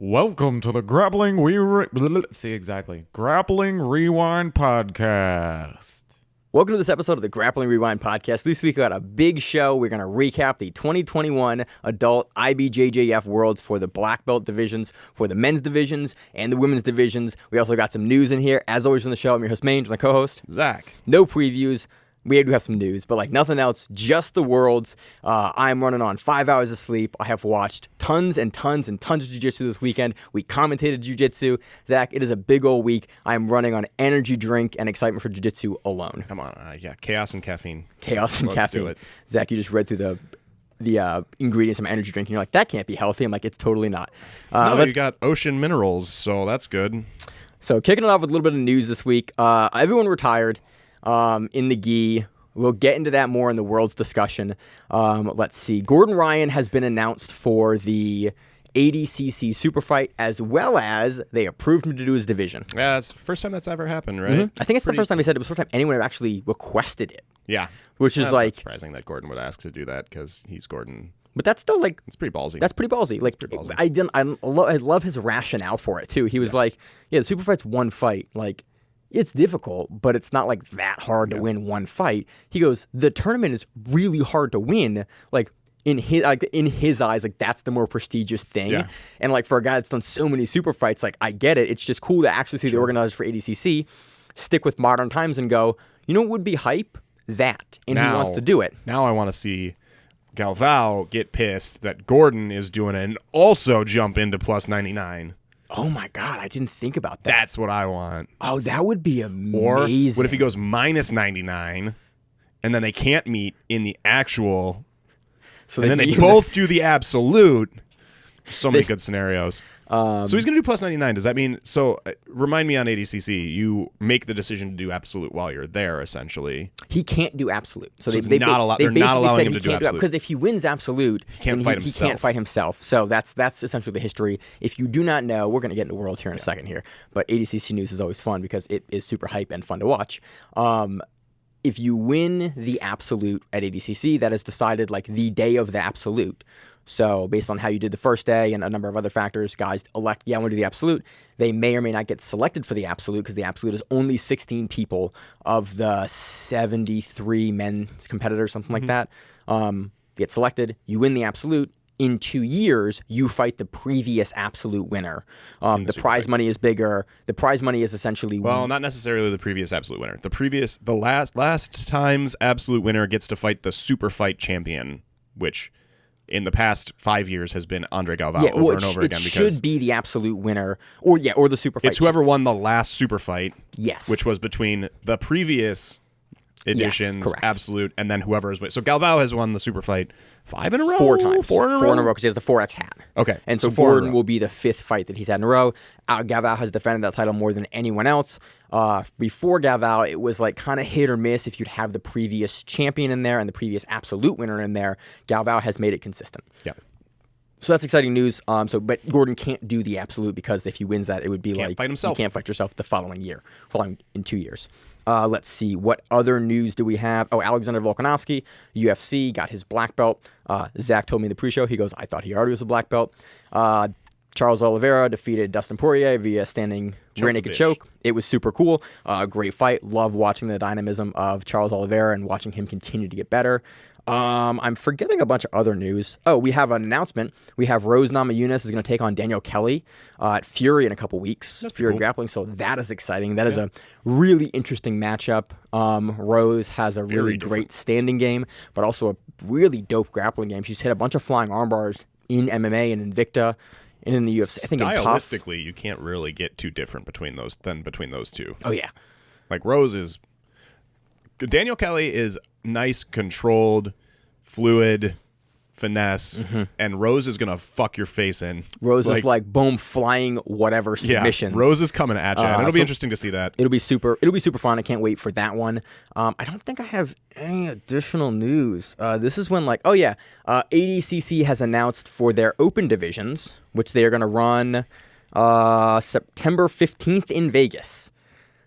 Welcome to the Grappling Grappling Rewind Podcast. Welcome to this episode of the Grappling Rewind Podcast. This week we got a big show. We're going to recap the 2021 adult IBJJF Worlds for the black belt divisions, for the men's divisions, and the women's divisions. We also got some news in here. As always on the show, I'm your host, Maine, my co-host, Zach. No previews. We do have some news, but like nothing else, just the Worlds. I'm running on 5 hours of sleep. I have watched tons and tons and tons of jiu-jitsu this weekend. We commentated jiu-jitsu. Zach, it is a big old week. I am running on energy drink and excitement for jiu-jitsu alone. Come on, chaos and caffeine. Chaos and Let's caffeine. do it. Zach, you just read through the ingredients of my energy drink, and you're like, that can't be healthy. I'm like, it's totally not. No, you got ocean minerals, so that's good. So kicking it off with a little bit of news this week. Everyone retired in the gi. We'll get into that more in the World's discussion. Let's see. Gordon Ryan has been announced for the ADCC Superfight, as well as they approved him to do his division. Yeah, it's the first time that's ever happened, right? Mm-hmm. I think it's the first time he said it was the first time anyone had actually requested it. Yeah. Which is like... Not surprising that Gordon would ask to do that because he's Gordon. But that's still like... It's pretty ballsy. That's pretty ballsy. Like, pretty ballsy. I love his rationale for it, too. He was like, yeah, the Superfight's one fight. Like... It's difficult, but it's not like that hard to win one fight. He goes, the tournament is really hard to win. Like in his eyes, like that's the more prestigious thing. Yeah. And like for a guy that's done so many super fights, like I get it. It's just cool to actually see the organizers for ADCC stick with modern times and go, you know what would be hype? That. And he wants to do it. Now I want to see Galvao get pissed that Gordon is doing it and also jump into plus 99. Oh my God, I didn't think about that. That's what I want. Oh, that would be amazing. Or what if he goes minus 99 and then they can't meet in the actual, so then they both do the absolute? So many good scenarios. So he's going to do plus 99. Does that mean, remind me on ADCC, you make the decision to do absolute while you're there, essentially. He can't do absolute. So they're not allowing him to do absolute. Because if he wins absolute, he can't fight himself. So that's essentially the history. If you do not know, we're going to get into Worlds here in a second here, but ADCC news is always fun because it is super hype and fun to watch. If you win the absolute at ADCC, that is decided like the day of the absolute. So based on how you did the first day and a number of other factors, guys elect, I want to do the absolute. They may or may not get selected for the absolute because the absolute is only 16 people of the 73 men's competitors, something like that. Get selected. You win the absolute. In 2 years, you fight the previous absolute winner. The prize money is bigger. The prize money is essentially... Well, not necessarily the previous absolute winner. The last time's absolute winner gets to fight the super fight champion, which... in the past 5 years has been Andre Galvao over and over again. It should be the absolute winner, or the super fight. It's whoever won the last super fight, yes, which was between the previous editions, absolute, and then whoever is. So Galvao has won the super fight 5 in a row? 4 times. 4 in a row? 4 in a row because he has the 4X hat. Okay. And so Gordon will be the 5th fight that he's had in a row. Galvao has defended that title more than anyone else. Before Galvao, it was like kind of hit or miss if you'd have the previous champion in there and the previous absolute winner in there. Galvao has made it consistent. Yeah. So that's exciting news. But Gordon can't do the absolute because if he wins that, it would be fight himself. You can't fight yourself the following in 2 years. Let's see. What other news do we have? Oh, Alexander Volkanovski, UFC, got his black belt. Zach told me in the pre-show, he goes, I thought he already was a black belt. Charles Oliveira defeated Dustin Poirier via standing rear naked choke. It was super cool. Great fight. Love watching the dynamism of Charles Oliveira and watching him continue to get better. I'm forgetting a bunch of other news. Oh, we have an announcement. We have Rose Namajunas is going to take on Daniel Kelly at Fury in a couple weeks. That's Fury cool. Grappling, so that is exciting. That is a really interesting matchup. Rose has a really great standing game, but also a really dope grappling game. She's hit a bunch of flying arm bars in MMA and Invicta. And in the UFC, I think stylistically, you can't really get too different between those two. Oh yeah, like Daniel Kelly is nice, controlled, fluid, finesse, and Rose is gonna fuck your face in. Rose is like boom, flying whatever submissions. Yeah, Rose is coming at you, and it'll be interesting to see that. It'll be super fun. I can't wait for that one. I don't think I have any additional news. This is when ADCC has announced for their open divisions, which they are gonna run September 15th in Vegas.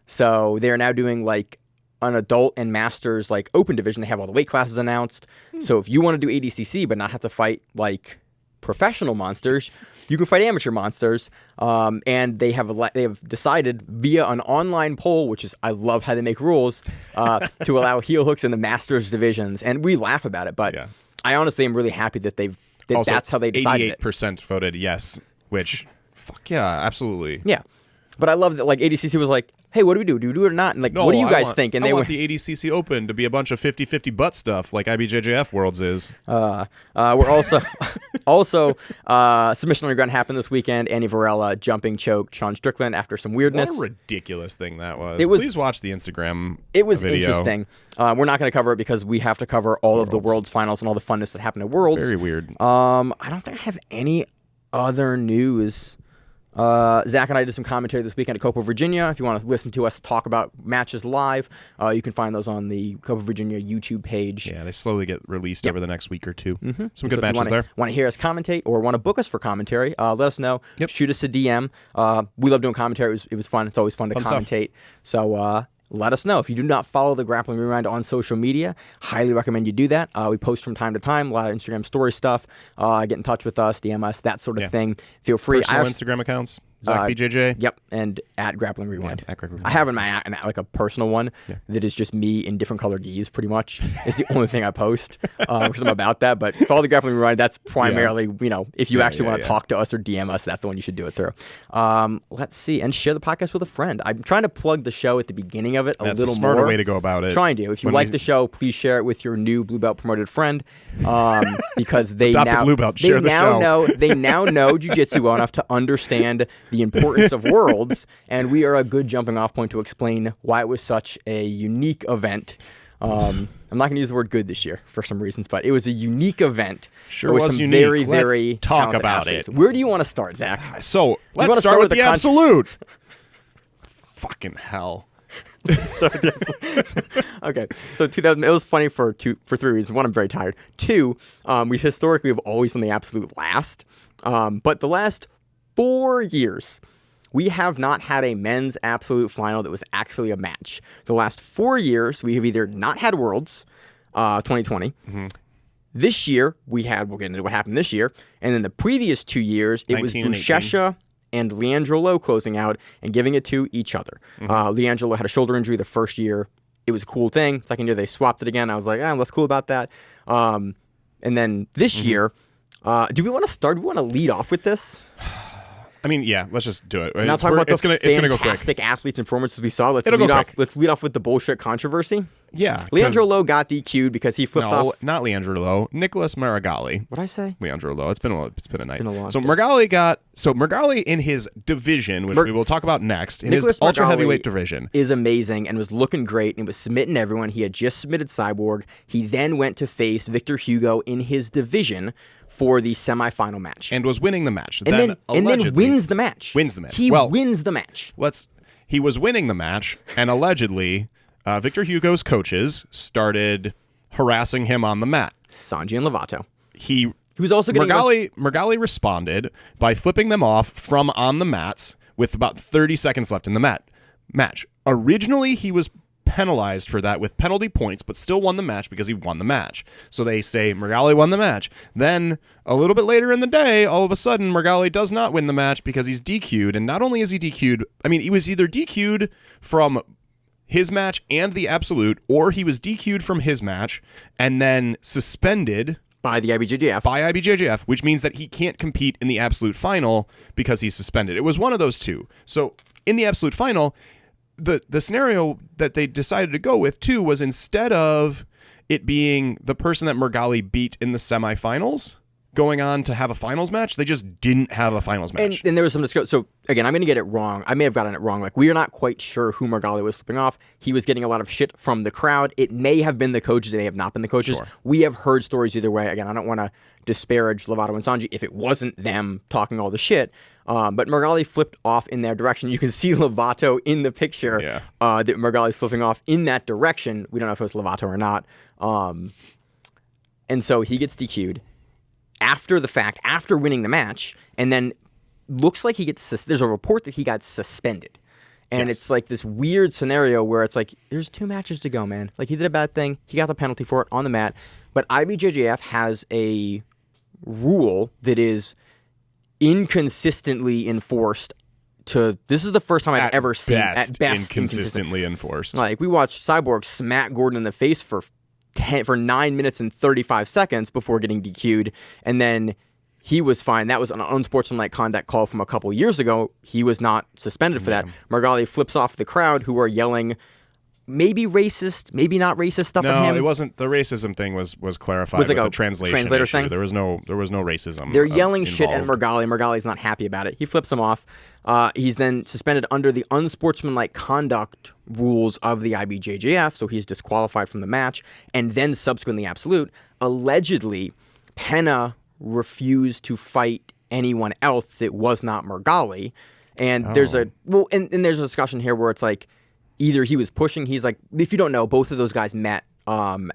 So they are now doing like an adult and masters like open division. They have all the weight classes announced. So if you want to do ADCC but not have to fight like professional monsters, you can fight amateur monsters, and they have decided via an online poll, which is, I love how they make rules, to allow heel hooks in the masters divisions, and we laugh about it, but I honestly am really happy that that's how they decided it. 88% voted yes, which, fuck yeah, absolutely. Yeah. But I love that, like, ADCC was like, hey, what do we do? Do we do it or not? And, like, what do you guys think? And I want the ADCC Open to be a bunch of 50-50 butt stuff like IBJJF Worlds is. We're also submission on the ground happened this weekend. Annie Varela jumping choked Sean Strickland after some weirdness. What a ridiculous thing that was. Please watch the Instagram It was video. Interesting. We're not going to cover it because we have to cover all of the Worlds finals and all the funness that happened at Worlds. Very weird. I don't think I have any other news. Zach and I did some commentary this weekend at Copa Virginia. If you want to listen to us talk about matches live, you can find those on the Copa Virginia YouTube page. Yeah, they slowly get released over the next week or two. Mm-hmm. Some good matches there. Want to hear us commentate or want to book us for commentary, let us know. Shoot us a DM. We love doing commentary. It was fun. It's always fun to commentate. So let us know. If you do not follow the Grappling Rewind on social media, highly recommend you do that. We post from time to time, a lot of Instagram story stuff. Get in touch with us, DM us, that sort of thing. Feel free. Personal Instagram accounts, Zach BJJ. Yep, and at Grappling Rewind. Yeah, at Grappling Rewind. I have in my like a personal one that is just me in different color gis, pretty much. It's the only thing I post because I'm about that. But follow the Grappling Rewind. That's primarily, if you actually want to talk to us or DM us, that's the one you should do it through. Let's see, and share the podcast with a friend. I'm trying to plug the show at the beginning of it That's little a smarter more. way to go about it. Trying to. If you like the show, please share it with your new blue belt promoted friend, because they now blue belt. Share the show. They now know jiu-jitsu well enough to understand the importance of Worlds, and we are a good jumping off point to explain why it was such a unique event. I'm not going to use the word good this year for some reasons, but it was a unique event. Sure was some unique. Very, let's very talk about athletes. it. Where do you want to start, Zach? So let's start with the absolute. Fucking hell. Okay, so 2000. It was funny for three reasons. One, I'm very tired. Two, we historically have always done the absolute last, but the last 4 years, we have not had a men's absolute final that was actually a match. The last 4 years, we have either not had Worlds, 2020. Mm-hmm. This year, we'll get into what happened this year, and then the previous 2 years, it was Buchecha and Leandro Lo closing out and giving it to each other. Mm-hmm. Leandro Lo had a shoulder injury the first year. It was a cool thing. Second year, they swapped it again. I was like, what's cool about that? And then this year, do we want to start? Do we want to lead off with this? I mean, yeah, let's just do it. Now talk about it's gonna go quick. Fantastic athletes and performances we saw. Let's lead off with the bullshit controversy. Yeah. Leandro Lo got DQ'd because he flipped off. Not Leandro Lo. Nicholas Marigali. What'd I say? Leandro Lo. It's been a night. So day. Marigali in his division, which we will talk about next, in Nicholas his ultra Marigali heavyweight division, is amazing and was looking great and was submitting everyone. He had just submitted Cyborg. He then went to face Victor Hugo in his division for the semifinal match. And was winning the match. And then wins the match. Wins the match. He wins the match. He was winning the match, and allegedly, Victor Hugo's coaches started harassing him on the mat. Sanji and Lovato. He was also getting... Marigali responded by flipping them off from on the mats with about 30 seconds left in the match. Originally, he was penalized for that with penalty points, but still won the match because he won the match. So they say Marigali won the match. Then a little bit later in the day, all of a sudden, Marigali does not win the match because he's DQ'd. And not only is he DQ'd, he was either DQ'd from his match and the absolute, or he was DQ'd from his match and then suspended by the IBJJF. Which means that he can't compete in the absolute final because he's suspended. It was one of those two. So in the absolute final, the scenario that they decided to go with, too, was instead of it being the person that Marigali beat in the semifinals going on to have a finals match, they just didn't have a finals match. And there was some discussion. So, again, I'm going to get it wrong. I may have gotten it wrong. Like, we are not quite sure who Marigali was slipping off. He was getting a lot of shit from the crowd. It may have been the coaches. It may have not been the coaches. Sure. We have heard stories either way. Again, I don't want to disparage Lovato and Sanji if it wasn't them talking all the shit. But Marigali flipped off in their direction. You can see Lovato in the picture that Margali's flipping off in that direction. We don't know if it was Lovato or not. And so he gets DQ'd after the fact, after winning the match, and then looks like he gets... There's a report that he got suspended. And it's like this weird scenario where it's like, there's 2 matches to go, man. Like, he did a bad thing. He got the penalty for it on the mat. But IBJJF has a rule that is... inconsistently enforced. This is the first time I've ever seen at best inconsistently enforced. Like, we watched Cyborg smack Gordon in the face for 9 minutes and 35 seconds before getting DQ'd, and then he was fine. That was an unsportsmanlike conduct call from a couple years ago. He was not suspended for that. Margali flips off the crowd, who are yelling maybe racist, maybe not racist stuff at him. No, it wasn't. The racism thing was clarified with the translation issue. Thing? There was no racism. They're yelling involved. Shit at Margali. Margali's not happy about it. He flips him off. He's then suspended under the unsportsmanlike conduct rules of the IBJJF, so he's disqualified from the match, and then subsequently absolute. Allegedly, Pena refused to fight anyone else that was not Margali, and there's a there's a discussion here where it's like, either he was pushing, he's like, if you don't know, both of those guys met, and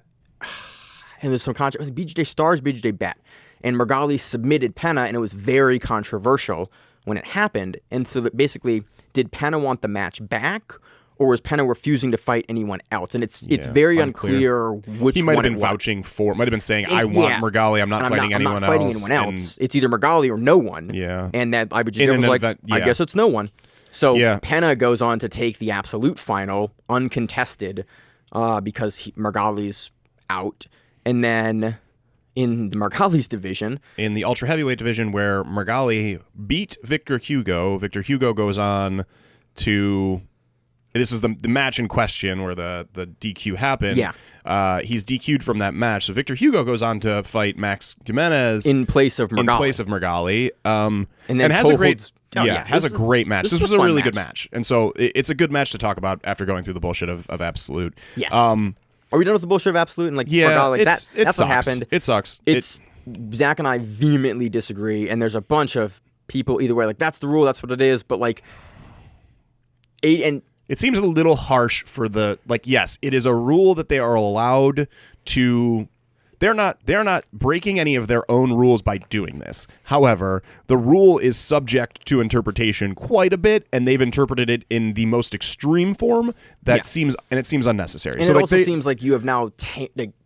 there's some controversy. It was BJJ Stars, BJJ Bet, and Margali submitted Pena, and it was very controversial when it happened. And so that basically, did Pena want the match back, or was Pena refusing to fight anyone else? And it's very unclear which one. He might have been vouching for, might have been saying, I want Margali, I'm not fighting anyone else. It's either Margali or no one. Yeah. And that IBJJF was like, I guess it's no one. So Pena goes on to take the absolute final, uncontested, because Margali's out. And then in the Margali's division, in the ultra heavyweight division, where Margali beat Victor Hugo goes on to... This is the match in question where the DQ happened. Yeah. He's DQ'd from that match. So Victor Hugo goes on to fight Max Jimenez in place of Margali. And then has a great... has a great match. This was a really good match. And so it's a good match to talk about after going through the bullshit of Absolute. Yes. Are we done with the bullshit of Absolute? And Margali, that's what happened. It sucks. Zach and I vehemently disagree, and there's a bunch of people either way, like, that's the rule, that's what it is, but it seems a little harsh for yes, it is a rule that they are allowed to... They're not breaking any of their own rules by doing this. However, the rule is subject to interpretation quite a bit, and they've interpreted it in the most extreme form that seems unnecessary. And so it also seems like you have now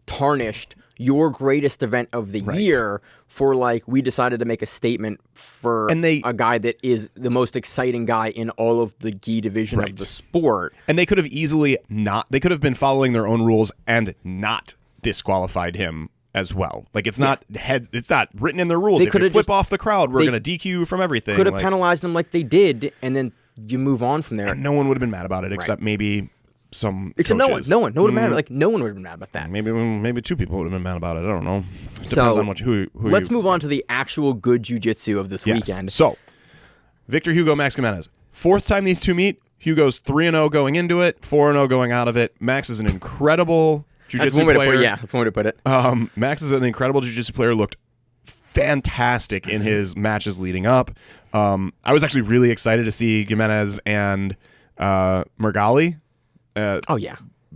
tarnished your greatest event of the year for, we decided to make a statement for a guy that is the most exciting guy in all of the gi division of the sport. And they could have easily they could have been following their own rules and not disqualified him as well. It's not it's not written in their rules. If you flip off the crowd, we're going to DQ you from everything. Could have penalized them like they did, and then you move on from there. And no one would have been mad about it, except maybe some coaches. No one would have mad. No one would have been mad about that. Maybe two people would have been mad about it. I don't know. It depends on who. Let's move on to the actual good jiu-jitsu of this weekend. So, Victor Hugo, Max Jimenez. Fourth time these two meet. Hugo's 3-0 going into it, 4-0 going out of it. Max is an incredible jiu-jitsu player. That's one way to put it. Max is an incredible jiu-jitsu player. Looked fantastic in his matches leading up. I was actually really excited to see Jimenez and Margali.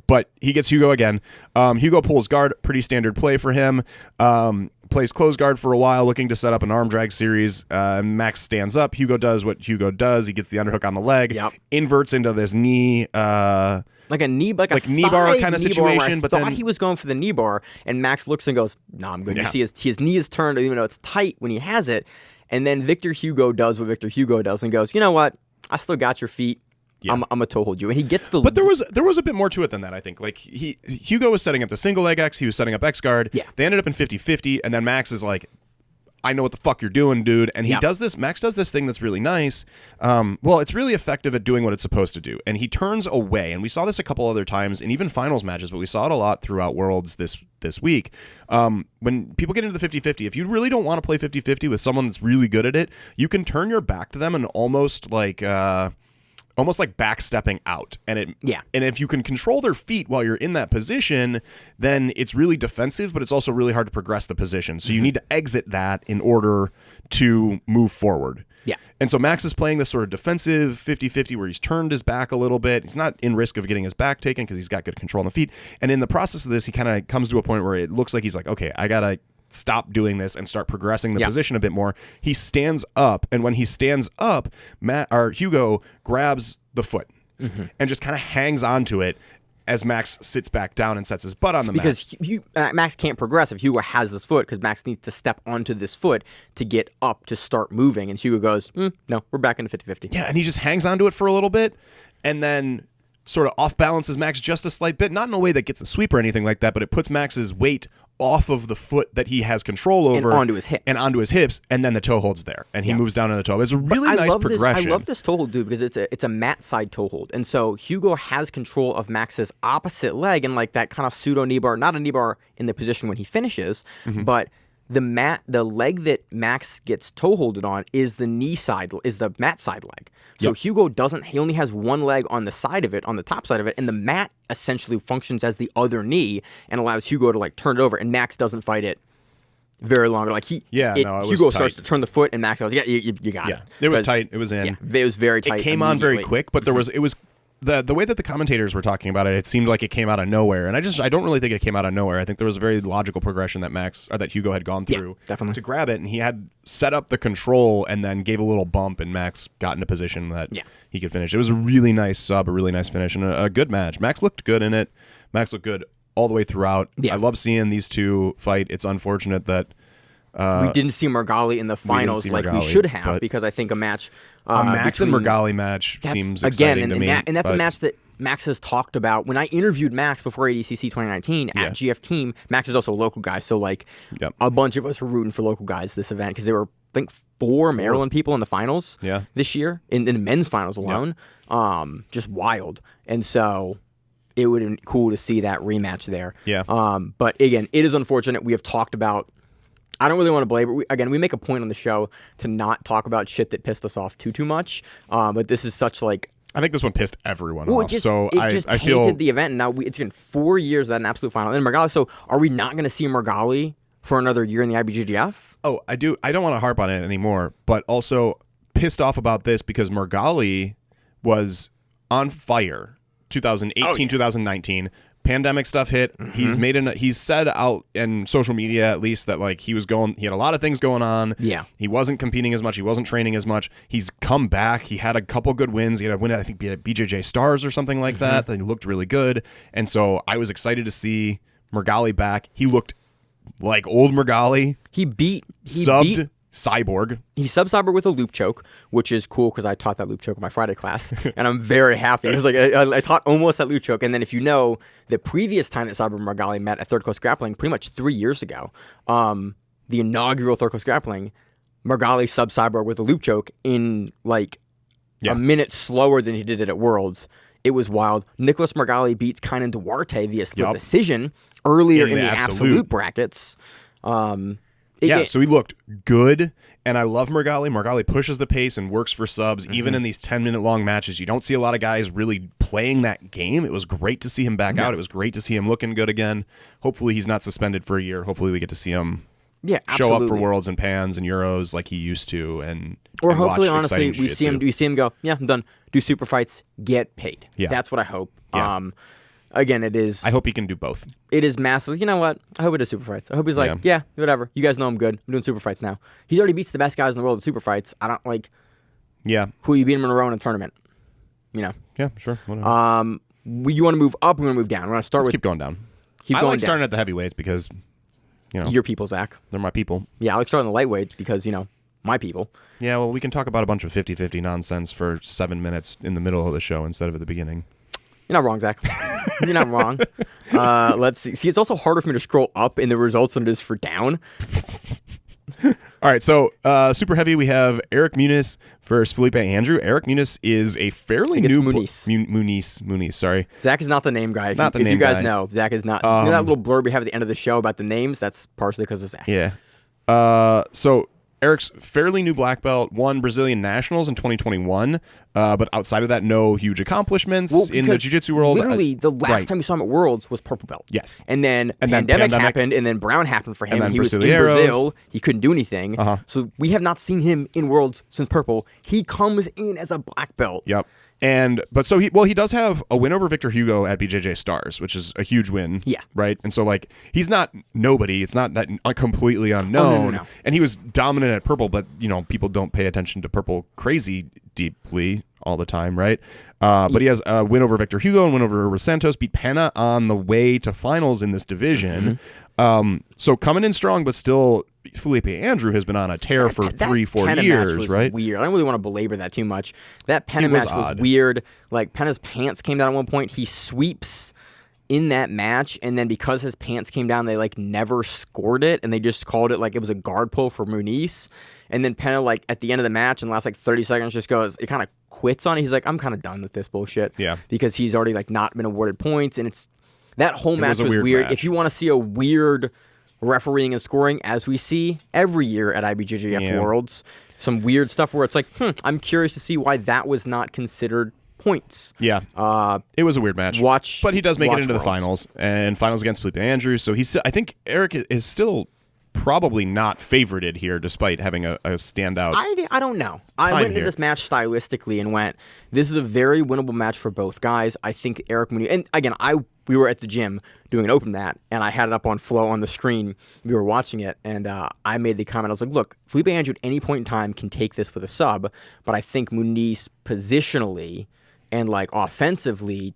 But he gets Hugo again. Hugo pulls guard, pretty standard play for him. Plays close guard for a while, looking to set up an arm drag series. Max stands up. Hugo does what Hugo does. He gets the underhook on the leg, inverts into this knee, like a knee bar kind of situation. But then he was going for the knee bar, and Max looks and goes, "No, I'm good." You see his knee is turned, even though it's tight when he has it. And then Victor Hugo does what Victor Hugo does and goes, "You know what? I still got your feet. Yeah. I'm gonna toe hold you," and he gets the. But there was a bit more to it than that. I think Hugo was setting up the single leg X, he was setting up X guard. Yeah. They ended up in 50-50, and then Max is like, "I know what the fuck you're doing, dude." And he does this. Max does this thing that's really nice. It's really effective at doing what it's supposed to do, and he turns away. And we saw this a couple other times in even finals matches, but we saw it a lot throughout Worlds this week. When people get into the 50-50, if you really don't want to play 50-50 with someone that's really good at it, you can turn your back to them and almost like backstepping out. And if you can control their feet while you're in that position, then it's really defensive, but it's also really hard to progress the position. So you need to exit that in order to move forward. Yeah. And so Max is playing this sort of defensive 50-50 where he's turned his back a little bit. He's not in risk of getting his back taken because he's got good control on the feet. And in the process of this, he kind of comes to a point where it looks like he's like, okay, I got to stop doing this and start progressing the position a bit more. He stands up, and when he stands up, Hugo grabs the foot and just kind of hangs onto it. as Max sits back down and sets his butt on the mat. Because Max can't progress if Hugo has this foot, because Max needs to step onto this foot to get up to start moving. And Hugo goes, no, we're back into 50-50. Yeah, and he just hangs onto it for a little bit and then sort of off balances Max just a slight bit, not in a way that gets a sweep or anything like that, but it puts Max's weight off of the foot that he has control over and onto his hips, and then the toe holds there, and he moves down on the toe. It's a really nice progression. I love this toe hold, dude, because it's a mat side toe hold, and so Hugo has control of Max's opposite leg and like that kind of pseudo knee bar, not a knee bar in the position when he finishes, but the leg that Max gets toe holded on is the mat side leg. So Hugo he only has one leg on the side of it, on the top side of it, and the mat essentially functions as the other knee and allows Hugo to like turn it over, and Max doesn't fight it very long. Like Hugo starts to turn the foot, and Max goes, "Yeah, you got it." It was tight. It was in. Yeah, it was very tight. It came on very quick, but it was the way that the commentators were talking about it. It seemed like it came out of nowhere, and I don't really think it came out of nowhere. I think there was a very logical progression that Hugo had gone through to grab it, and he had set up the control and then gave a little bump, and Max got in a position that he could finish. It was a really nice sub, a really nice finish, and a good match. Max looked good in it. Max looked good all the way throughout. I love seeing these two fight. It's unfortunate that we didn't see Margali in the finals like we should have, because I think a match Max and Margali match seems exciting to me. And that's a match that Max has talked about. When I interviewed Max before ADCC 2019 at GF Team, Max is also a local guy, so like a bunch of us were rooting for local guys this event, because there were, I think, 4 Maryland people in the finals this year, in the men's finals alone. Just wild. And so it would have been cool to see that rematch there. But again, it is unfortunate. We have talked about, I don't really want to blame it. We make a point on the show to not talk about shit that pissed us off too much. But this is such like, I think this one pissed everyone off. It just tainted the event, and now it's been 4 years at an absolute final. And Margali, so are we not going to see Margali for another year in the IBJJF? Oh, I do. I don't want to harp on it anymore, but also pissed off about this because Margali was on fire 2018, 2019. Pandemic stuff hit. He's said out in social media at least that like he had a lot of things going on. He wasn't competing as much. He wasn't training as much. He's come back. He had a couple good wins. He had a win, I think, at BJJ Stars or something like that. He looked really good. And so I was excited to see Margali back. He looked like old Margali. He subbed Cyborg. He subbed Cyborg with a loop choke, which is cool because I taught that loop choke in my Friday class, and I'm very happy. It was like I taught almost that loop choke, and then if you know, the previous time that Cyborg and Margali met at Third Coast Grappling, pretty much 3 years ago, the inaugural Third Coast Grappling, Margali subbed Cyborg with a loop choke in like a minute slower than he did it at Worlds. It was wild. Nicholas Margali beats Kainan Duarte via split decision earlier in the absolute brackets. So he looked good, and I love Margali. Margali pushes the pace and works for subs, even in these 10-minute long matches. You don't see a lot of guys really playing that game. It was great to see him back out. It was great to see him looking good again. Hopefully he's not suspended for a year. Hopefully we get to see him show up for Worlds and Pans and Euros like he used to, or hopefully, honestly, we see him go, I'm done. Do super fights, get paid. That's what I hope. Again, it is. I hope he can do both. It is massive. You know what? I hope it is super fights. I hope he's like, whatever. You guys know I'm good. I'm doing super fights now. He's already beats the best guys in the world at super fights. I don't like. Who you beat him in a row in a tournament? You know. Yeah, sure. Whatever. You want to move up? We want to move down. We want to start keep going down. I like starting at the heavyweights because, your people, Zach. They're my people. Yeah, I like starting the lightweight because my people. Yeah, well, we can talk about a bunch of 50-50 nonsense for 7 minutes in the middle of the show instead of at the beginning. You're not wrong, Zach. You're not wrong. Let's see. See, it's also harder for me to scroll up in the results than it is for down. All right, so super heavy, we have Eric Muniz versus Felipe Andrew. Eric Muniz is a fairly new... Muniz, sorry. Zach is not the name guy. If you guys know, Zach is not... you know that little blurb we have at the end of the show about the names? That's partially because of Zach. Yeah. So... Eric's fairly new black belt, won Brazilian Nationals in 2021, but outside of that, no huge accomplishments in the jiu-jitsu world. Literally, the last time we saw him at Worlds was purple belt. Yes. And then pandemic happened, and then Brown happened for him, and he was in Brazil. He couldn't do anything. So we have not seen him in Worlds since purple. He comes in as a black belt. Yep. He does have a win over Victor Hugo at BJJ Stars, which is a huge win. Yeah. Right? And so, like, he's not nobody. It's not that completely unknown. No. And he was dominant at purple, but, people don't pay attention to purple crazy deeply. all the time, right? But he has a win over Victor Hugo and win over Santos, beat Pena on the way to finals in this division. So coming in strong, but still, Felipe Andrew has been on a tear for 3-4 years, was right? Weird. I don't really want to belabor that too much. That Pena match was weird. Like, Pena's pants came down at one point. He sweeps in that match, and then because his pants came down, they like never scored it, and they just called it like it was a guard pull for Muniz. And then Pena, like at the end of the match in the last like 30 seconds, just goes, it kind of quits on it. He's like, I'm kind of done with this bullshit. Yeah. Because he's already like not been awarded points, and that whole match was weird. Match. If you want to see a weird refereeing and scoring, as we see every year at IBJJF Worlds, some weird stuff where it's like, I'm curious to see why that was not considered points. Yeah. It was a weird match. But he does make it into the finals, and finals against Felipe Andrew. So I think Eric is still probably not favorited here, despite having a standout. I don't know. I went into this match stylistically and went, this is a very winnable match for both guys. I think Eric Muniz, and again, we were at the gym doing an open mat, and I had it up on Flow on the screen. We were watching it, and I made the comment. I was like, look, Felipe Andrew at any point in time can take this with a sub, but I think Muniz positionally and like offensively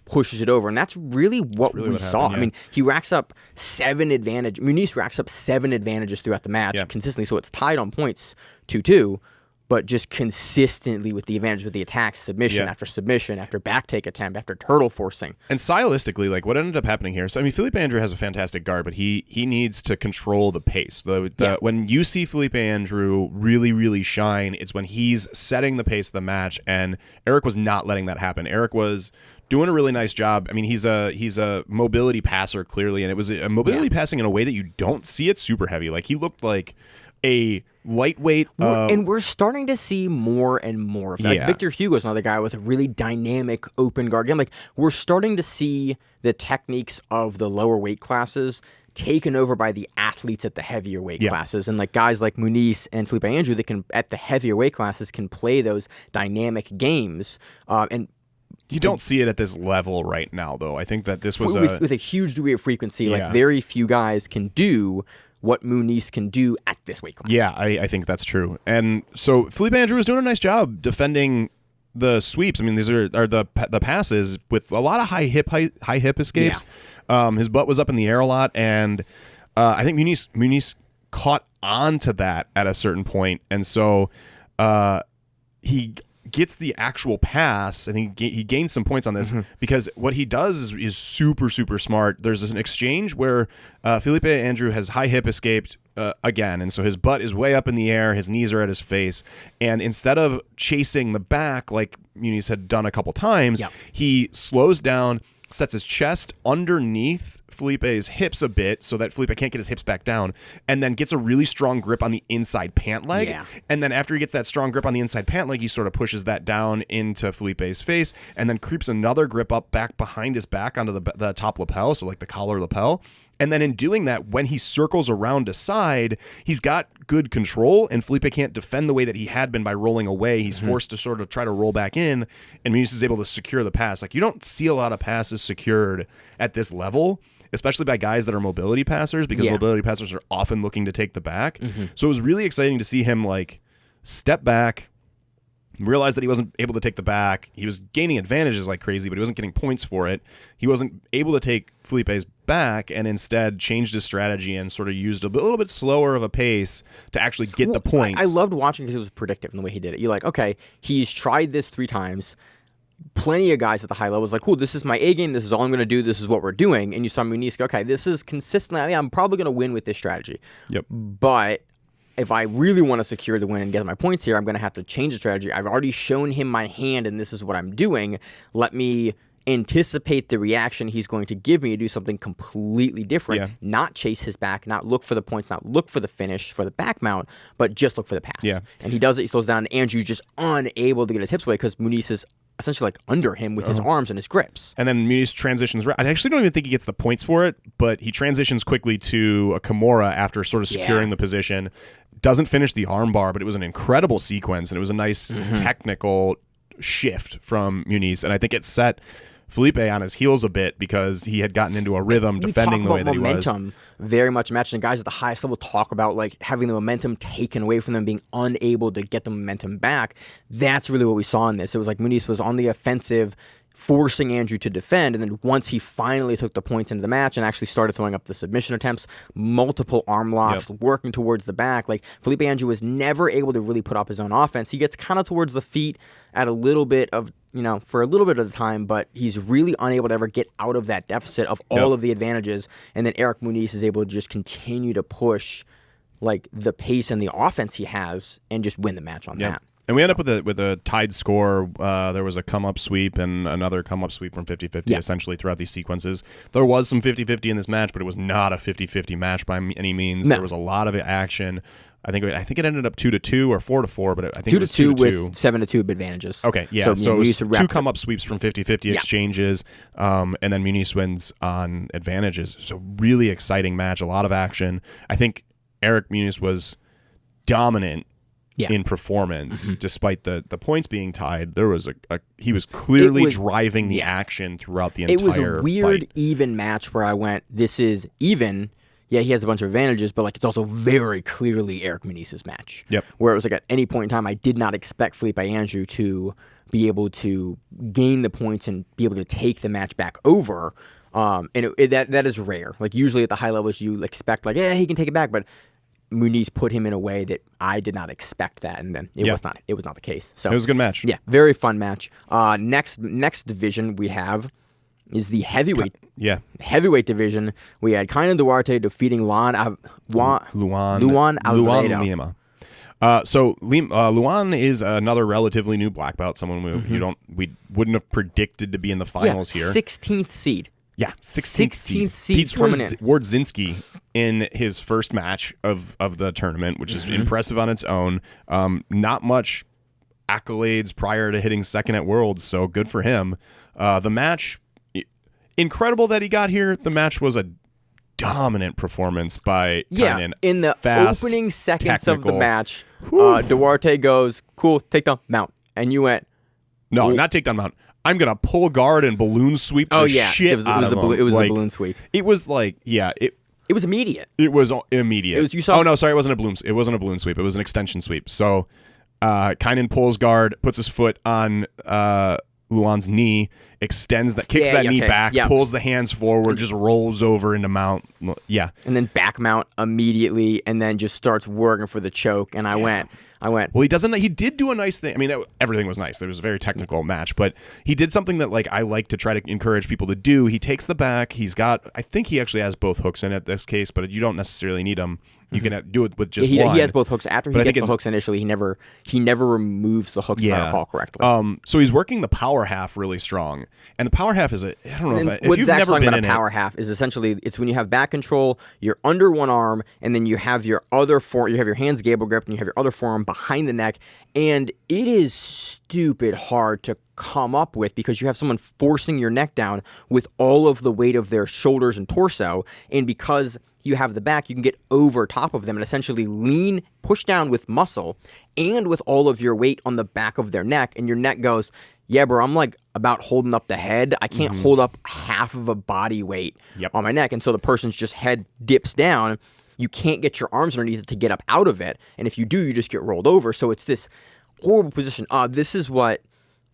pushes it over, and that's really what we saw. Happened, yeah. I mean, he racks up 7 advantages. Muniz racks up 7 advantages throughout the match consistently, so it's tied on points 2-2, but just consistently with the advantage with the attack, submission after back take attempt, after turtle forcing. And stylistically, like what ended up happening here, so I mean, Felipe Andrew has a fantastic guard, but he needs to control the pace. When you see Felipe Andrew really, really shine, it's when he's setting the pace of the match, and Eric was not letting that happen. Eric was doing a really nice job. I mean, he's a mobility passer, clearly, and it was a mobility passing in a way that you don't see it super heavy. Like, he looked like a lightweight. And we're starting to see more and more of that. Like, Victor Hugo's another guy with a really dynamic open guard game. Like, we're starting to see the techniques of the lower weight classes taken over by the athletes at the heavier weight classes. And like guys like Muniz and Felipe Andrew that can, at the heavier weight classes, can play those dynamic games. And you don't see it at this level right now, though. I think that this was with a huge degree of frequency. Like, very few guys can do what Muniz can do at this weight class. Yeah, I think that's true. And so Felipe Andrew was doing a nice job defending the sweeps. I mean, these are the passes with a lot of high hip escapes. Yeah. His butt was up in the air a lot, and I think Muniz caught on to that at a certain point, and so he gets the actual pass. I think he gains some points on this because what he does is super, super smart. There's an exchange where Felipe Andrew has high hip escaped again, and so his butt is way up in the air, his knees are at his face, and instead of chasing the back like Muniz had done a couple times, he slows down, sets his chest underneath Felipe's hips a bit so that Felipe can't get his hips back down, and then gets a really strong grip on the inside pant leg. Yeah. And then after he gets that strong grip on the inside pant leg, he sort of pushes that down into Felipe's face, and then creeps another grip up back behind his back onto the top lapel, so like the collar lapel. And then in doing that, when he circles around to side, he's got good control, and Felipe can't defend the way that he had been by rolling away. He's forced to sort of try to roll back in, and Muniz is able to secure the pass. Like, you don't see a lot of passes secured at this level, especially by guys that are mobility passers, because mobility passers are often looking to take the back. So it was really exciting to see him like step back, realized that he wasn't able to take the back. He was gaining advantages like crazy, but he wasn't getting points for it. He wasn't able to take Felipe's back, and instead changed his strategy and sort of used a little bit slower of a pace to actually get the points. I loved watching because it was predictive in the way he did it. You're like, okay, he's tried this 3 times. Plenty of guys at the high level was like, cool, this is my A game. This is all I'm going to do. This is what we're doing. And you saw Muniz go, okay, this is consistent. I'm probably going to win with this strategy. Yep. But if I really want to secure the win and get my points here, I'm going to have to change the strategy. I've already shown him my hand, and this is what I'm doing. Let me anticipate the reaction he's going to give me to do something completely different. Not chase his back, not look for the points, not look for the finish, for the back mount, but just look for the pass. And he does it. He slows down, and Andrew's just unable to get his hips away because Muniz is essentially like under him with his arms and his grips. And then Muniz transitions. I actually don't even think he gets the points for it, but he transitions quickly to a Kimura after sort of securing the position. Doesn't finish the armbar, but it was an incredible sequence, and it was a nice technical shift from Muniz. And I think it set Felipe on his heels a bit because he had gotten into a rhythm defending the way that he was. Momentum very much matched, and guys at the highest level talk about like having the momentum taken away from them, being unable to get the momentum back. That's really what we saw in this. It was like Muniz was on the offensive, forcing Andrew to defend, and then once he finally took the points into the match and actually started throwing up the submission attempts, multiple arm locks, working towards the back, like Felipe Andrew was never able to really put up his own offense. He gets kind of towards the feet at a little bit of, for a little bit of the time, but he's really unable to ever get out of that deficit of all of the advantages, and then Eric Muniz is able to just continue to push like the pace and the offense he has and just win the match on that. And we end up with a tied score. There was a come-up sweep and another come-up sweep from 50-50 essentially throughout these sequences. There was some 50-50 in this match, but it was not a 50-50 match by any means. No. There was a lot of action. I think it ended up 2-2 or 4-4, but I think it was 2-2 with 7-2 advantages. Okay, yeah. So it was two come-up sweeps from 50-50 exchanges, and then Muniz wins on advantages. So really exciting match, a lot of action. I think Eric Muniz was dominant in performance, despite the points being tied. There was he was clearly driving the action throughout the entire fight. It was a weird even match where I went, this is even. Yeah, he has a bunch of advantages, but like it's also very clearly Eric Muniz's match. Yep. Where it was like at any point in time, I did not expect Felipe Andrew to be able to gain the points and be able to take the match back over. And that is rare. Like usually at the high levels, you expect like, he can take it back, but Muniz put him in a way that I did not expect that, and then it was not the case. So it was a good match. Yeah, very fun match. Next division we have is the heavyweight. Heavyweight division. We had Kaynan Duarte defeating Luan Alvarado. So Luan is another relatively new black belt, someone we wouldn't have predicted to be in the finals here. 16th seed. Yeah, 16th seed. Pete Wardzinski in his first match of the tournament, which is impressive on its own. Not much accolades prior to hitting second at Worlds, so good for him. The match, incredible that he got here. The match was a dominant performance by Kaynan. In the opening seconds of the match, Duarte goes, cool, take down mount. And you went... No, not take down mount. I'm going to pull guard and balloon sweep the shit out of him. It was a balloon sweep. It was like, it was immediate. It was immediate. Oh, no, sorry, it wasn't a balloon sweep. It was an extension sweep. So Kaynan pulls guard, puts his foot on Luan's knee, kicks that knee back, pulls the hands forward, just rolls over into mount. Yeah. And then back mount immediately, and then just starts working for the choke. And I went. Well, he did do a nice thing. I mean, everything was nice. There was a very technical match, but he did something that I like to try to encourage people to do. He takes the back. I think he actually has both hooks in at this case, but you don't necessarily need them. You can do it with just one. He has both hooks. After he gets the hooks initially, he never removes the hooks if I recall correctly. So he's working the power half really strong. And the power half is I don't know if you've Zach's never been in a power half is essentially it's when you have back control, you're under one arm, and then you have your other forearm, you have your hands gable grip, and you have your other forearm behind the neck, and it is stupid hard to come up with because you have someone forcing your neck down with all of the weight of their shoulders and torso, and because you have the back, you can get over top of them and essentially push down with muscle and with all of your weight on the back of their neck, and your neck goes, yeah, bro, I'm about holding up the head. I can't hold up half of a body weight on my neck. And so the person's just head dips down. You can't get your arms underneath it to get up out of it. And if you do, you just get rolled over. So it's this horrible position. This is what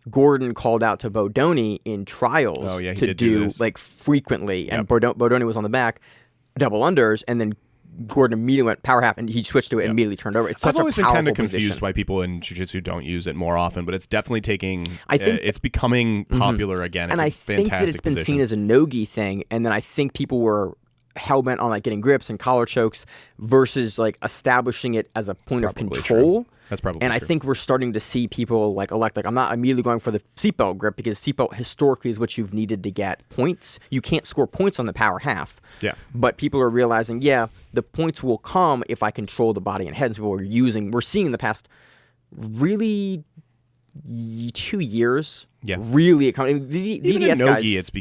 Gordon called out to Bodoni in trials to do frequently. And Bodoni was on the back, double unders, and then Gordon immediately went power half, and he switched to it and immediately turned over. It's such a powerful position. I've always been kind of confused why people in jiu-jitsu don't use it more often, but it's definitely it's becoming popular again. It's I think that it's been seen as a no-gi thing, and then I think people were hell-bent on getting grips and collar chokes versus establishing it as a point of control. True. That's probably And true. I think we're starting to see people elect, I'm not immediately going for the seatbelt grip because seatbelt historically is what you've needed to get points. You can't score points on the power half. Yeah. But people are realizing, the points will come if I control the body and head. And people we're seeing in the past really 2 years. Yeah. Really, even in no-gi, it's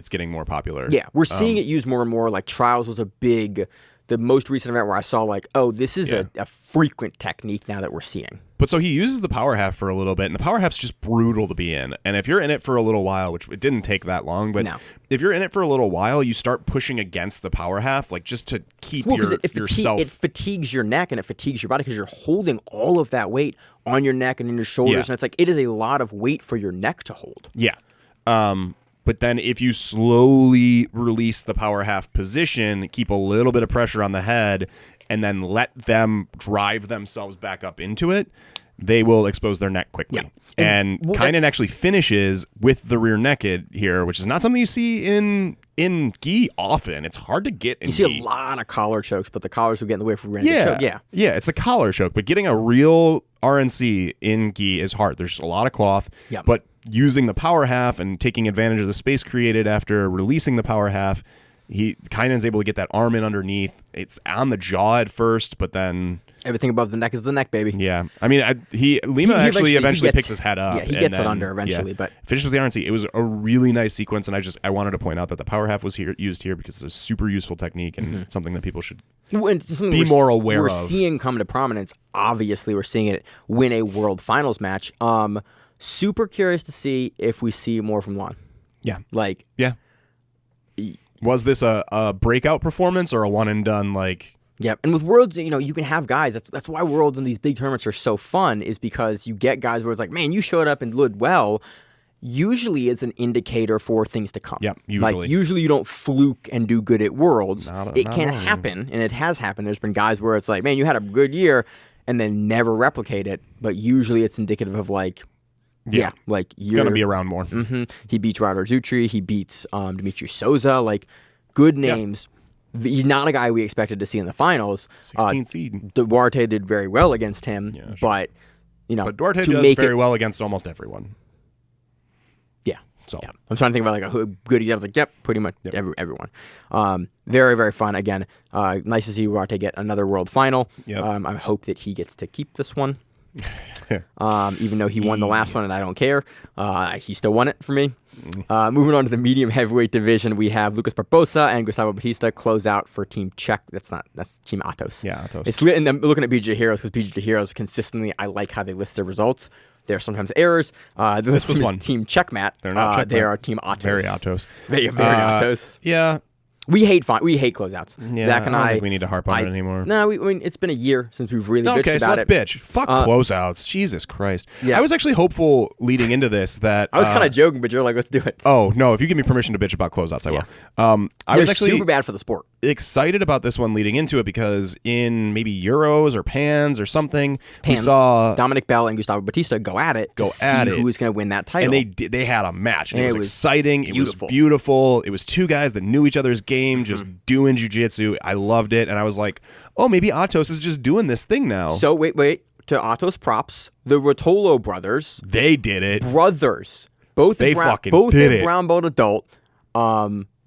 getting more popular. Yeah, we're seeing it used more and more. Trials was the most recent event where I saw this is a frequent technique now that we're seeing. But so he uses the power half for a little bit, and the power half's just brutal to be in. And if you're in it for a little while, which it didn't take that long, but if you're in it for a little while, you start pushing against the power half, like just to keep yourself. It fatigues your neck and it fatigues your body because you're holding all of that weight on your neck and in your shoulders, and it's like it is a lot of weight for your neck to hold. Yeah. But then if you slowly release the power half position, keep a little bit of pressure on the head, and then let them drive themselves back up into it, they will expose their neck quickly. Yeah. And Kynan actually finishes with the rear naked here, which is not something you see in gi often. It's hard to get in gi. You see a lot of collar chokes, but the collars will get in the way for rear naked choke. Yeah, it's the collar choke, but getting a real RNC in gi is hard. There's a lot of cloth, but using the power half and taking advantage of the space created after releasing the power half, Kynan's able to get that arm in underneath. It's on the jaw at first, but then everything above the neck is the neck, baby. Yeah, I mean, Lima eventually picks his head up. Yeah, he gets it under eventually, but finishes with the RNC. It was a really nice sequence, and I wanted to point out that the power half was used here because it's a super useful technique and something that people should be more aware of. We're seeing come to prominence. Obviously, we're seeing it win a World Finals match. Super curious to see if we see more from Lon. Yeah. Was this a breakout performance or a one and done? Yeah, and with Worlds, you can have guys. That's why Worlds and these big tournaments are so fun, is because you get guys where it's like, man, you showed up and did well. Usually it's an indicator for things to come. Yeah, usually. Usually you don't fluke and do good at Worlds. It can happen, and it has happened. There's been guys where it's like, man, you had a good year, and then never replicate it. But usually it's indicative of you're going to be around more. Mm-hmm. He beats Ryder Zutri. He beats Dimitri Souza. Good names. Yeah. He's not a guy we expected to see in the finals. 16 seed. Duarte did very well against him, but Duarte does very well against almost everyone. Yeah. So I'm trying to think about who good he was. Pretty much everyone. Very, very fun. Again, nice to see Duarte get another world final. Yep. I hope that he gets to keep this one. Even though he won the last one and I don't care, he still won it for me. Moving on to the medium heavyweight division, we have Lucas Barbosa and Gustavo Batista close out for Team Czech. That's Team Atos. Yeah, Atos. And I'm looking at BJ Heroes because BJ Heroes consistently, I like how they list their results. There are sometimes errors. This was Team Checkmat. They're not Checkmat. They are Team Atos. Very Atos. Very Atos. Yeah. We hate closeouts. Yeah, Zach and I don't think we need to harp on it anymore. No, it's been a year since we've really bitched about it. Okay, so let's bitch. Fuck closeouts. Jesus Christ. Yeah. I was actually hopeful leading into this that... I was kind of joking, but you're like, let's do it. Oh, no. If you give me permission to bitch about closeouts, I will. I was actually super bad for the sport. Excited about this one leading into it because in maybe Euros or Pans or something, we saw Dominic Bell and Gustavo Batista go at it who was going to win that title. And they had a match. And it was exciting. Beautiful. It was beautiful. It was two guys that knew each other's game, just doing jiu-jitsu. I loved it. And I was like, oh, maybe Atos is just doing this thing now. So wait. To Atos props, the Rotolo brothers. They did it. Brothers. Both in brown belt adult.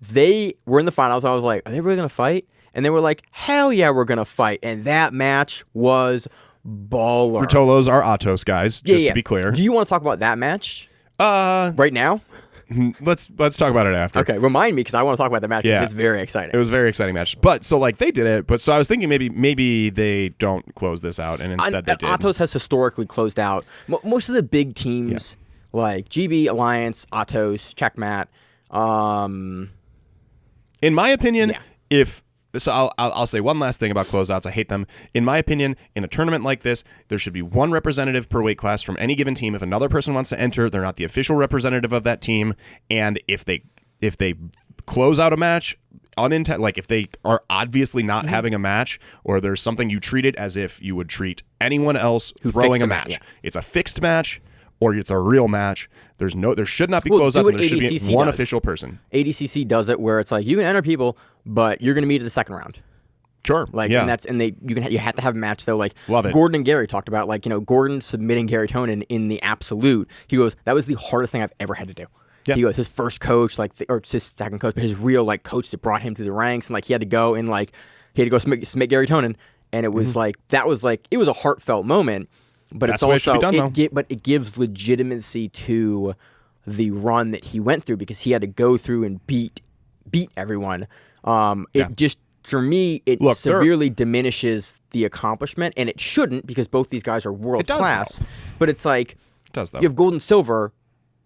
They were in the finals. I was like, are they really going to fight? And they were like, hell yeah, we're going to fight. And that match was baller. Rotolos are Atos guys, just to be clear. Do you want to talk about that match? Right now? Let's talk about it after. Okay, remind me because I want to talk about the match because it's very exciting. It was a very exciting match. But so they did it. But so I was thinking maybe they don't close this out, and instead they did. Atos has historically closed out most of the big teams like GB, Alliance, Atos, Checkmat. In my opinion, I'll say one last thing about closeouts. I hate them. In my opinion, in a tournament like this, there should be one representative per weight class from any given team. If another person wants to enter, they're not the official representative of that team. And if they close out a match, if they are obviously not having a match, or there's something, you treat it as if you would treat anyone else throwing a match. Yeah. It's a fixed match, or it's a real match. There should not be closeouts, and there should be one official person. ADCC does it where it's like you can enter people, but you're going to meet at the second round. Sure. You have to have a match though. Love it. Gordon and Gary talked about Gordon submitting Gary Tonin in the absolute. He goes, that was the hardest thing I've ever had to do. Yeah. He goes, his first coach, or his second coach, but his real coach that brought him through the ranks, and he had to go and he had to go submit Gary Tonin, and it was it was a heartfult moment. But that's it's also it gives legitimacy to the run that he went through because he had to go through and beat everyone. for me, it severely diminishes the accomplishment, and it shouldn't because both these guys are world class. Though. But it's like it does, though. You have gold and silver,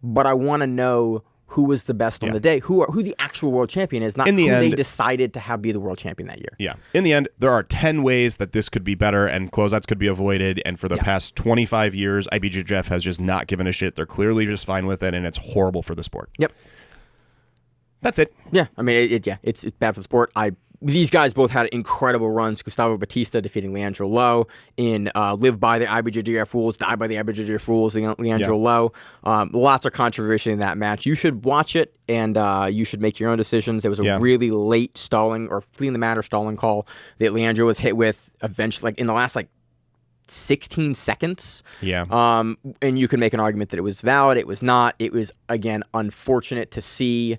but I want to know who was the best on the day, who the actual world champion is, not who they decided to be the world champion that year. Yeah. In the end, there are 10 ways that this could be better and closeouts could be avoided. And for the past 25 years, IBJJF has just not given a shit. They're clearly just fine with it, and it's horrible for the sport. Yep. That's it. Yeah. I mean, it's bad for the sport. These guys both had incredible runs. Gustavo Batista defeating Leandro Lo in Live by the IBJJF rules, Die by the IBJJF rules, Leandro Lo. Lots of controversy in that match. You should watch it, and you should make your own decisions. There was a really late stalling or fleeing the matter stalling call that Leandro was hit with eventually, like in the last 16 seconds. Yeah. And you can make an argument that it was valid. It was not. It was, again, unfortunate to see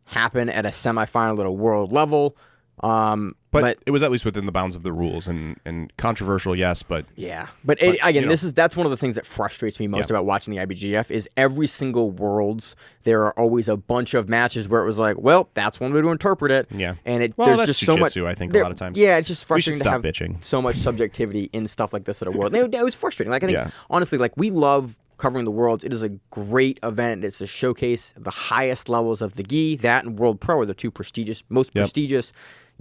happen at a semifinal at a world level. But it was at least within the bounds of the rules and controversial, yes, but that's one of the things that frustrates me most about watching the IBJJF is every single Worlds there are always a bunch of matches where it was like, well, that's one way to interpret it. Yeah. And there's just so much. I think a lot of times. Yeah, it's just frustrating to have bitching. so much subjectivity in stuff like this at a World. It was frustrating. Like I think honestly, like we love covering the Worlds. It is a great event. It's a showcase the highest levels of the gi. That and World Pro are the two most prestigious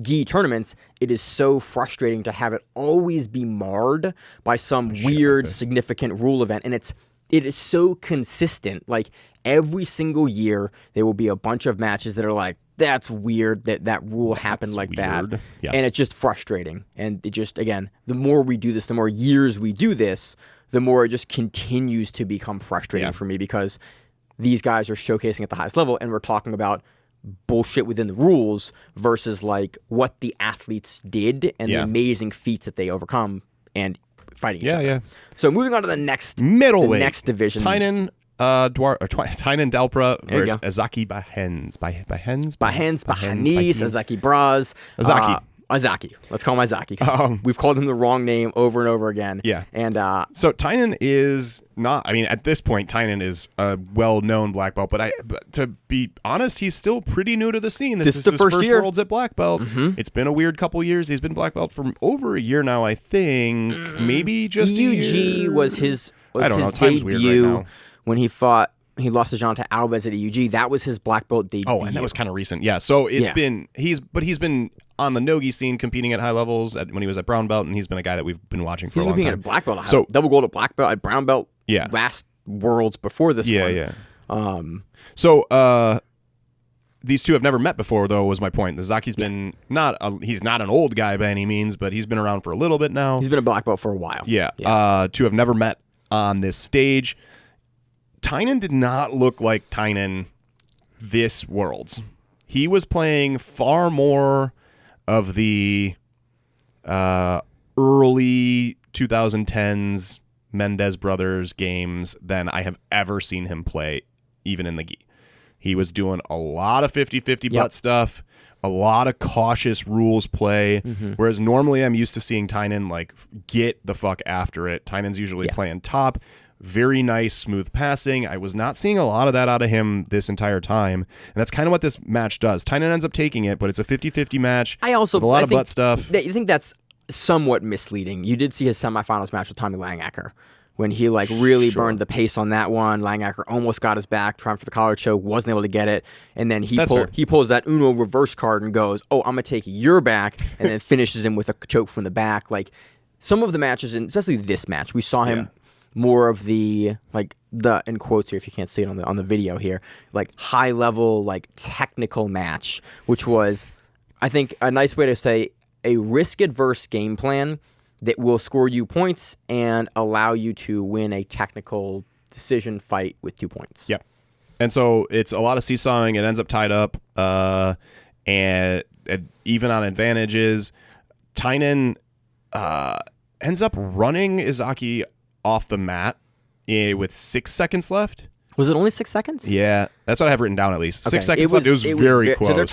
gi tournaments. It is so frustrating to have it always be marred by some weird significant rule event, and it is so consistent. Like every single year there will be a bunch of matches that are like, that's weird that rule happened like weird. That and it's just frustrating. And it just, again, the more we do this, the more years we do this, the more it just continues to become frustrating for me because these guys are showcasing at the highest level, and we're talking about bullshit within the rules versus like what the athletes did and the amazing feats that they overcome and fighting each other. Yeah. So moving on to the next middleweight, the next division. Tynan Dalpra versus Azaki Bahens. Azaki Braz. Azaki. Let's call him Azaki. We've called him the wrong name over and over again. Yeah. And so Tynan is not, I mean, at this point, Tynan is a well-known black belt, but to be honest, he's still pretty new to the scene. This is the his first year. Worlds at black belt. Mm-hmm. It's been a weird couple years. He's been black belt for over a year now, I think. Maybe just EUG was his Time's weird right now. When he lost to Jonathan Alves at EUG. That was his black belt debut. Oh, and that was kind of recent. Yeah. So he's been on the no-gi scene competing at high levels when he was at brown belt, and he's been a guy that we've been watching for a long time. He's been competing at black belt. So double gold at black belt at brown belt. Yeah. Last Worlds before this one. Yeah. So these two have never met before, though, was my point. Zaki's been he's not an old guy by any means, but he's been around for a little bit now. He's been a black belt for a while. Yeah. Two have never met on this stage. Tynan did not look like Tynan this Worlds. He was playing far more of the early 2010s Mendez Brothers games than I have ever seen him play, even in the gi. He was doing a lot of 50-50 butt stuff, a lot of cautious rules play, whereas normally I'm used to seeing Tynan like get the fuck after it. Tynan's usually playing top. Very nice, smooth passing. I was not seeing a lot of that out of him this entire time. And that's kind of what this match does. Tynan ends up taking it, but it's a 50-50 match with a lot of butt stuff. You think that's somewhat misleading. You did see his semifinals match with Tommy Langacker when he really burned the pace on that one. Langacker almost got his back, trying for the collar choke, wasn't able to get it. And then he pulls that Uno reverse card and goes, oh, I'm going to take your back, and then finishes him with a choke from the back. Like some of the matches, and especially this match, we saw him more of the in quotes here if you can't see it on the video here, like high level, like technical match, which was, I think, a nice way to say a risk adverse game plan that will score you points and allow you to win a technical decision fight with 2 points. Yep. And so it's a lot of seesawing. It ends up tied up, and even on advantages, Tynan ends up running Izaki off the mat with 6 seconds left. Was it only 6 seconds? Yeah, that's what I have written down at least. 6 seconds left. It was very close. So they're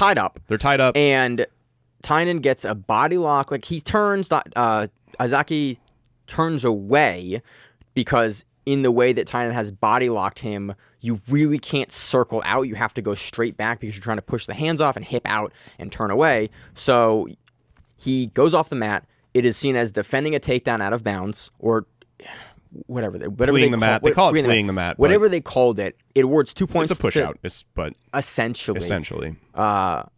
tied up. And Tynan gets a body lock. Like he turns, Izaki turns away because in the way that Tynan has body locked him, you really can't circle out. You have to go straight back because you're trying to push the hands off and hip out and turn away. So He goes off the mat. It is seen as defending a takedown out of bounds, or whatever fleeing the mat. They call it fleeing the mat. Whatever they called it, it awards 2 points. It's a push out, but essentially,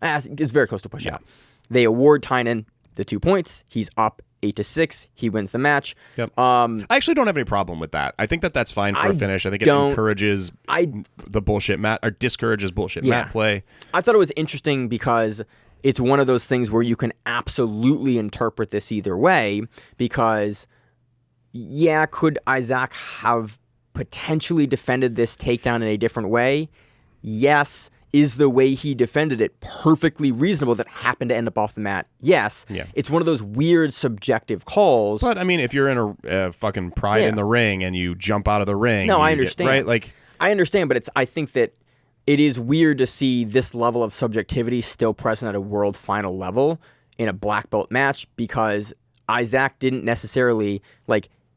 it's very close to push out. They award Tynan the 2 points. He's up 8-6. He wins the match. Yep. I actually don't have any problem with that. I think that's fine for a finish. I think it encourages the bullshit mat, or discourages bullshit mat play. I thought it was interesting because it's one of those things where you can absolutely interpret this either way, because could Isaac have potentially defended this takedown in a different way? Yes. Is the way he defended it perfectly reasonable that happened to end up off the mat? Yes. Yeah. It's one of those weird subjective calls. But, I mean, if you're in a fucking pride in the ring and you jump out of the ring. No, I understand. Right? Like, I understand, but I think that it is weird to see this level of subjectivity still present at a world final level in a black belt match, because Isaac didn't necessarily,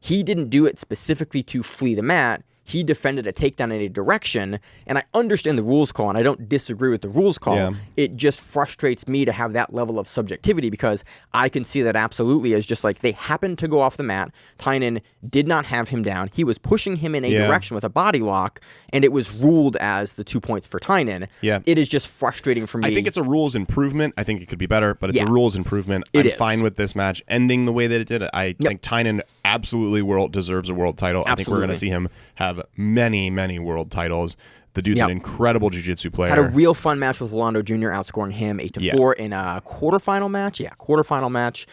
he didn't do it specifically to flee the mat. He defended a takedown in a direction, and I understand the rules call, and I don't disagree with the rules call. Yeah. It just frustrates me to have that level of subjectivity, because I can see that absolutely as just they happened to go off the mat. Tynan did not have him down. He was pushing him in a direction with a body lock, and it was ruled as the 2 points for Tynan. Yeah. It is just frustrating for me. I think it's a rules improvement. I think it could be better, but it's a rules improvement. I'm fine with this match ending the way that it did. I think Tynan absolutely deserves a world title. Absolutely. I think we're going to see him have many, many world titles. The dude's an incredible jiu-jitsu player. Had a real fun match with Rolando Jr., outscoring him 8-4 in a quarterfinal match. Yeah, quarterfinal match.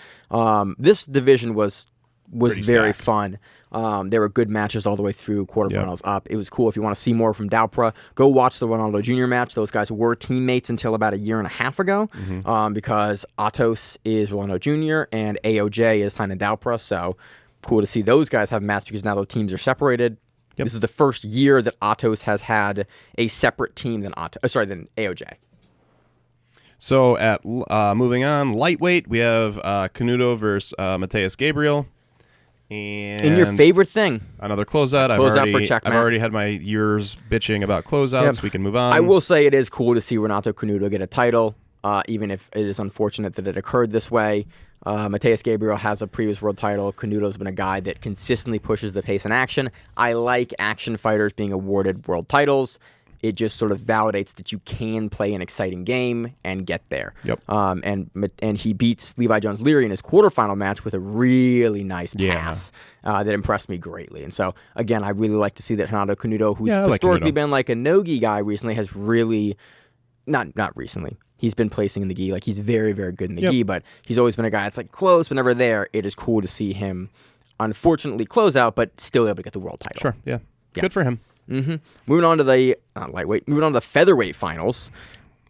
This division was very fun. There were good matches all the way through, quarterfinals up. It was cool. If you want to see more from Daupra, go watch the Ronaldo Jr. match. Those guys were teammates until about a year and a half ago, because Atos is Rolando Jr. and AOJ is Tynan Daupra. So cool to see those guys have a match, because now the teams are separated. Yep. This is the first year that Atos has had a separate team than AOJ. So at moving on, lightweight, we have Canuto versus Matheus Gabriel. And your favorite thing, another closeout. Closeout for Checkmat. I've already had my years bitching about closeouts. Yep. We can move on. I will say it is cool to see Renato Canuto get a title, even if it is unfortunate that it occurred this way. Matheus Gabriel has a previous world title. Canuto's been a guy that consistently pushes the pace in action. I like action fighters being awarded world titles. It just sort of validates that you can play an exciting game and get there. Yep. And he beats Levi Jones-Leary in his quarterfinal match with a really nice pass that impressed me greatly. And so, again, I really like to see that Renato Canuto, who's historically been like a no-gi guy recently, has really, not recently, he's been placing in the gi. He's very, very good in the gi, but he's always been a guy that's close but never there. It is cool to see him, unfortunately, close out, but still able to get the world title. Sure, yeah. Good for him. Mm-hmm. Moving on to the moving on to the featherweight finals,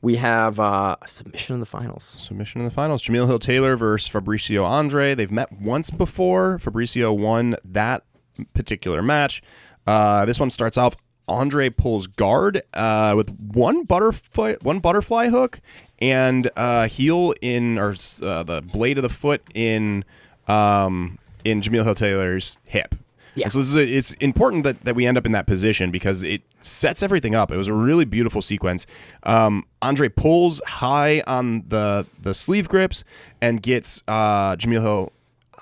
we have a submission in the finals. Jamil Hill-Taylor versus Fabricio Andrey. They've met once before. Fabricio won that particular match. This one starts off. Andrey pulls guard with one butterfly hook and heel in, or the blade of the foot in Jamil Hill-Taylor's hip. Yeah. And so it's important that we end up in that position, because it sets everything up. It was a really beautiful sequence. Andrey pulls high on the sleeve grips and gets Jamil Hill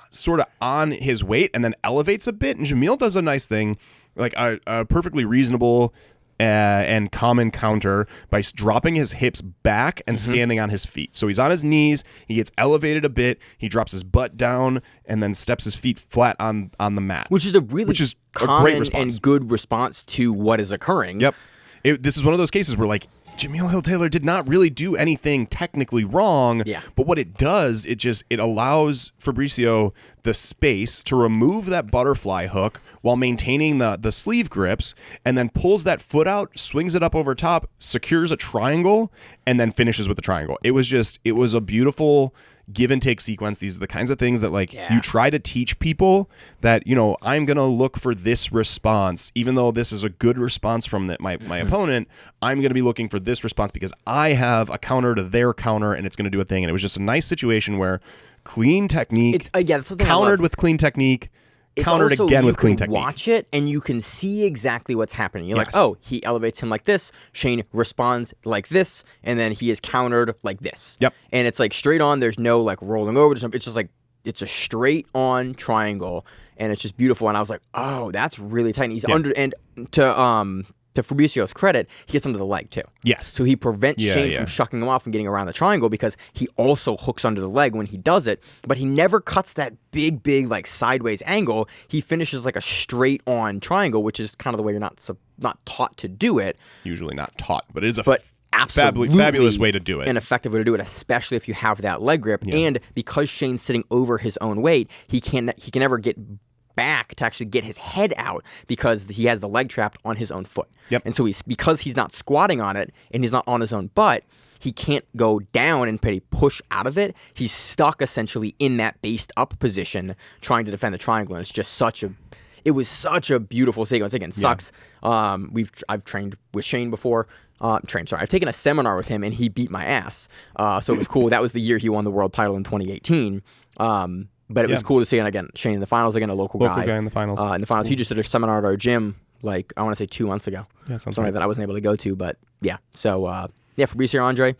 sort of on his weight, and then elevates a bit. And Jamil does a nice thing, like a perfectly reasonable and common counter by dropping his hips back and standing on his feet. So he's on his knees, he gets elevated a bit, he drops his butt down, and then steps his feet flat on the mat. Which is a great response and good response to what is occurring. Yep. This is one of those cases where Jamil Hill-Taylor did not really do anything technically wrong, but what it does, it allows Fabricio the space to remove that butterfly hook while maintaining the sleeve grips, and then pulls that foot out, swings it up over top, secures a triangle, and then finishes with the triangle. It was a beautiful give and take sequence. These are the kinds of things that you try to teach people that, I'm going to look for this response, even though this is a good response from my opponent. I'm going to be looking for this response because I have a counter to their counter, and it's going to do a thing. And it was just a nice situation where clean technique, countered with clean technique, countered again with clean technique. You can watch it, and you can see exactly what's happening. You're Yes. like, oh, he elevates him like this. Shane responds like this, and then he is countered like this. Yep. And it's like straight on. There's no like rolling over. It's just like it's a straight on triangle, and it's just beautiful. And I was like, oh, that's really tight. And he's under, and to Fabricio's credit, he gets under the leg too. Yes. So he prevents Shane from shucking him off and getting around the triangle because he also hooks under the leg when he does it, but he never cuts that big like sideways angle. He finishes like a straight on triangle, which is kind of the way you're not taught to do it. Usually not taught, but it is Absolutely fabulous way to do it. An effective way to do it, especially if you have that leg grip. Yeah. And because Shane's sitting over his own weight, he can never get back to actually get his head out because he has the leg trapped on his own foot. Yep. And so because he's not squatting on it and he's not on his own butt, he can't go down and push out of it. He's stuck essentially in that based up position trying to defend the triangle. And it's just it was such a beautiful sequence. Again, sucks. I've trained with Shane before. I've taken a seminar with him and he beat my ass. So it was cool. That was the year he won the world title in 2018. But it was cool to see, and again, Shane in the finals, again, a local guy in the finals. Cool. He just did a seminar at our gym, like, I want to say 2 months ago. Yeah, something like that I wasn't able to go to, but yeah. So, Fabricio Andrey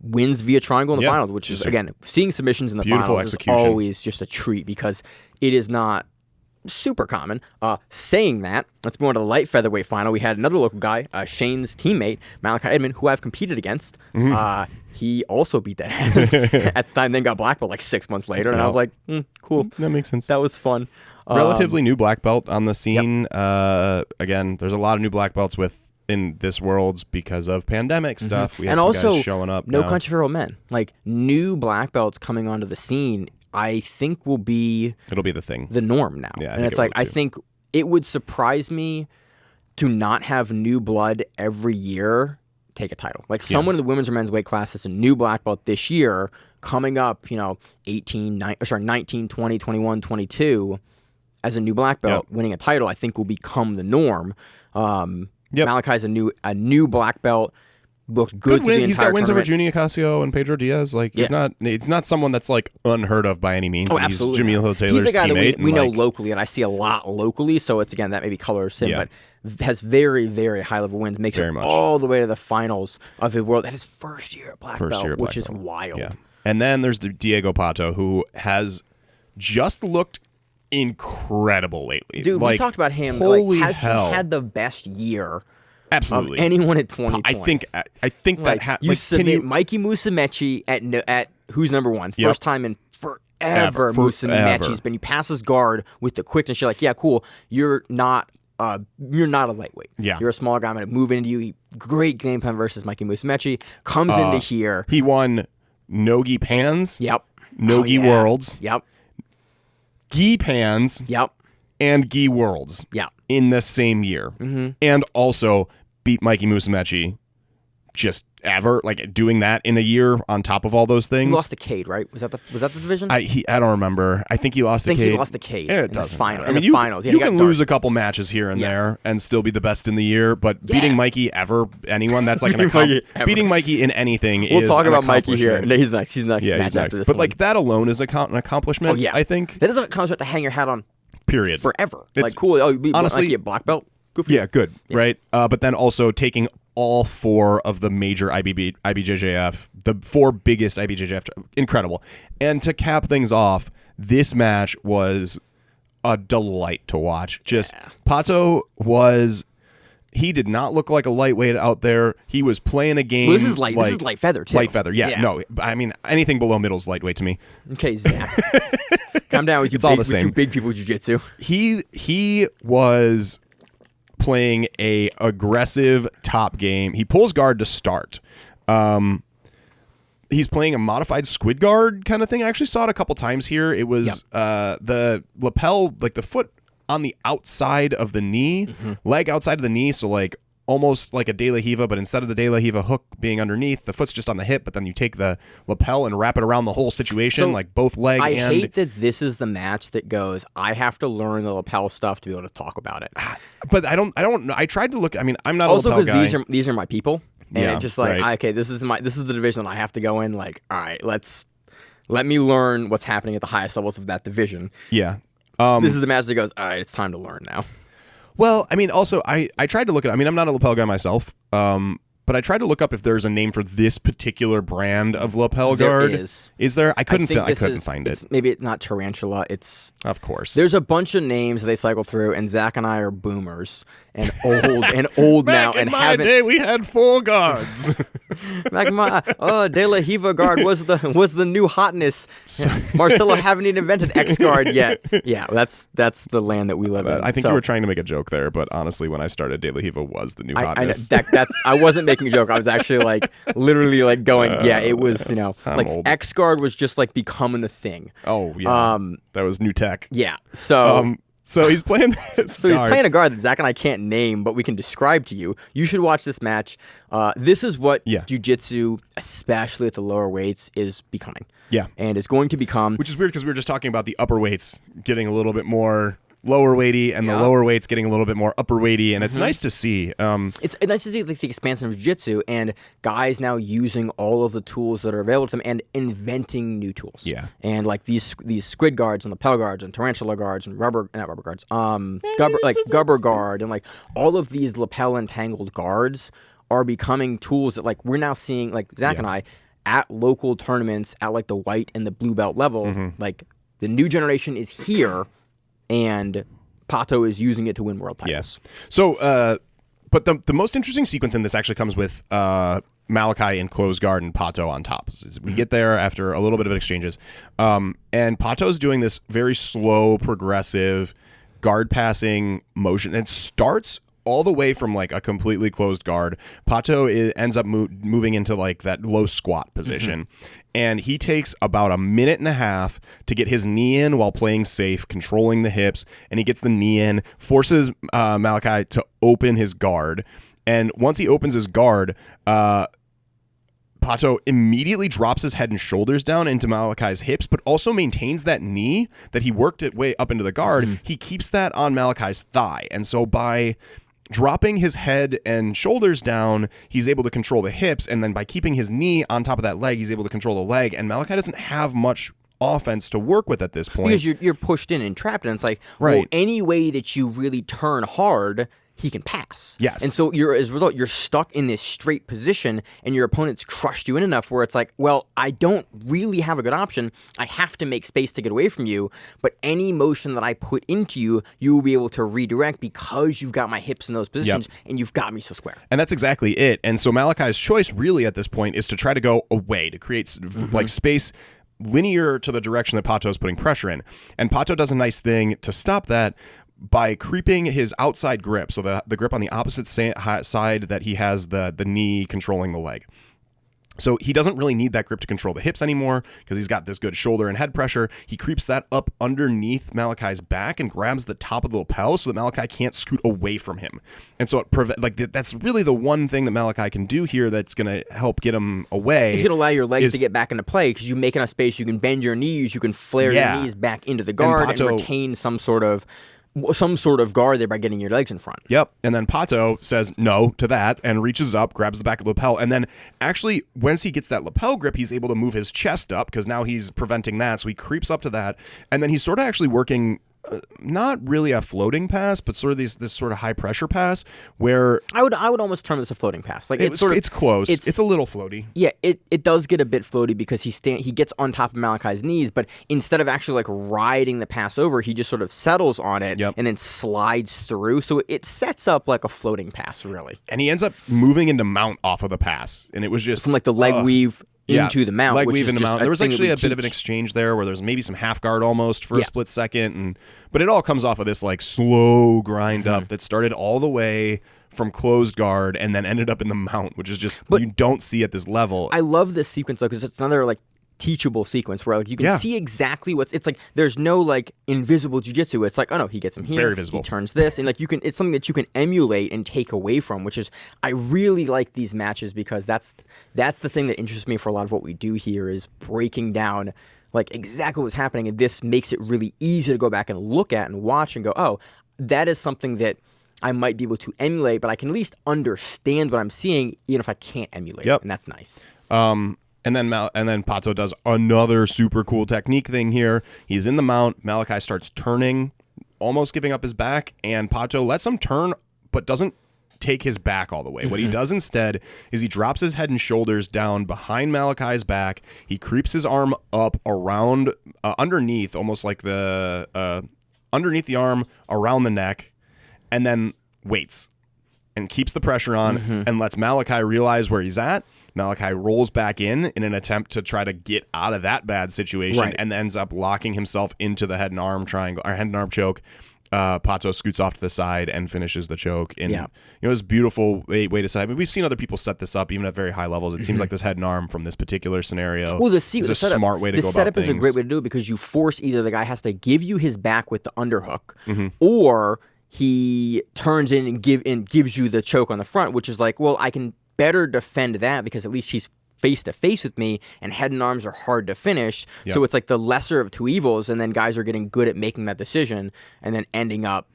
wins via triangle in the finals, which is, again, seeing submissions in the finals is always just a treat because it is not super common. Saying that, let's move on to the light featherweight final. We had another local guy, Shane's teammate, Malachi Edmond, who I've competed against. Mm-hmm. He also beat that ass at the time, then got black belt like 6 months later, and I was like, cool. That makes sense. That was fun. Relatively new black belt on the scene. Yep. Again, there's a lot of new black belts in this world because of pandemic stuff. We have some guys showing up. No country for old men. Like new black belts coming onto the scene, I think it'll be the thing, the norm now. Yeah, and it's like I think it would surprise me to not have new blood every year take a title. Like someone in the women's or men's weight class that's a new black belt this year coming up, 19, 20, 21, 22 as a new black belt winning a title, I think will become the norm. Malachi's a new black belt. Looked good through the entire He's got wins over tournament. Junior Ocasio and Pedro Diaz. Like he's not someone that's like unheard of by any means. Oh, absolutely. He's Jamil Hill-Taylor's He's a guy teammate. that we know locally, and I see a lot locally. So it's again that maybe colors him, but has very, very high level wins. Makes it all the way to the finals of the world at his first year at black belt, which is wild. Yeah. And then there's the Diego Patto, who has just looked incredible lately. Dude, we talked about him. Holy has hell. He had the best year? Absolutely. Of anyone at 2020. I think that Mikey Musumeci at who's number one? First time in forever. Musumeci's been. He passes guard with the quickness. You're like, yeah, cool. You're not a lightweight. Yeah. You're a smaller guy. I'm going to move into you. Great game plan versus Mikey Musumeci. Comes into here. He won Nogi Pans. Yep. Nogi Worlds. Yep. Gi Pans. Yep. And Gi Worlds. Yeah. In the same year. Mm-hmm. And also beat Mikey Musumeci just ever, like doing that in a year on top of all those things. He lost to Cade, right? Was that the division? I don't remember. I think he lost to Cade. I think he lost to Cade. It doesn't matter. In the finals. You can lose a couple matches here and there and still be the best in the year, but beating Mikey anyone that's like beating Mikey in anything is We'll talk about Mikey here. No, he's next. He's next. Yeah, he's next. After this but one. like that alone is an accomplishment, I think. That is an accomplishment to hang your hat on. Period. Forever. It's like, cool. Oh, you beat honestly, a black belt? Good for you. Yeah, good. Yeah. Right? But then also taking all 4 of the major IBJJF, the 4 biggest IBJJF, incredible. And to cap things off, this match was a delight to watch. Patto he did not look like a lightweight out there. He was playing a game. Well, this is light feather, too. Light feather, yeah. No, I mean, anything below middle is lightweight to me. Okay, Zach. Calm down with you big people jiu-jitsu. He was playing a aggressive top game. He pulls guard to start. He's playing a modified squid guard kind of thing. I actually saw it a couple times here. It was the lapel, like the foot on the outside of the knee, leg outside of the knee, so like almost like a De La Hiva, but instead of the De La Hiva hook being underneath, the foot's just on the hip, but then you take the lapel and wrap it around the whole situation, so like both leg I hate that this is the match that goes, I have to learn the lapel stuff to be able to talk about it. But I don't know. I tried to look, I mean, I'm not also a lapel guy. Also because these are my people, and it's just like, okay, this is the division that I have to go in, like, all right, let me learn what's happening at the highest levels of that division. Yeah. This is the match that goes, all right, it's time to learn now. Well, I mean, also, I tried to look at. I mean, I'm not a lapel guy myself, but I tried to look up if there's a name for this particular brand of lapel guard. There is. Is there? I couldn't find it. Maybe it's not Tarantula. It's of course. There's a bunch of names that they cycle through, and Zach and I are boomers and old now. In my day, we had 4 guards. Back in my De La Hiva guard was the new hotness. Marcelo haven't even invented X guard yet. Yeah, that's the land that we live in. I think you were trying to make a joke there, but honestly, when I started, De La Hiva was the new hotness. I wasn't making a joke. I was actually literally going, yeah, it was, old. X guard was just becoming a thing. Oh yeah, that was new tech. Yeah, so he's playing this. So he's playing a guard that Zach and I can't name, but we can describe to you. You should watch this match. This is what jiu-jitsu, especially at the lower weights, is becoming. Yeah, and it's going to become. Which is weird because we were just talking about the upper weights getting a little bit more lower weighty, and the lower weights getting a little bit more upper weighty, and it's nice to see. It's nice to see the expansion of jiu-jitsu and guys now using all of the tools that are available to them and inventing new tools. Yeah, and these squid guards and lapel guards and tarantula guards and rubber guards, gubber guard, and all of these lapel entangled guards are becoming tools that we're now seeing Zach and I at local tournaments at the white and the blue belt level. The new generation is here. And Patto is using it to win world titles. Yes. So, but the most interesting sequence in this actually comes with Malachi in closed guard and Patto on top. We get there after a little bit of exchanges. And Patto's doing this very slow, progressive guard passing motion. And starts all the way from a completely closed guard. Patto ends up moving into that low squat position. And he takes about a minute and a half to get his knee in while playing safe, controlling the hips. And he gets the knee in, forces Malachi to open his guard. And once he opens his guard, Patto immediately drops his head and shoulders down into Malachi's hips, but also maintains that knee that he worked it way up into the guard. He keeps that on Malachi's thigh. And so by dropping his head and shoulders down, he's able to control the hips, and then by keeping his knee on top of that leg, he's able to control the leg, and Malachi doesn't have much offense to work with at this point. Because you're pushed in and trapped, and it's well, any way that you really turn hard, he can pass. Yes. And so as a result, you're stuck in this straight position, and your opponent's crushed you in enough where it's well, I don't really have a good option. I have to make space to get away from you, but any motion that I put into you, you will be able to redirect because you've got my hips in those positions, and you've got me so square. And that's exactly it. And so Malachi's choice really at this point is to try to go away, to create space linear to the direction that Patto is putting pressure in. And Patto does a nice thing to stop that by creeping his outside grip, so the grip on the opposite side that he has the knee controlling the leg. So he doesn't really need that grip to control the hips anymore because he's got this good shoulder and head pressure. He creeps that up underneath Malachi's back and grabs the top of the lapel so that Malachi can't scoot away from him. And so that's really the one thing that Malachi can do here that's going to help get him away. It's going to allow your legs to get back into play because you make enough space. You can bend your knees. You can flare your knees back into the guard and retain some sort of guard there by getting your legs in front. Yep. And then Patto says no to that and reaches up, grabs the back of the lapel. And then actually, once he gets that lapel grip, he's able to move his chest up because now he's preventing that. So he creeps up to that. And then he's sort of actually working not really a floating pass, but sort of this sort of high pressure pass where I would almost term this a floating pass. It's close. It's a little floaty. Yeah, it does get a bit floaty because he gets on top of Malachi's knees, but instead of actually riding the pass over, he just sort of settles on it and then slides through. So it sets up like a floating pass, really. And he ends up moving into mount off of the pass, and it was just some the leg weave. Into the mount. Leg weave into mount. There was actually a bit of an exchange there where there's maybe some half guard almost for a split second. But it all comes off of this slow grind up that started all the way from closed guard and then ended up in the mount, which is just you don't see at this level. I love this sequence though because it's another teachable sequence where you can see exactly it's there's no invisible jiu-jitsu. It's oh no, he gets him here, very visible. He turns this, and you can it's something that you can emulate and take away from, which is I really like these matches because that's the thing that interests me for a lot of what we do here is breaking down exactly what's happening, and this makes it really easy to go back and look at and watch and go, oh, that is something that I might be able to emulate, but I can at least understand what I'm seeing even if I can't emulate it, and that's nice. And then Patto does another super cool technique thing here. He's in the mount. Malachi starts turning, almost giving up his back, and Patto lets him turn, but doesn't take his back all the way. What he does instead is he drops his head and shoulders down behind Malachi's back. He creeps his arm up around, underneath, almost like underneath the arm, around the neck, and then waits and keeps the pressure on and lets Malachi realize where he's at. Malachi rolls back in an attempt to try to get out of that bad situation and ends up locking himself into the head and arm triangle, or head and arm choke. Patto scoots off to the side and finishes the choke. And it was beautiful way to set. I mean, we've seen other people set this up even at very high levels. It seems like this head and arm from this particular scenario is a smart way to go about things. The setup is a great way to do it because you force either the guy has to give you his back with the underhook or he turns in and gives you the choke on the front, which is like, well, I can better defend that because at least he's face to face with me, and head and arms are hard to finish. So it's like the lesser of two evils, and then guys are getting good at making that decision and then ending up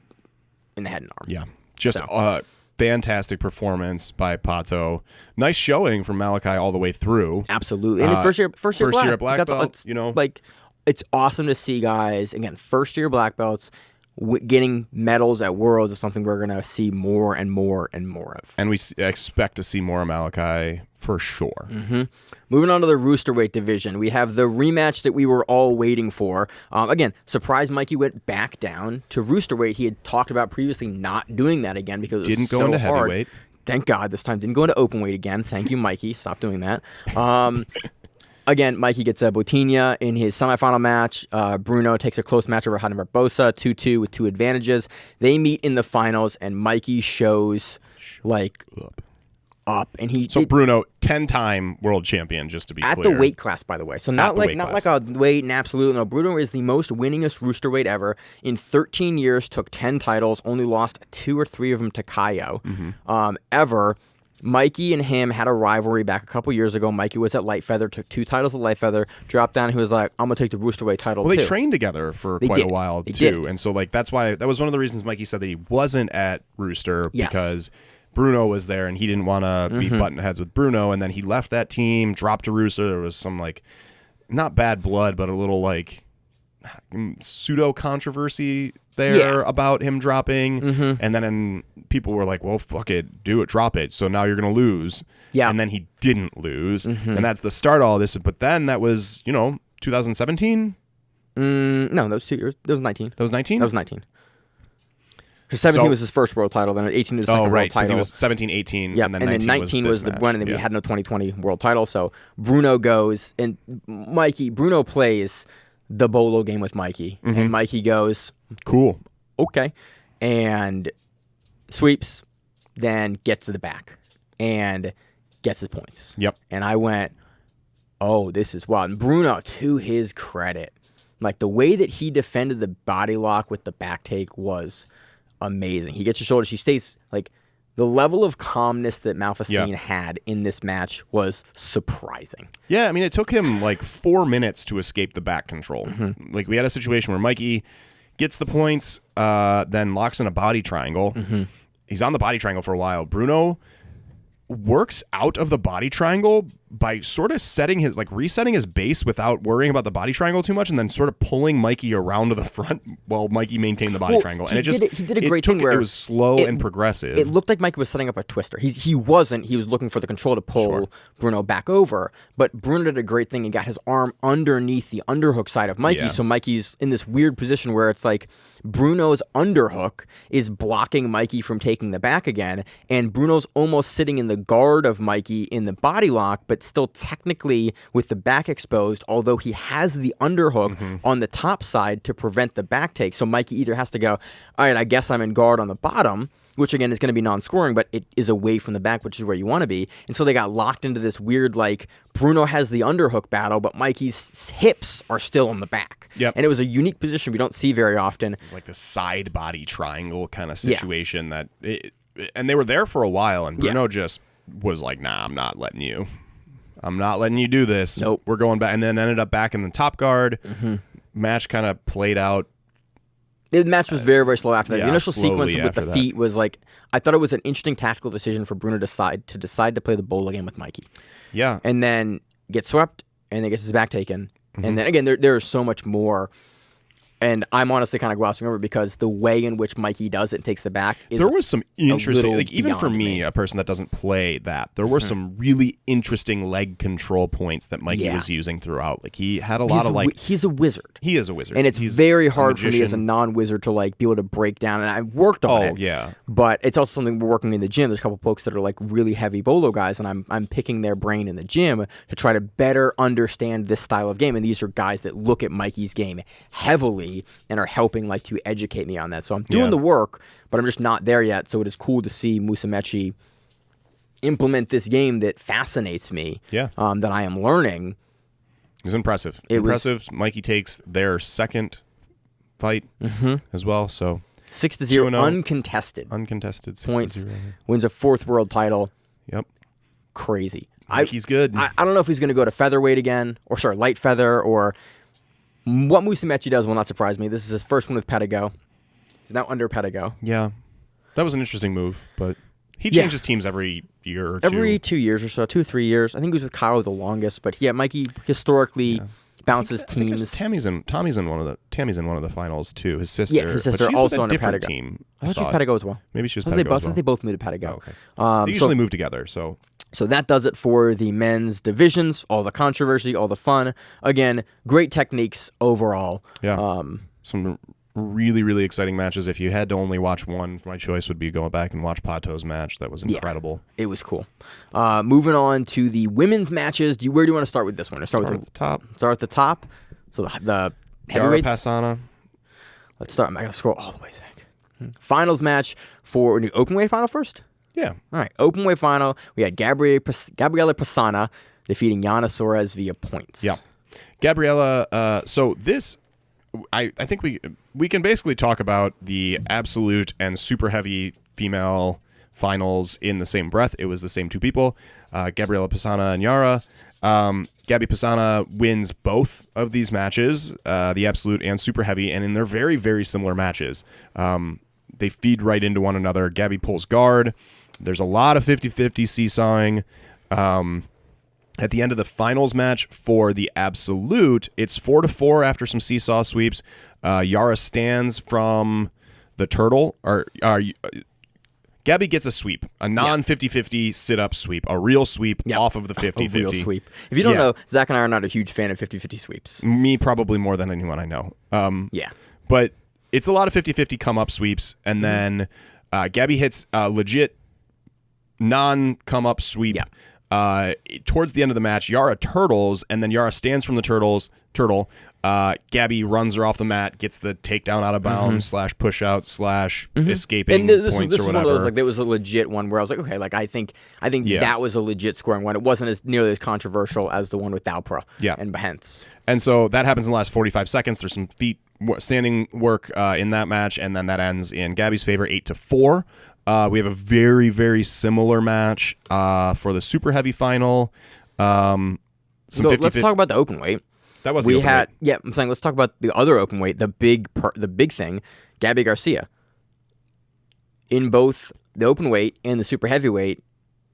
in the head and arm. Yeah. Just a fantastic performance by Patto. Nice showing from Malachi all the way through. Absolutely. And first year black belt, like it's awesome to see guys, again, first year black belts getting medals at Worlds is something we're going to see more and more and more of. And we expect to see more of Malachi for sure. Moving on to the Rooster Weight division, we have the rematch that we were all waiting for. Again, surprised Mikey went back down to Rooster Weight. He had talked about previously not doing that again because it was didn't go so into hard. heavyweight. Thank God this time. Didn't go into open weight again. Thank you, Mikey. Stop doing that. Again, Mikey gets a Botinha in his semifinal match. Bruno takes a close match over Barbosa, 2-2 with 2 advantages. They meet in the finals, and Mikey shows like up. And Bruno, 10-time world champion, just to be clear. At the weight class, by the way. So not like a weight in absolute. No, Bruno is the most winningest Rooster Weight ever. In 13 years, took 10 titles, only lost 2 or 3 of them to Caio ever. Mikey and him had a rivalry back a couple years ago. Mikey was at light feather, took 2 titles at light feather, dropped down, and he was like, I'm going to take the Rooster Weight title, too. Well, they trained together for quite a while, too. And so, like, that's why, that was one of the reasons Mikey said that he wasn't at Rooster, because Bruno was there, and he didn't want to be button heads with Bruno, and then he left that team, dropped to Rooster. There was some, like, not bad blood, but a little, like, pseudo-controversy there about him dropping, and then people were like, well, fuck it, do it, drop it, so now you're gonna lose. And then he didn't lose, and that's the start of all this. But then that was 2017. No, that was 2 years. That was 19. That was 19. That was 19. Because 17 was his first world title, then 18 was his second world title. He was 17, 18, and then 19 was the one, and then we had no 2020 world title. So Bruno goes, and Bruno plays the Bolo game with Mikey, and Mikey goes, cool, okay, and sweeps, then gets to the back and gets his points. And I went, oh, this is wild. And Bruno, to his credit, like the way that he defended the body lock with the back take was amazing. He gets his shoulders, he stays like. The level of calmness that Malfacine had in this match was surprising. Yeah, I mean, it took him like 4 minutes to escape the back control. Like, we had a situation where Mikey gets the points, then locks in a body triangle. He's on the body triangle for a while. Bruno works out of the body triangle by sort of resetting his base without worrying about the body triangle too much, and then sort of pulling Mikey around to the front while Mikey maintained the body triangle. And he did a great thing where it was slow and progressive. It looked like Mikey was setting up a twister. He wasn't. He was looking for the control to pull Bruno back over. But Bruno did a great thing and got his arm underneath the underhook side of Mikey. So Mikey's in this weird position where it's like Bruno's underhook is blocking Mikey from taking the back again, and Bruno's almost sitting in the guard of Mikey in the body lock, but still technically with the back exposed, although he has the underhook on the top side to prevent the back take. So Mikey either has to go, all right, I guess I'm in guard on the bottom, which again is going to be non-scoring, but it is away from the back, which is where you want to be. And so they got locked into this weird, like, Bruno has the underhook battle, but Mikey's hips are still on the back. And it was a unique position we don't see very often. It's like the side body triangle kind of situation and they were there for a while, and Bruno just was like, nah, I'm not letting you do this. Nope. We're going back, and then ended up back in the top guard. Match kind of played out. The match was very, very slow after that. The initial sequence with the feet was like, I thought it was an interesting tactical decision for Bruno to decide to play the Bolo game with Mikey. Yeah. And then gets swept, and then gets his back taken. And then, again, there is so much more. And I'm honestly kind of glossing over because the way in which Mikey does it and takes the back is there was some interesting, like even for me, a person that doesn't play that, there were some really interesting leg control points that Mikey was using throughout. Like he had a lot of like he's a wizard. He is a wizard, and it's very hard for me as a non-wizard to like be able to break down. And I worked on it. Oh yeah, but it's also something we're working in the gym. There's a couple folks that are like really heavy bolo guys, and I'm picking their brain in the gym to try to better understand this style of game. And these are guys that look at Mikey's game heavily and are helping like to educate me on that. So I'm doing the work, but I'm just not there yet. So it is cool to see Musumeci implement this game that fascinates me. That I am learning. It was impressive. Mikey takes their second fight as well. So 6-0, uncontested. Uncontested 6-0. Points. Wins a 4th world title. Yep. Crazy. Mikey's good. I don't know if he's going to go to featherweight again, or sorry, light feather, or what Musumeci does will not surprise me. This is his first one with Patto. He's now under Patto. Yeah. That was an interesting move, but he changes teams every year or two. Every 2 years or so, 2-3 years. I think he was with Kyle the longest, but Mikey historically bounces teams. Tammy's in one of the finals too. His sister. Yeah, his sister but she's also with a under different Patto. team. I thought she was Patto as well. Maybe she was Patto as well. I think they both moved to Patto. Oh, okay. They usually move together, so. So that does it for the men's divisions, all the controversy, all the fun. Again, great techniques overall. Yeah. Some really, really exciting matches. If you had to only watch one, my choice would be going back and watch Patto's match. That was incredible. Yeah, it was cool. Moving on to the women's matches. Where do you want to start with this one? Start at the top. Start at the top. So the heavyweights. Pasana. Let's start. I'm going to scroll all the way, Zach. Finals match for the open weight final first? Yeah. All right. Open weight final. We had Gabriela Pasana defeating Yana Suarez via points. Yeah. Gabriela. So this, I think we can basically talk about the absolute and super heavy female finals in the same breath. It was the same two people, Gabriela Pasana and Yara. Gabby Pasana wins both of these matches, the absolute and super heavy, and in their very, very similar matches. They feed right into one another. Gabby pulls guard. There's a lot of 50-50 seesawing. At the end of the finals match for the absolute, it's 4-4 after some seesaw sweeps. Yara stands from the turtle, or Gabby gets a sweep, a non-50-50 sit-up sweep, a real sweep off of the 50-50. A real sweep. If you don't know, Zach and I are not a huge fan of 50-50 sweeps. Me, probably more than anyone I know. But it's a lot of 50-50 come-up sweeps, and then Gabby hits legit non-come-up sweep. Towards the end of the match, Yara turtles, and then Yara stands from the turtle. Gabby runs her off the mat, gets the takedown out of bounds / push out / escaping points or whatever. One of those, like, there was a legit one where I was like, okay, like I think that was a legit scoring one. It wasn't as nearly as controversial as the one with Dalpra and Behance. And so that happens in the last 45 seconds. There's some standing work in that match, and then that ends in Gabby's favor, 8-4. We have a very, very similar match for the super heavy final. Let's talk about the open weight. That was the open weight. Yeah, I'm saying let's talk about the other open weight, the big thing, Gabby Garcia. In both the open weight and the super heavyweight,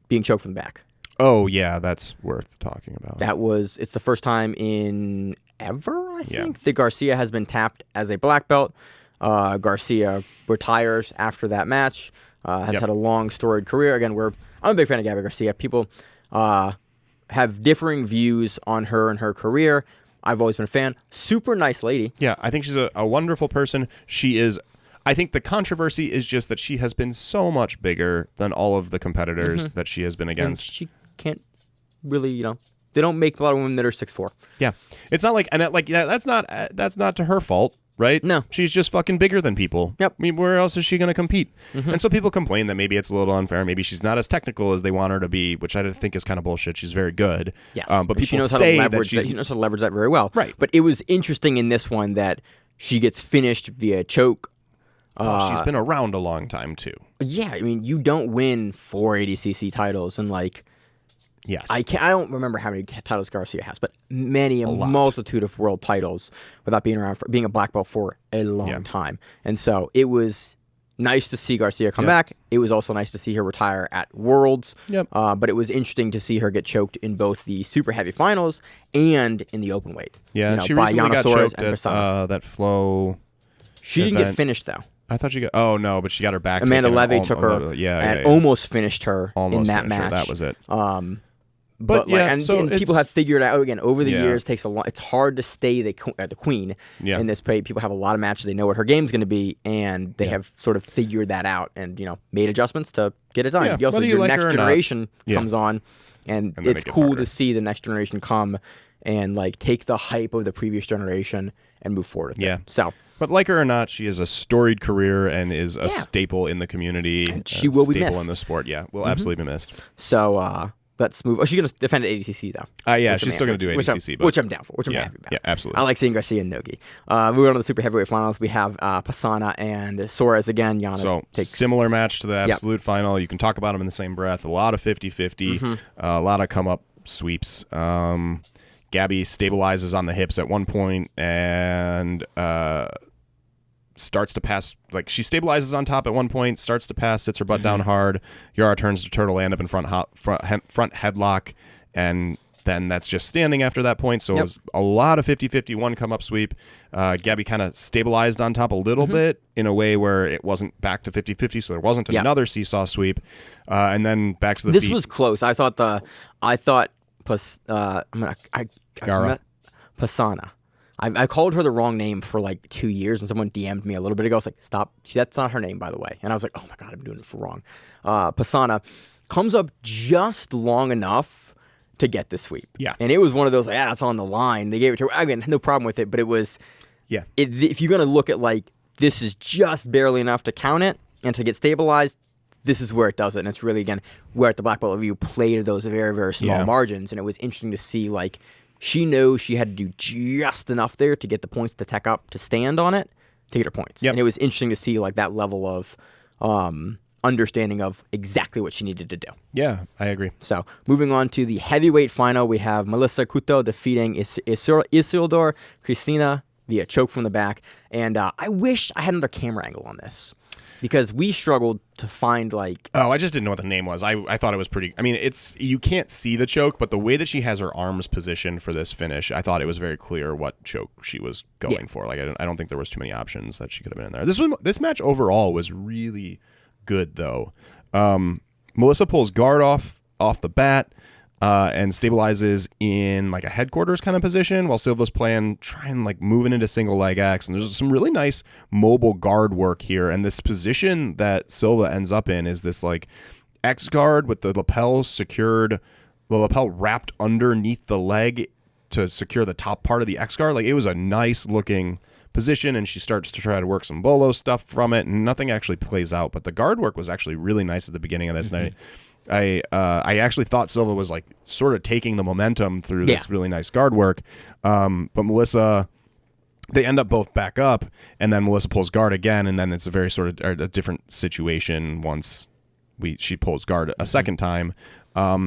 being choked from the back. Oh yeah, that's worth talking about. It's the first time in ever, I think, that Garcia has been tapped as a black belt. Garcia retires after that match. Has had a long storied career. Again, I'm a big fan of Gabby Garcia. People have differing views on her and her career. I've always been a fan. Super nice lady. Yeah, I think she's a wonderful person. She is. I think the controversy is just that she has been so much bigger than all of the competitors that she has been against. And she can't really, they don't make a lot of women that are 6'4". Yeah, it's not like, and that's not to her fault. Right? No. She's just fucking bigger than people. Yep. I mean, where else is she going to compete? And so people complain that maybe it's a little unfair. Maybe she's not as technical as they want her to be, which I think is kind of bullshit. She's very good. Yes. But people she knows say how to leverage that she knows how to leverage that very well. Right. But it was interesting in this one that she gets finished via choke. She's been around a long time, too. Yeah. I mean, you don't win 4 ADCC titles and Yes. I don't remember how many titles Garcia has, but a multitude of world titles without being around being a black belt for a long time. And so it was nice to see Garcia come back. It was also nice to see her retire at Worlds. Yep. But it was interesting to see her get choked in both the super heavy finals and in the open weight. Yeah, and she recently got choked at that flow. She didn't get finished, though. I thought she got... Oh, no, but she got her back. Amanda Levy took her and almost finished her in that match. That was it. But and people have figured out again over the years. Takes a long. It's hard to stay the queen in this play. People have a lot of matches. They know what her game's going to be, and they have sort of figured that out and made adjustments to get it done. Yeah, Also, your next generation comes on, and it's cool to see the next generation come and take the hype of the previous generation and move forward with it. So. But like her or not, she has a storied career and is a staple in the community. And she will be missed. Staple in the sport. Yeah, will absolutely be missed. So. Let's move. Oh, she's going to defend at ADCC, though. Yeah, she's still going to do ADCC. Which I'm down for, which I'm happy about. Yeah, absolutely. I like seeing Garcia and Nogi. Moving on to the super heavyweight finals, we have Pasana and Suarez again. Yana similar match to the absolute final. You can talk about them in the same breath. A lot of 50-50, a lot of come-up sweeps. Gabby stabilizes on the hips at one point and starts to pass. She stabilizes on top at one point, starts to pass, sits her butt down hard. Yara turns to turtle, land up in front headlock, and then that's just standing after that point. So it was a lot of 50-50, one come up sweep. Gabby kind of stabilized on top a little bit in a way where it wasn't back to 50-50, so there wasn't another seesaw sweep. And then back to the feet. This was close. I thought Pasana. I called her the wrong name for 2 years, and someone DM'd me a little bit ago. I was like, stop. That's not her name, by the way. And I was like, oh my God, I'm doing it for wrong. Pasana comes up just long enough to get the sweep. Yeah. And it was one of those, it's on the line. They gave it to her. Again, no problem with it, but it was, if you're going to look at this is just barely enough to count it and to get stabilized, this is where it does it. And it's really, again, where at the black belt review play to those very, very small margins. And it was interesting to see, she knows she had to do just enough there to get the points to tech up to stand on it to get her points. And it was interesting to see that level of understanding of exactly what she needed to do. Yeah, I agree. So moving on to the heavyweight final, we have Melissa Couto defeating Isildur Cristina via choke from the back. And I wish I had another camera angle on this, because we struggled to find I just didn't know what the name was. I thought it was pretty. I mean, you can't see the choke, but the way that she has her arms positioned for this finish, I thought it was very clear what choke she was going for. I don't think there was too many options that she could have been in there. This match overall was really good though. Melissa pulls guard off the bat. And stabilizes in a headquarters kind of position while Silva's trying moving into single leg X. And there's some really nice mobile guard work here. And this position that Silva ends up in is this X guard with the lapel wrapped underneath the leg to secure the top part of the X guard. It was a nice looking position, and she starts to try to work some bolo stuff from it, and nothing actually plays out. But the guard work was actually really nice at the beginning of this night. I actually thought Silva was sort of taking the momentum through this really nice guard work. But Melissa, they end up both back up, and then Melissa pulls guard again, and then it's a very sort of a different situation once she pulls guard a second time.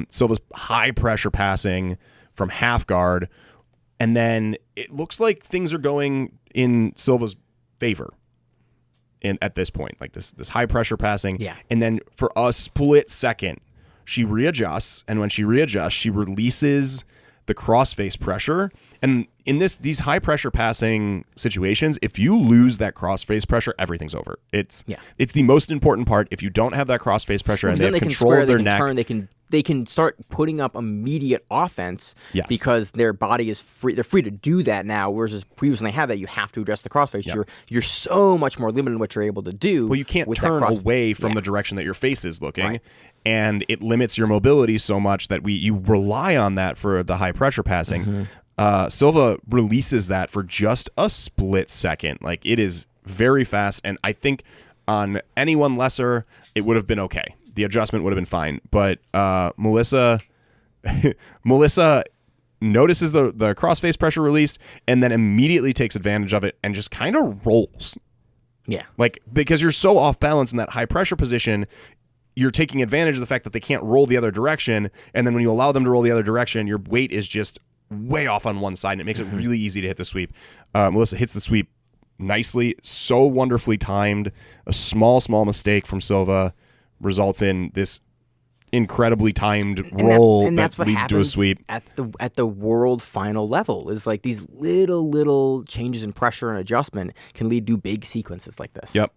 Silva's high pressure passing from half guard, and then it looks like things are going in Silva's favor. At this point, this high pressure passing, and then for a split second, she readjusts, and when she readjusts, she releases the crossface pressure. And in these high pressure passing situations, if you lose that crossface pressure, everything's over. It's the most important part. If you don't have that crossface pressure and they have control of their neck, they can start putting up immediate offense because their body is free. They're free to do that now, whereas previously when they had that, you have to address the crossface. You're so much more limited in what you're able to do. Well, you can't turn away from the direction that your face is looking, and it limits your mobility so much that you rely on that for the high pressure passing. Silva releases that for just a split second. It is very fast, and I think on anyone lesser, it would have been okay. The adjustment would have been fine. But Melissa notices the crossface pressure released and then immediately takes advantage of it and just kind of rolls. Yeah. Because you're so off balance in that high pressure position, you're taking advantage of the fact that they can't roll the other direction. And then when you allow them to roll the other direction, your weight is just way off on one side, and it makes it really easy to hit the sweep. Melissa hits the sweep nicely, so wonderfully timed. A small mistake from Silva results in this incredibly timed roll that's what leads to a sweep at the world final level. Is like these little changes in pressure and adjustment can lead to big sequences like this. Yep.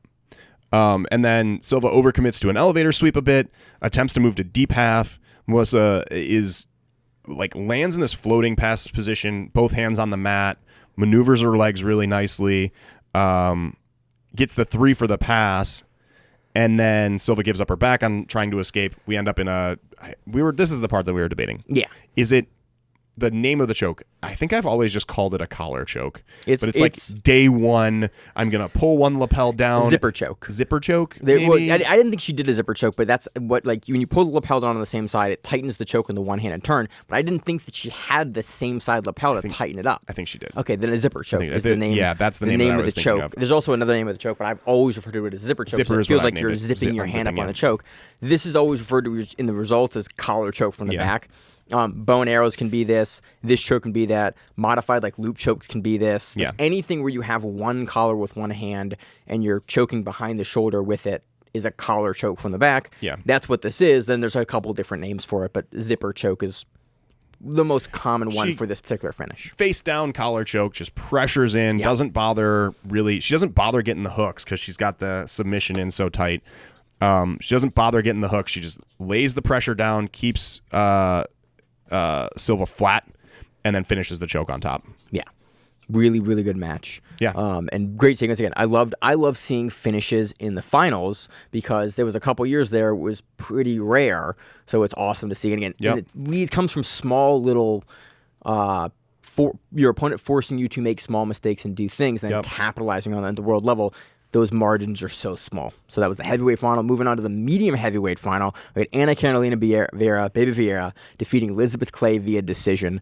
And then Silva overcommits to an elevator sweep a bit, attempts to move to deep half. Melissa is lands in this floating pass position, both hands on the mat, maneuvers her legs really nicely, gets the 3 for the pass. And then Silva gives up her back on trying to escape. We end up in this is the part that we were debating. Yeah. Is it the name of the choke? I think I've always just called it a collar choke. But it's like day one, I'm going to pull one lapel down. Zipper choke. Zipper choke, I didn't think she did a zipper choke, but that's what, when you pull the lapel down on the same side, it tightens the choke in the one-handed turn. But I didn't think that she had the same side lapel to tighten it up. I think she did. Okay, then a zipper choke is the name. Yeah, that's the name of the choke. There's also another name of the choke, but I've always referred to it as a zipper choke. Zipper it feels like you're zipping your hand up on the choke. This is always referred to in the results as collar choke from the back. Bow and arrows can be this. This choke can be that. Modified loop chokes can be this. Yeah. Anything where you have one collar with one hand and you're choking behind the shoulder with it is a collar choke from the back. Yeah. That's what this is. Then there's a couple different names for it, but zipper choke is the most common one for this particular finish. Face down collar choke, just pressures in, doesn't bother getting the hooks because she's got the submission in so tight. She doesn't bother getting the hooks. She just lays the pressure down, keeps Silva flat, and then finishes the choke on top. Yeah. Really, really good match. Yeah. And great sequence again. I love seeing finishes in the finals because there was a couple years there it was pretty rare. So it's awesome to see. And again, it comes from small little your opponent forcing you to make small mistakes and do things and then capitalizing on that at the world level. Those margins are so small. So that was the heavyweight final. Moving on to the medium heavyweight final, we had Ana Carolina Baby Vieira defeating Elizabeth Clay via decision.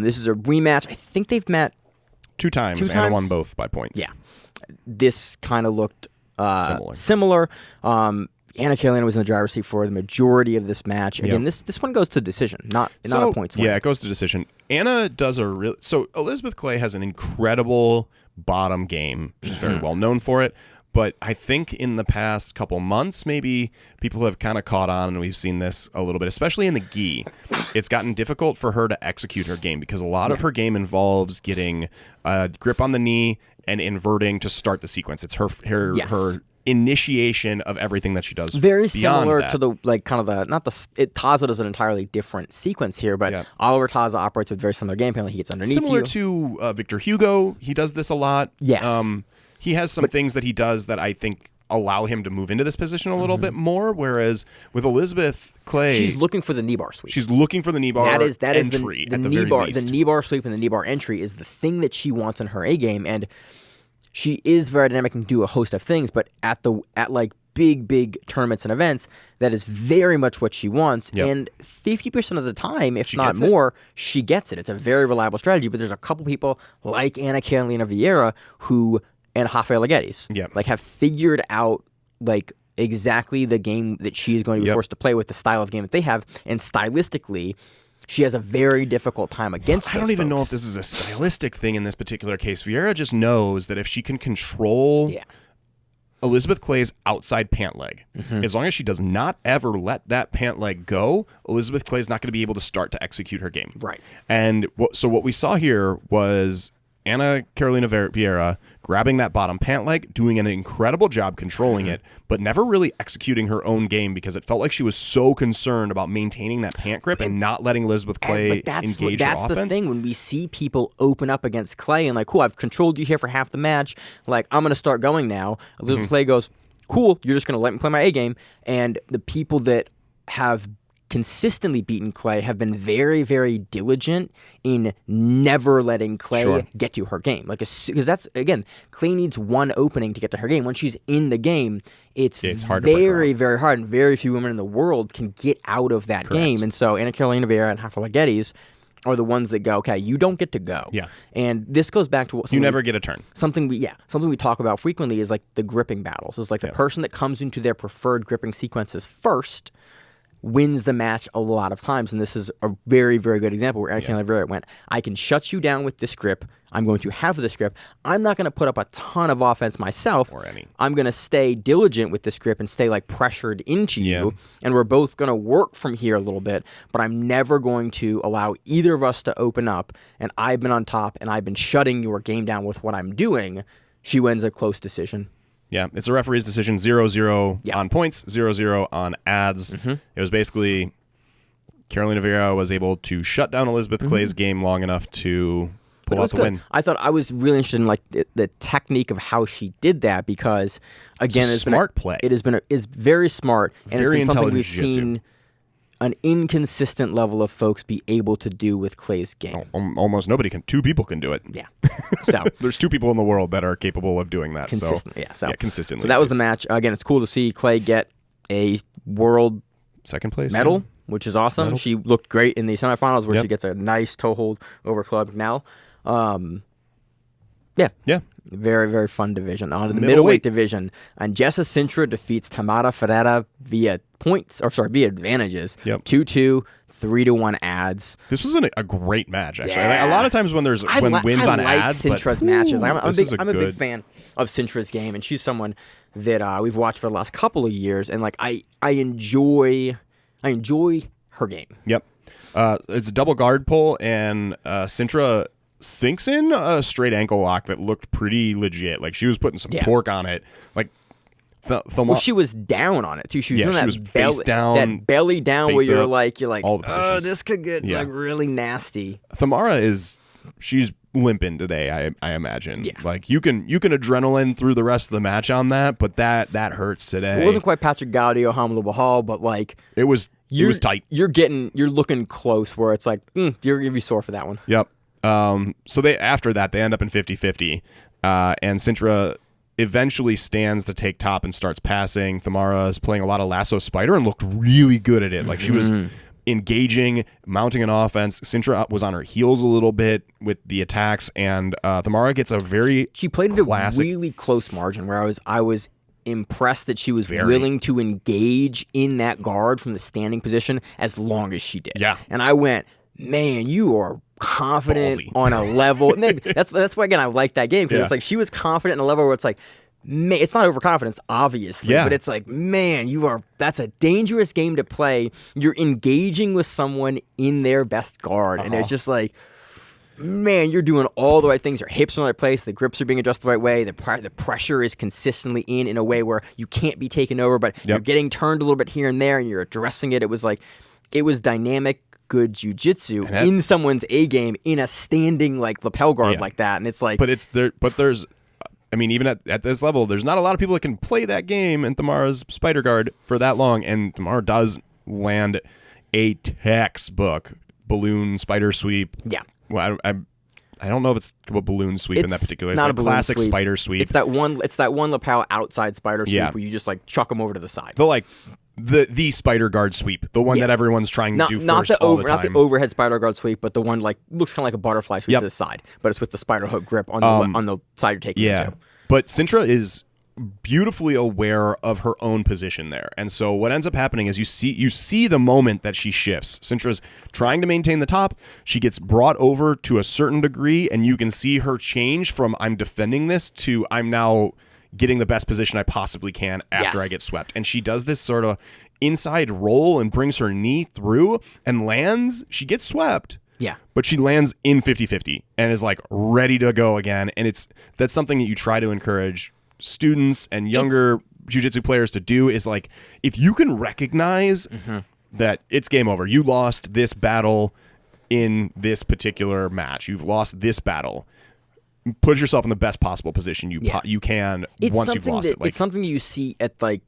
This is a rematch. I think they've met two times. Ana won both by points. Yeah. This kind of looked similar. Ana Carolina was in the driver's seat for the majority of this match. Again, this one goes to decision, not a points win. Yeah, it goes to decision. Ana does so Elizabeth Clay has an incredible bottom game. She's very well known for it. But I think in the past couple months, maybe people have kind of caught on, and we've seen this a little bit, especially in the gi. It's gotten difficult for her to execute her game because a lot of her game involves getting a grip on the knee and inverting to start the sequence. It's her initiation of everything that she does. Very similar to the Taza does an entirely different sequence here, but Oliver Taza operates with very similar game plan. He gets underneath similar to Victor Hugo. He does this a lot. Yes. He has some things that he does that I think allow him to move into this position a little bit more, whereas with Elizabeth Clay, she's looking for the knee bar sweep. She's looking for the knee bar entry the knee bar. The knee bar sweep and the knee bar entry is the thing that she wants in her A game, and she is very dynamic and do a host of things, but at big tournaments and events, that is very much what she wants. Yep. And 50% of the time, if not more, she gets it. It's a very reliable strategy, but there's a couple people like Ana Carolina Vieira and Rafaela Guedes have figured out exactly the game that she is going to be forced to play with, the style of game that they have, and stylistically, she has a very difficult time against I don't even know if this is a stylistic thing in this particular case. Vieira just knows that if she can control Elizabeth Clay's outside pant leg, as long as she does not ever let that pant leg go, Elizabeth Clay is not going to be able to start to execute her game. Right. And so what we saw here was Ana Carolina Vieira grabbing that bottom pant leg, doing an incredible job controlling it, but never really executing her own game because it felt like she was so concerned about maintaining that pant grip and not letting Elizabeth Clay engage her offense. That's the thing. When we see people open up against Clay and cool, I've controlled you here for half the match. I'm going to start going now. Elizabeth Clay goes, cool, you're just going to let me play my A game. And the people that have consistently beaten Clay have been very, very diligent in never letting Clay get to her game. Because that's, again, Clay needs one opening to get to her game. When she's in the game, it's hard very, very hard, and very few women in the world can get out of that game. And so Ana Carolina Vieira and Rafaela Guedes are the ones that go, okay, you don't get to go. Yeah. And this goes back to what you never get a turn. Something we talk about frequently is the gripping battles. It's the person that comes into their preferred gripping sequences first, wins the match a lot of times, and this is a very, very good example where Malachi Edmond went, I can shut you down with this grip. I'm going to have this grip. I'm not going to put up a ton of offense myself. Or any. I'm going to stay diligent with this grip and stay like pressured into you, and we're both going to work from here a little bit, but I'm never going to allow either of us to open up, and I've been on top, and I've been shutting your game down with what I'm doing. She wins a close decision. Yeah, it's a referee's decision, 0-0 on points, 0-0 on ads. It was basically Carolina Vera was able to shut down Elizabeth Clay's game long enough to pull out the win. I was really interested in like the technique of how she did that, because again, it's a smart play. It has been is very smart, and very it's been something we've jiu-jitsu. seen an inconsistent level of folks be able to do with Clay's game. Almost nobody can. 2 people can do it. Yeah. So there's 2 people in the world that are capable of doing that. Consistently. Consistently. So that was the match. Again, it's cool to see Clay get a world second place medal, which is awesome. She looked great in the semifinals where she gets a nice toe hold over Club now. Yeah. Very, very fun division. On to the middleweight division. Anjessa Sintra defeats Tamara Ferreira via advantages. 2-2, 3-1 ads. This was a great match, actually. A lot of times when there's wins on ads, Sintra's matches. I'm a big fan of Sintra's game, and she's someone that we've watched for the last couple of years, and like I enjoy her game. Yep. It's a double guard pull, and Sintra sinks in a straight ankle lock that looked pretty legit. Like she was putting some torque on it. Like she was down on it too. She was doing that face down, that belly down where you're like, all the positions. This could get like really nasty. Tamara she's limping today, I imagine. Yeah. Like you can adrenaline through the rest of the match on that, but that hurts today. It wasn't quite Patrick Gaudio, Hamza Bahal, but like it was tight. You're looking close where it's like you're gonna be sore for that one. Yep. So after that they end up in 50-50, and Sintra eventually stands to take top and starts passing. Tamara is playing a lot of lasso spider and looked really good at it. Like she was engaging, mounting an offense. Sintra was on her heels a little bit with the attacks, and Tamara gets a very she played at a really close margin where I was impressed that she was willing to engage in that guard from the standing position as long as she did. Yeah. And I went, man, you are confident on a level. And that's why, again, I like that game, because it's like she was confident in a level where it's like, man, it's not overconfidence, obviously, but it's like, man, that's a dangerous game to play. You're engaging with someone in their best guard, and it's just like, man, you're doing all the right things. Your hips are in the right place. The grips are being adjusted the right way. The pressure is consistently in a way where you can't be taken over, but you're getting turned a little bit here and there, and you're addressing it. It was dynamic, good jiu-jitsu in someone's A game in a standing like lapel guard like that, and it's like, there's I mean, even at this level, there's not a lot of people that can play that game in Tamara's spider guard for that long, and Tamara does land a textbook balloon spider sweep. Yeah. Well, I don't know if it's a balloon sweep in that particular. It's not a classic sweep. Spider sweep. It's that one lapel outside spider sweep where you just like chuck them over to the side. The spider guard sweep, the one that everyone's trying to do not first all the time. Not the overhead spider guard sweep, but the one like looks kind of like a butterfly sweep to the side, but it's with the spider hook grip on the side you're taking. Yeah, but Sintra is beautifully aware of her own position there, and so what ends up happening is you see the moment that she shifts. Sintra's trying to maintain the top. She gets brought over to a certain degree, and you can see her change from I'm defending this to I'm now getting the best position I possibly can after I get swept. And she does this sort of inside roll and brings her knee through and lands. She gets swept. Yeah. But she lands in 50-50 and is like ready to go again. And that's something that you try to encourage students and younger jiu-jitsu players to do, is like, if you can recognize that it's game over, you lost this battle in this particular match, you've lost this battle, put yourself in the best possible position you can once you've lost it. It's something you see at the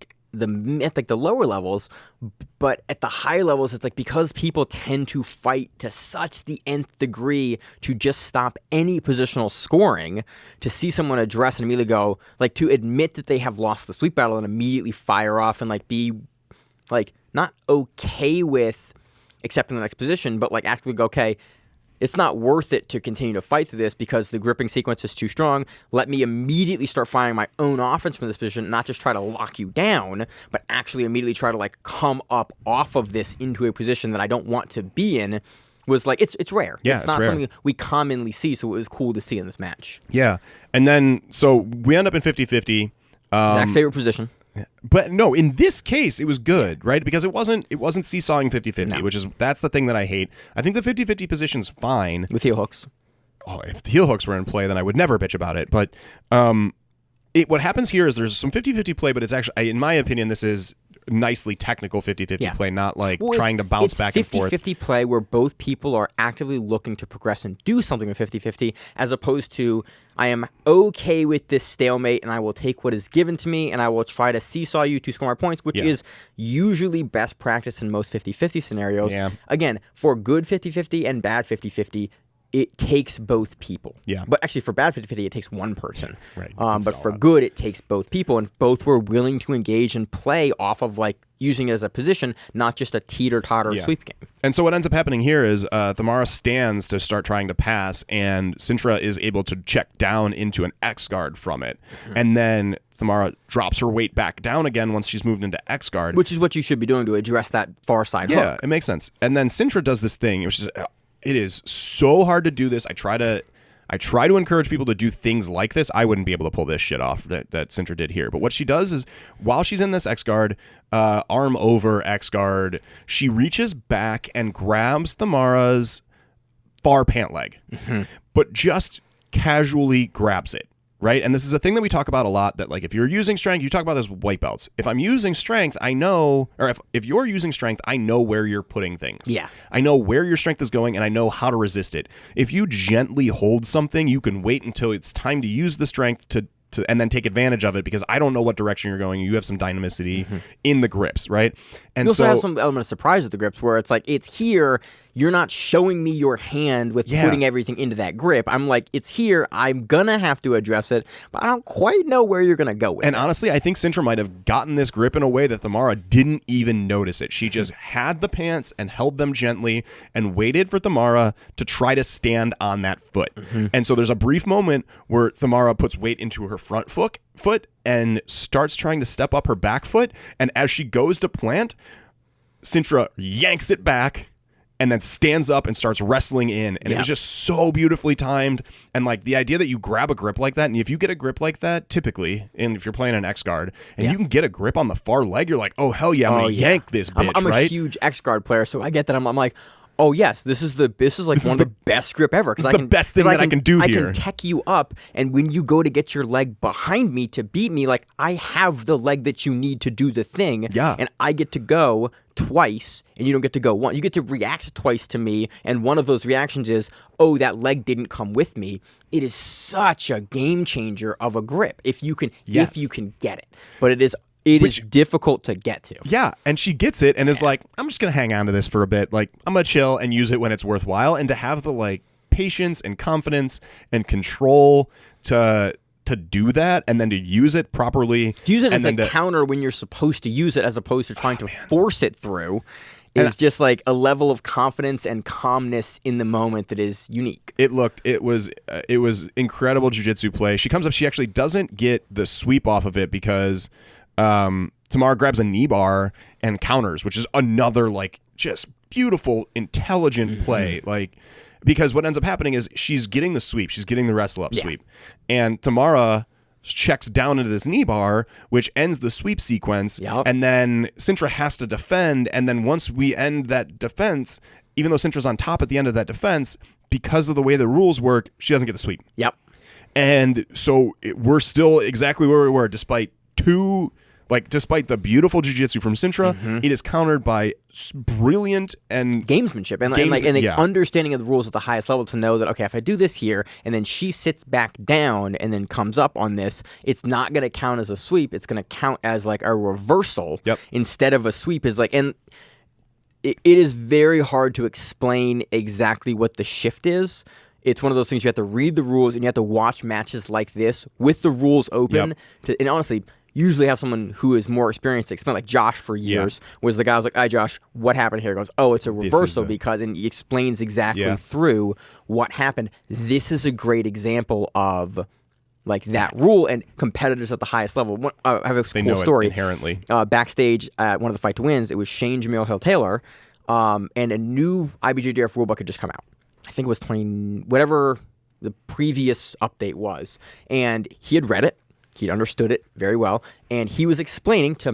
lower levels, but at the higher levels, it's like because people tend to fight to such the nth degree to just stop any positional scoring, to see someone address and immediately go, like, to admit that they have lost the sweep battle and immediately fire off and like be like not okay with accepting the next position, but like actively go, okay, it's not worth it to continue to fight through this because the gripping sequence is too strong. Let me immediately start firing my own offense from this position, not just try to lock you down, but actually immediately try to like come up off of this into a position that I don't want to be in. Was like it's rare. Yeah, it's not rare. Something we commonly see, so it was cool to see in this match. Yeah. And then so we end up in 50-50. Zak's favorite position. But no, in this case, it was good, right? Because it wasn't seesawing 50-50, which is that's the thing that I hate. I think the 50-50 position's fine. With heel hooks. Oh, if the heel hooks were in play, then I would never bitch about it. But what happens here is there's some 50-50 play, but it's actually, in my opinion, this is nicely technical 50-50 play, not like trying to bounce back and forth. It's 50-50 play where both people are actively looking to progress and do something with 50-50, as opposed to I am okay with this stalemate and I will take what is given to me and I will try to seesaw you to score my points, which is usually best practice in most 50-50 scenarios. Yeah. Again, for good 50-50 and bad 50-50, it takes both people. Yeah. But actually, for bad 50-50, it takes one person. Right. But for good, it takes both people. And if both were willing to engage and play off of, like, using it as a position, not just a teeter-totter sweep game. And so what ends up happening here is Thamara stands to start trying to pass, and Sintra is able to check down into an X guard from it. Mm-hmm. And then Thamara drops her weight back down again once she's moved into X guard. Which is what you should be doing to address that far side hook. Yeah, it makes sense. And then Sintra does this thing, which is... It is so hard to do this. I try to encourage people to do things like this. I wouldn't be able to pull this shit off that Sintra did here. But what she does is, while she's in this X guard, arm over X guard, she reaches back and grabs Thamara's far pant leg, but just casually grabs it. Right? And this is a thing that we talk about a lot, that like if you're using strength, you talk about this with white belts. If I'm using strength, I know, or if you're using strength, I know where you're putting things. Yeah. I know where your strength is going and I know how to resist it. If you gently hold something, you can wait until it's time to use the strength to and then take advantage of it, because I don't know what direction you're going. You have some dynamicity in the grips, right? And you also have some element of surprise with the grips where it's like, it's here, you're not showing me your hand with putting everything into that grip. I'm like, it's here, I'm gonna have to address it, but I don't quite know where you're gonna go with it. And honestly, I think Sintra might have gotten this grip in a way that Thamara didn't even notice it. She just had the pants and held them gently and waited for Thamara to try to stand on that foot. And so there's a brief moment where Thamara puts weight into her front foot and starts trying to step up her back foot, and as she goes to plant, Sintra yanks it back and then stands up and starts wrestling in. And it was just so beautifully timed. And like the idea that you grab a grip like that, and if you get a grip like that, typically, and if you're playing an X guard, and you can get a grip on the far leg, you're like, oh, hell yeah, I'm going to yank this bitch, I'm right? a huge X guard player, so I get that. I'm like, oh yes, this is like one of the best grip ever. It's the best thing that I can do here. I can tech you up, and when you go to get your leg behind me to beat me, like I have the leg that you need to do the thing. Yeah. And I get to go twice, and you don't get to go once. You get to react twice to me, and one of those reactions is, oh, that leg didn't come with me. It is such a game changer of a grip if you can get it. But it is difficult to get to. Yeah, and she gets it and is like, I'm just going to hang on to this for a bit. Like, I'm going to chill and use it when it's worthwhile. And to have the, like, patience and confidence and control to do that and then to use it properly. To use it as a counter when you're supposed to use it as opposed to trying to force it through is just like a level of confidence and calmness in the moment that is unique. It was incredible jiu-jitsu play. She comes up, she actually doesn't get the sweep off of it because... Tamara grabs a knee bar and counters, which is another like just beautiful, intelligent play. Like, because what ends up happening is she's getting the sweep, she's getting the wrestle up sweep, and Tamara checks down into this knee bar, which ends the sweep sequence, and then Sintra has to defend, and then once we end that defense, even though Sintra's on top at the end of that defense, because of the way the rules work, she doesn't get the sweep. And so we're still exactly where we were, despite despite the beautiful jiu-jitsu from Sintra, it is countered by brilliant and gamesmanship and understanding of the rules at the highest level to know that, okay, if I do this here and then she sits back down and then comes up on this, it's not going to count as a sweep. It's going to count as like a reversal instead of a sweep. Is like, and it is very hard to explain exactly what the shift is. It's one of those things you have to read the rules and you have to watch matches like this with the rules open. And honestly, usually have someone who is more experienced to explain. Like Josh for years was the guy who was like, "Hi, Josh, what happened here?" He goes, "Oh, it's a reversal because," and he explains exactly through what happened. This is a great example of like that rule, and competitors at the highest level. I have a cool story. Inherently. Backstage at one of the Fight to Wins, it was Shane Jamil Hill-Taylor, and a new IBJJF rulebook had just come out. I think it was whatever the previous update was, and he had read it. He'd understood it very well, and he was explaining to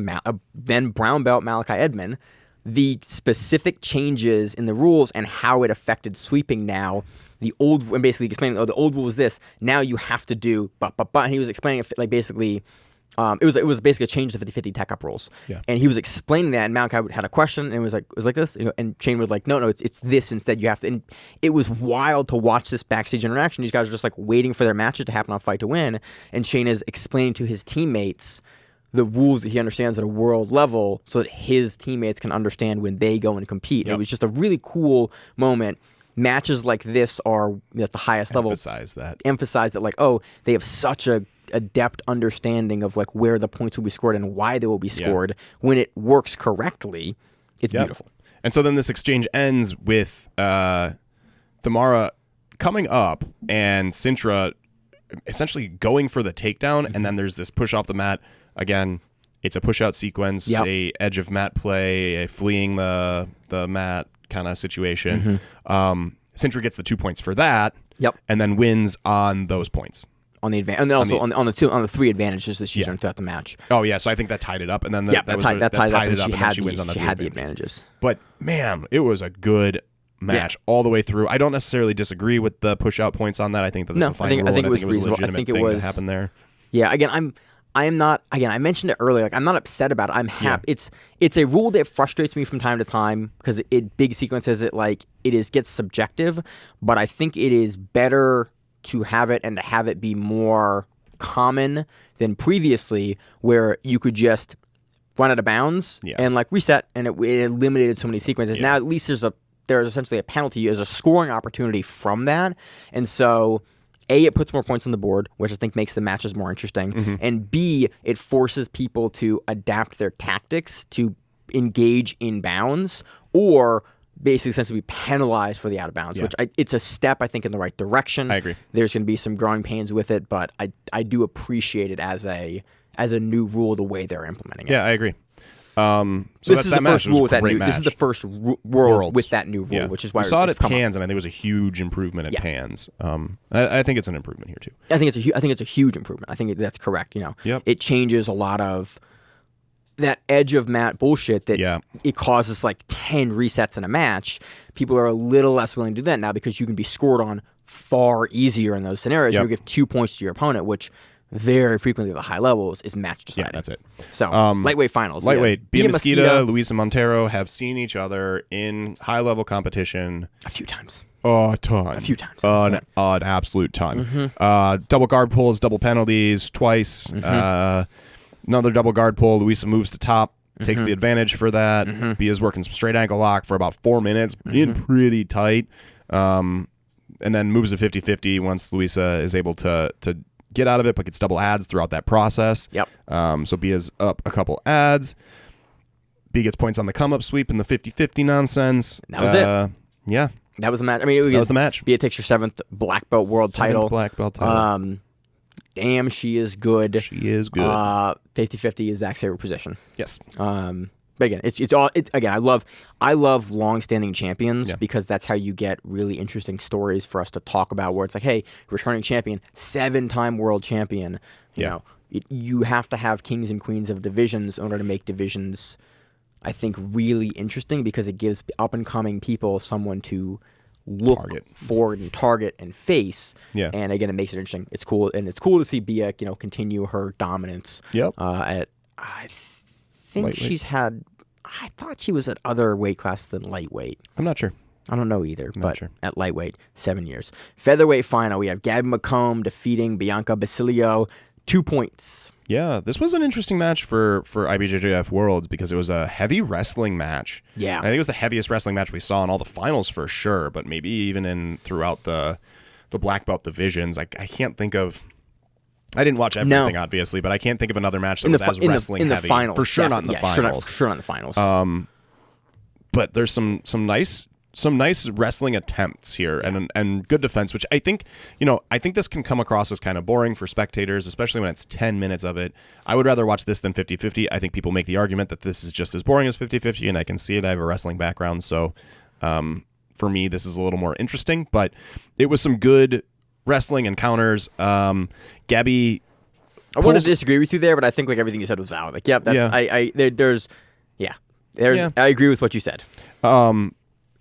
then brown belt Malachi Edmond the specific changes in the rules and how it affected sweeping now. And basically explaining, the old rule was this. Now you have to do, and he was explaining it like basically, it was basically a change to 50-50 tech-up rules. Yeah. And he was explaining that, and Malachi had a question, and it was like this, and Shane was like, no, it's this instead. You have to. And it was wild to watch this backstage interaction. These guys are just like waiting for their matches to happen on Fight to Win, and Shane is explaining to his teammates the rules that he understands at a world level, so that his teammates can understand when they go and compete. Yep. And it was just a really cool moment. Matches like this are at the highest level. Emphasize that, like, oh, they have such a adept understanding of like where the points will be scored and why they will be scored. When it works correctly, it's beautiful. And so then this exchange ends with Thamara coming up and Sintra essentially going for the takedown, and then there's this push off the mat. Again, it's a push-out sequence, a edge of mat play, a fleeing the mat kind of situation. Sintra gets the 2 points for that, and then wins on those points. On the advantage, and then also on the 3 advantages that she's earned throughout the match. Oh yeah, so I think that tied it up, and then that tied it up, and then she wins on the 3 advantages. But man, it was a good match all the way through. I don't necessarily disagree with the push-out points on that. I think that that's a fine rule. I think it was a reasonable. legitimate thing that happened there. Yeah, again, I'm not. Again, I mentioned it earlier. Like, I'm not upset about it. I'm happy. Yeah. It's a rule that frustrates me from time to time because big sequences gets subjective. But I think it is better to have it and to have it be more common than previously, where you could just run out of bounds and like reset, and it eliminated so many sequences. Now at least there's essentially a penalty, there's a scoring opportunity from that, and so. A, it puts more points on the board, which I think makes the matches more interesting. And B, it forces people to adapt their tactics to engage in bounds or basically essentially be penalized for the out of bounds, which it's a step, I think, in the right direction. I agree. There's going to be some growing pains with it, but I do appreciate it as a new rule, the way they're implementing it. Yeah, I agree. So this is the first rule with that new. This is the first world with that new rule, which is why we saw it at Pans, and I think it was a huge improvement at Pans. I think it's an improvement here too. I think it's a huge improvement. I think that's correct. It changes a lot of that edge of mat bullshit that it causes like 10 resets in a match. People are a little less willing to do that now because you can be scored on far easier in those scenarios. You give 2 points to your opponent, which very frequently at the high levels is match deciding. Yeah, that's it. So, lightweight finals. Lightweight. Bia Mesquita, Luisa Montero have seen each other in high-level competition. A few times. A ton. A few times. An absolute ton. Double guard pulls, double penalties, twice. Another double guard pull. Luisa moves to top, takes the advantage for that. Bia's working some straight ankle lock for about 4 minutes, in pretty tight. And then moves to 50-50 once Luisa is able to get out of it, but gets double adds throughout that process. So Bia's up a couple adds. Bia gets points on the come-up sweep in the 50-50 nonsense. That was it. Yeah. That was the match. I mean, that was the match. Bia takes her 7th black belt world title. Black belt title. Damn, she is good. She is good. 50-50 is Zak's favorite position. Yes. But again, I love long-standing champions because that's how you get really interesting stories for us to talk about. Where it's like, hey, returning champion, 7-time world champion. You know, you have to have kings and queens of divisions in order to make divisions, I think, really interesting because it gives up-and-coming people someone to look forward and target and face. And again, it makes it interesting. It's cool, and it's cool to see Bia, continue her dominance. I think lightweight. I thought she was at other weight classes than lightweight. I'm not sure. I don't know either, but at lightweight, 7 years. Featherweight final, we have Gavin Mccomb defeating Bianca Basilio, 2 points. Yeah, this was an interesting match for IBJJF Worlds because it was a heavy wrestling match. Yeah. I think it was the heaviest wrestling match we saw in all the finals for sure, but maybe even throughout the black belt divisions. I can't think of I didn't watch everything, obviously, but I can't think of another match that was as wrestling heavy. Finals, for sure, not in the finals. For sure, not in the finals. But there's some nice wrestling attempts here and good defense, which I think this can come across as kind of boring for spectators, especially when it's 10 minutes of it. I would rather watch this than 50-50. I think people make the argument that this is just as boring as 50-50, and I can see it. I have a wrestling background, so for me, this is a little more interesting. But it was some good wrestling encounters. Gabby, I want to disagree with you there, but I think like everything you said was valid. Like, yep, that's I agree with what you said.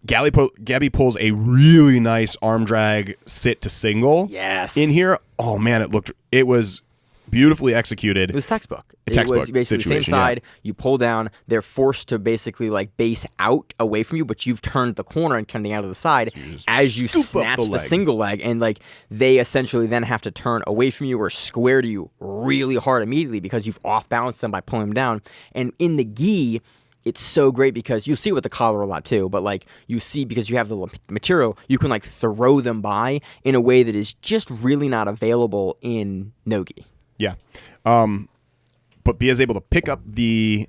Gabby pulls a really nice arm drag sit to single. Yes. In here, oh man, it was beautifully executed. It was textbook. It was basically situation, the same side. Yeah. You pull down. They're forced to basically like base out away from you, but you've turned the corner and coming out of the side as you snatch the single leg, and like they essentially then have to turn away from you or square to you really hard immediately because you've off balanced them by pulling them down. And in the gi, it's so great because you see with the collar a lot too, but like you see because you have the material, you can like throw them by in a way that is just really not available in no-gi. Yeah. But Bia's able to pick up the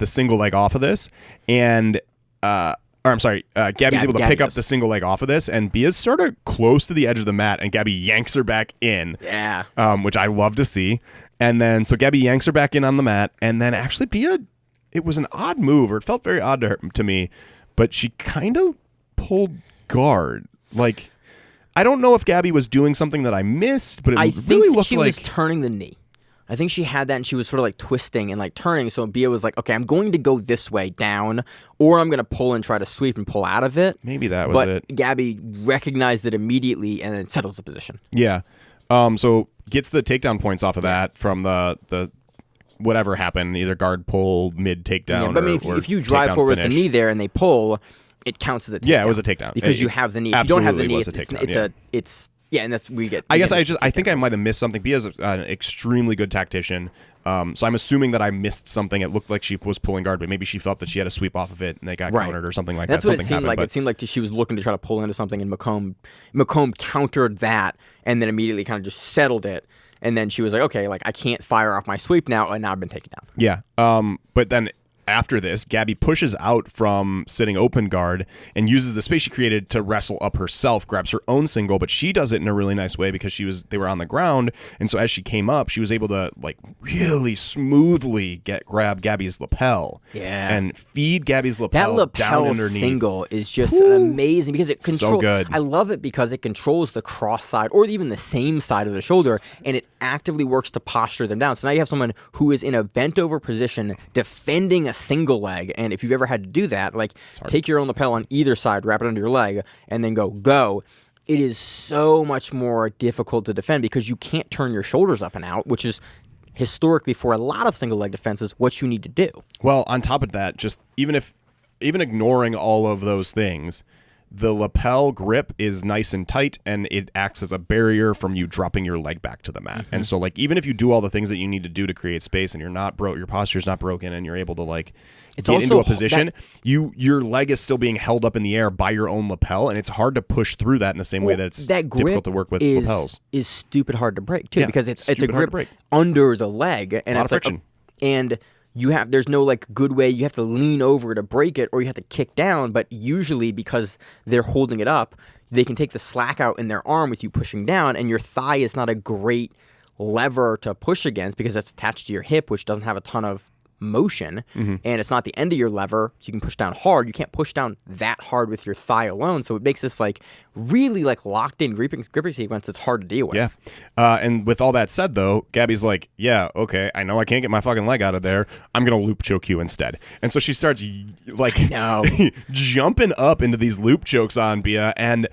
single leg off of this, and Gabby's able to pick up the single leg off of this, and Bia's sort of close to the edge of the mat, and Gabby yanks her back in. Yeah. Which I love to see. And then so Gabby yanks her back in on the mat, and then actually Bia, it was an odd move, or it felt very odd to me, but she kind of pulled guard. Like, I don't know if Gabby was doing something that I missed, but it really looked like she was turning the knee. I think she had that, and she was sort of like twisting and like turning. So Bia was like, okay, I'm going to go this way down, or I'm going to pull and try to sweep and pull out of it. Maybe that was it. But Gabby recognized it immediately and then settles the position. Yeah. So gets the takedown points off of that from the whatever happened, either guard pull, mid takedown. Yeah, but I mean, if you drive forward with the knee there and they pull, it counts as a takedown. Yeah, it was a takedown because you have the knee. If you don't have the knee, and that's we get. I guess I think I might have missed something. Bia's an extremely good tactician, so I'm assuming that I missed something. It looked like she was pulling guard, but maybe she felt that she had a sweep off of it and they got countered or something like that. That's what it seemed like. It seemed like she was looking to try to pull into something, and Mccomb countered that, and then immediately kind of just settled it. And then she was like, okay, like I can't fire off my sweep now, and now I've been taken down. Yeah. But then after this, Gabby pushes out from sitting open guard and uses the space she created to wrestle up herself, grabs her own single, but she does it in a really nice way because they were on the ground, and so as she came up, she was able to like really smoothly grab Gabby's lapel. Yeah. And feed Gabby's lapel down underneath. Single is just amazing because it controls. So good. I love it because it controls the cross side or even the same side of the shoulder, and it actively works to posture them down. So now you have someone who is in a bent over position defending a single leg, and if you've ever had to do that, like take your own lapel on either side, wrap it under your leg, and then go. It is so much more difficult to defend because you can't turn your shoulders up and out, which is historically for a lot of single leg defenses what you need to do. Well, on top of that, just even ignoring all of those things, the lapel grip is nice and tight, and it acts as a barrier from you dropping your leg back to the mat. Mm-hmm. And so, like, even if you do all the things that you need to do to create space, and you're not your posture's not broken, and you're able to like get into a position, your leg is still being held up in the air by your own lapel, and it's hard to push through that in the same way that it's difficult to work with lapels. Is stupid hard to break too, because it's a grip under the leg, and it's like friction. There's no like good way. You have to lean over to break it, or you have to kick down. But usually, because they're holding it up, they can take the slack out in their arm with you pushing down, and your thigh is not a great lever to push against because it's attached to your hip, which doesn't have a ton of motion, and it's not the end of your lever, so you can push down hard. You can't push down that hard with your thigh alone, so it makes this like really like locked in gripping sequence that's hard to deal with. Yeah. And with all that said, though, Gabby's like, yeah, okay, I know I can't get my fucking leg out of there. I'm gonna loop choke you instead. And so she starts like jumping up into these loop chokes on Bia, and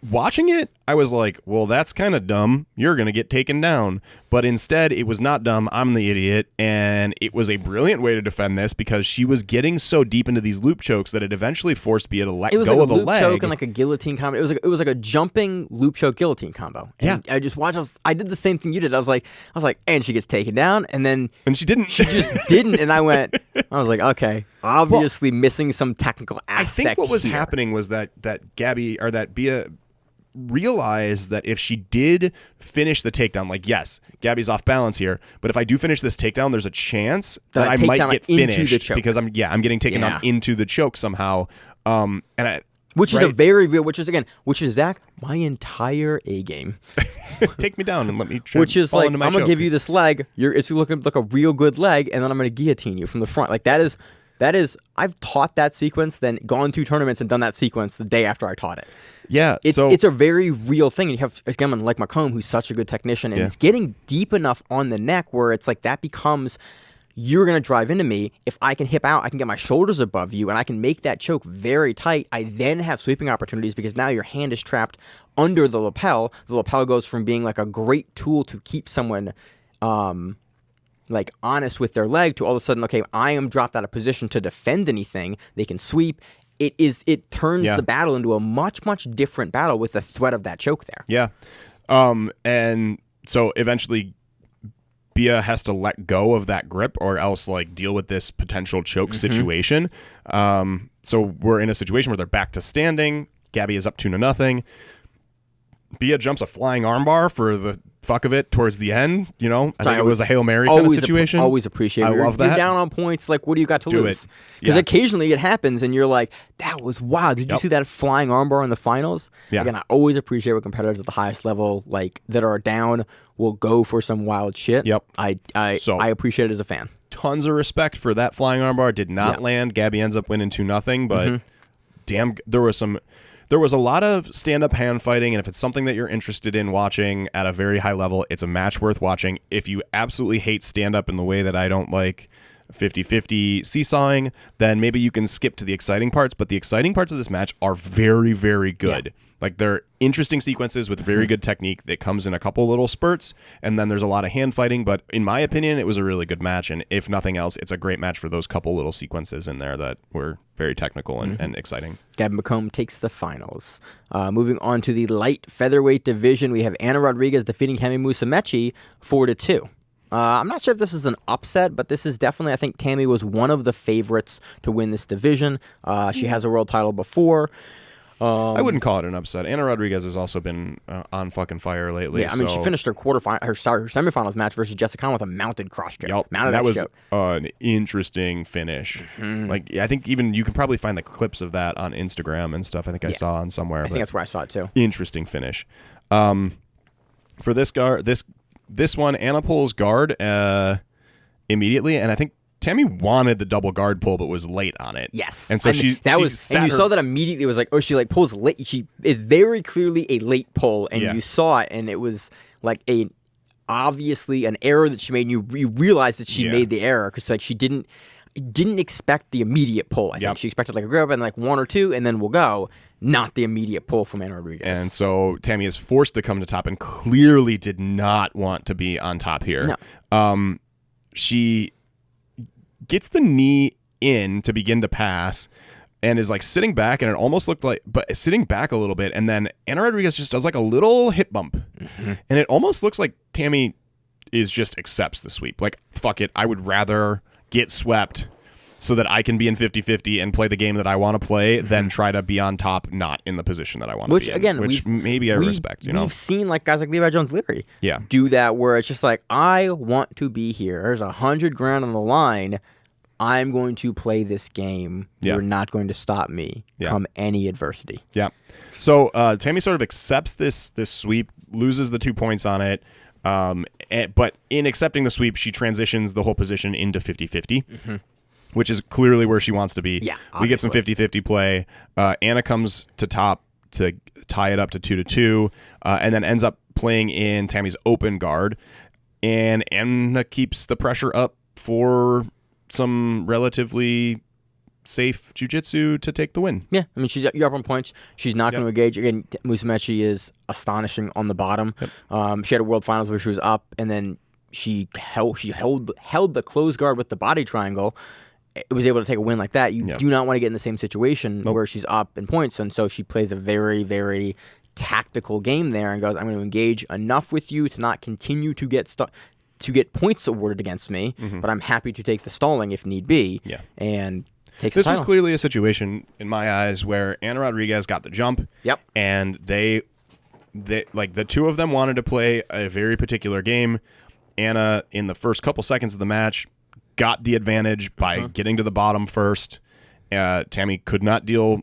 watching it, I was like, well, that's kind of dumb. You're going to get taken down. But instead, it was not dumb. I'm the idiot. And it was a brilliant way to defend this because she was getting so deep into these loop chokes that it eventually forced Bia to let go of the leg. It was like a loop choke and like a guillotine combo. It was like a jumping loop choke guillotine combo. And I just watched. I did the same thing you did. I was like, and she gets taken down, and then she didn't. She just didn't. And I was like, okay, obviously missing some technical aspect. I think what was happening was that Gabby or that Bia realized that if she did finish the takedown, like, yes, Gabby's off balance here, but if I do finish this takedown, there's a chance that I might get finished because I'm getting taken down into the choke somehow. Which is a very real, which is Zak, my entire A game. Take me down and let me which is like, I'm going to give you this leg, it's looking like a real good leg, and then I'm going to guillotine you from the front. Like, that is, I've taught that sequence, then gone to tournaments and done that sequence the day after I taught it. Yeah. It's a very real thing. And you have, again, like Mccomb, who's such a good technician, and it's getting deep enough on the neck where it's like that becomes, you're going to drive into me. If I can hip out, I can get my shoulders above you, and I can make that choke very tight. I then have sweeping opportunities because now your hand is trapped under the lapel. The lapel goes from being like a great tool to keep someone like honest with their leg to all of a sudden, okay, I am dropped out of position to defend anything. They can sweep. It turns the battle into a much, much different battle with the threat of that choke there. Yeah. And so eventually Bia has to let go of that grip or else like deal with this potential choke situation. So we're in a situation where they're back to standing. Gabby is up 2-0. Bia jumps a flying armbar for the fuck of it towards the end. You know, I think it was a Hail Mary kind of situation. Always appreciate it. I love that. You're down on points. Like, what do you got to lose? Because occasionally it happens and you're like, that was wild. Did you see that flying armbar in the finals? Yeah. Again, I always appreciate when competitors at the highest level, like that are down, will go for some wild shit. Yep. I appreciate it as a fan. Tons of respect for that flying armbar. Did not land. Gabby ends up winning 2-0, but damn, there was a lot of stand-up hand fighting, and if it's something that you're interested in watching at a very high level, it's a match worth watching. If you absolutely hate stand-up in the way that I don't like 50-50 seesawing, then maybe you can skip to the exciting parts, but the exciting parts of this match are very, very good. Yeah. Like, they're interesting sequences with very good technique that comes in a couple little spurts, and then there's a lot of hand fighting, but in my opinion, it was a really good match, and if nothing else, it's a great match for those couple little sequences in there that were very technical and exciting. Gavin Mccomb takes the finals. Moving on to the light featherweight division, we have Ana Rodriguez defeating Mikey Musumeci 4-2. I'm not sure if this is an upset, but this is definitely, I think Tammy was one of the favorites to win this division. She has a world title before. I wouldn't call it an upset. Ana Rodriguez has also been on fucking fire lately. Yeah, I mean, she finished her semifinals match versus Jessica Khan with a mounted cross choke. Yep, that was an interesting finish. Like, I think even you can probably find the clips of that on Instagram and stuff. I think I saw on somewhere. I think that's where I saw it too. Interesting finish. For this guard, this one, Ana pulls guard immediately, and I think Tammy wanted the double guard pull, but was late on it. Yes, and so and you saw that immediately. It was like, oh, she like pulls late. She is very clearly a late pull, and you saw it, and it was like obviously an error that she made. And you realized that she made the error because like she didn't expect the immediate pull. I think she expected like a grab and like one or two, and then we'll go. Not the immediate pull from Ana Rodriguez. And so Tammy is forced to come to top and clearly did not want to be on top here. No. She gets the knee in to begin to pass and is like sitting back, and it almost looked like, but sitting back a little bit, and then Ana Rodriguez just does like a little hip bump. And it almost looks like Tammy just accepts the sweep. Like, fuck it, I would rather get swept so that I can be in 50-50 and play the game that I want to play than try to be on top, not in the position that I want to be in. Again, which maybe I respect, you know? We've seen like guys like Levi Jones-Leary do that where it's just like, I want to be here. There's $100 grand on the line. I'm going to play this game. You're not going to stop me come any adversity. Yeah. So Tammy sort of accepts this sweep, loses the 2 points on it, but in accepting the sweep, she transitions the whole position into 50-50. Which is clearly where she wants to be. Yeah, we get some 50-50 play. Ana comes to top to tie it up to 2-2, and then ends up playing in Tammy's open guard. And Ana keeps the pressure up for some relatively safe jiu-jitsu to take the win. Yeah, I mean, you're up on points. She's not going to engage. Again, Musumeci is astonishing on the bottom. She had a world finals where she was up, and then she held the closed guard with the body triangle. It was able to take a win like that. You do not want to get in the same situation where she's up in points, and so she plays a very, very tactical game there and goes, I'm going to engage enough with you to not continue to get points awarded against me, but I'm happy to take the stalling if need be. And takes this the was clearly a situation in my eyes where Ana Rodriguez got the jump, and they the two of them wanted to play a very particular game. Anna, in the first couple seconds of the match, got the advantage by getting to the bottom first. Tammy couldn't deal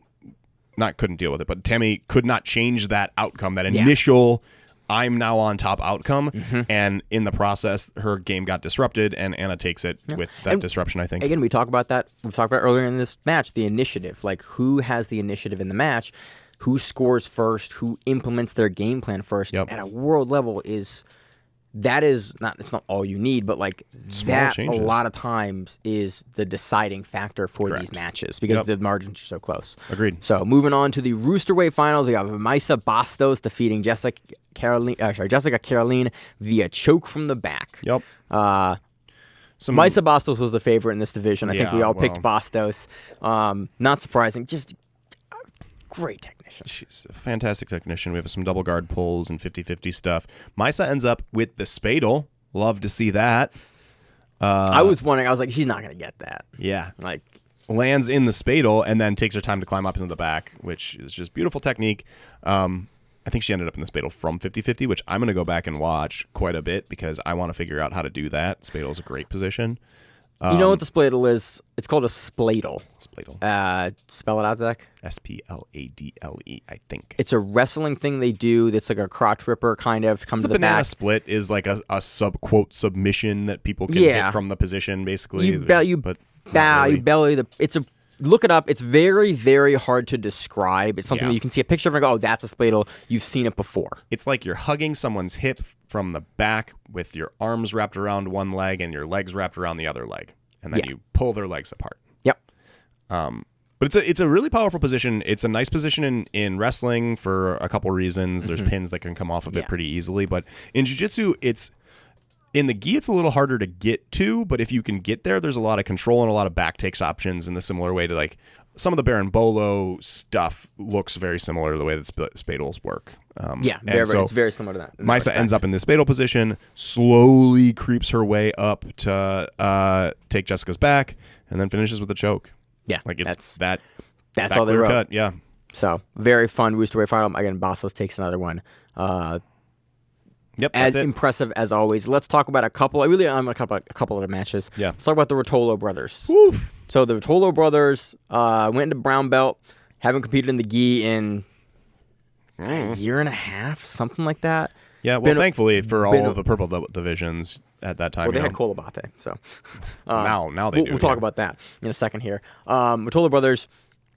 with it, but Tammy could not change that outcome, that initial I'm now on top outcome. And in the process, her game got disrupted, and Anna takes it with that disruption, I think. Again, we talked about that. We've talked about earlier in this match, the initiative. Like, who has the initiative in the match? Who scores first? Who implements their game plan first? At a world level it's not all you need, but like Small that changes. A lot of times is the deciding factor for these matches because the margins are so close. Agreed. So moving on to the Rooster Weight Finals, we have Maisa Bastos defeating Jessica Caroline via choke from the back. Yep. Maisa Bastos was the favorite in this division. I think we all picked Bastos. Not surprising. Just great technician. She's a fantastic technician. We have some double guard pulls and 50-50 stuff. Maisa ends up with the spadle. Love to see that. I was wondering. I was like, she's not going to get that. Yeah. Like, lands in the spadle and then takes her time to climb up into the back, which is just beautiful technique. I think she ended up in the spadle from 50-50, which I'm going to go back and watch quite a bit because I want to figure out how to do that. Spadle is a great position. You know what the spladle is? It's called a spladle. Spladle. Spell it out, Zach. Spladle, I think. It's a wrestling thing they do that's like a crotch ripper kind of. Comes to the banana back. Split is like a quote submission that people can hit from the position, basically. You belly look it up. It's very, very hard to describe. It's something that you can see a picture of and go, oh, that's a spladle. You've seen it before. It's like you're hugging someone's hip from the back with your arms wrapped around one leg and your legs wrapped around the other leg. And then you pull their legs apart. Yep. But it's a really powerful position. It's a nice position in wrestling for a couple reasons. There's pins that can come off of it pretty easily. But in jiu-jitsu, in the gi, it's a little harder to get to, but if you can get there, there's a lot of control and a lot of back takes options in the similar way to like some of the Berimbolo stuff looks very similar to the way that spadles work. It's very similar to that. Maisa ends up in the spadle position, slowly creeps her way up to take Jessica's back, and then finishes with a choke. Yeah, like it's that's all they wrote. Cut, yeah. So very fun Rooster Weight final. Again, Bastos takes another one. Yep, as impressive as always. Let's talk about a couple of the matches. Yeah. Let's talk about the Rotolo brothers. Woo. So the Rotolo brothers went into brown belt, haven't competed in the gi in a year and a half, something like that. Yeah, well, thankfully for all of the purple divisions at that time. Well, they had Kolabate, so now they do. We'll talk about that in a second here. Rotolo brothers,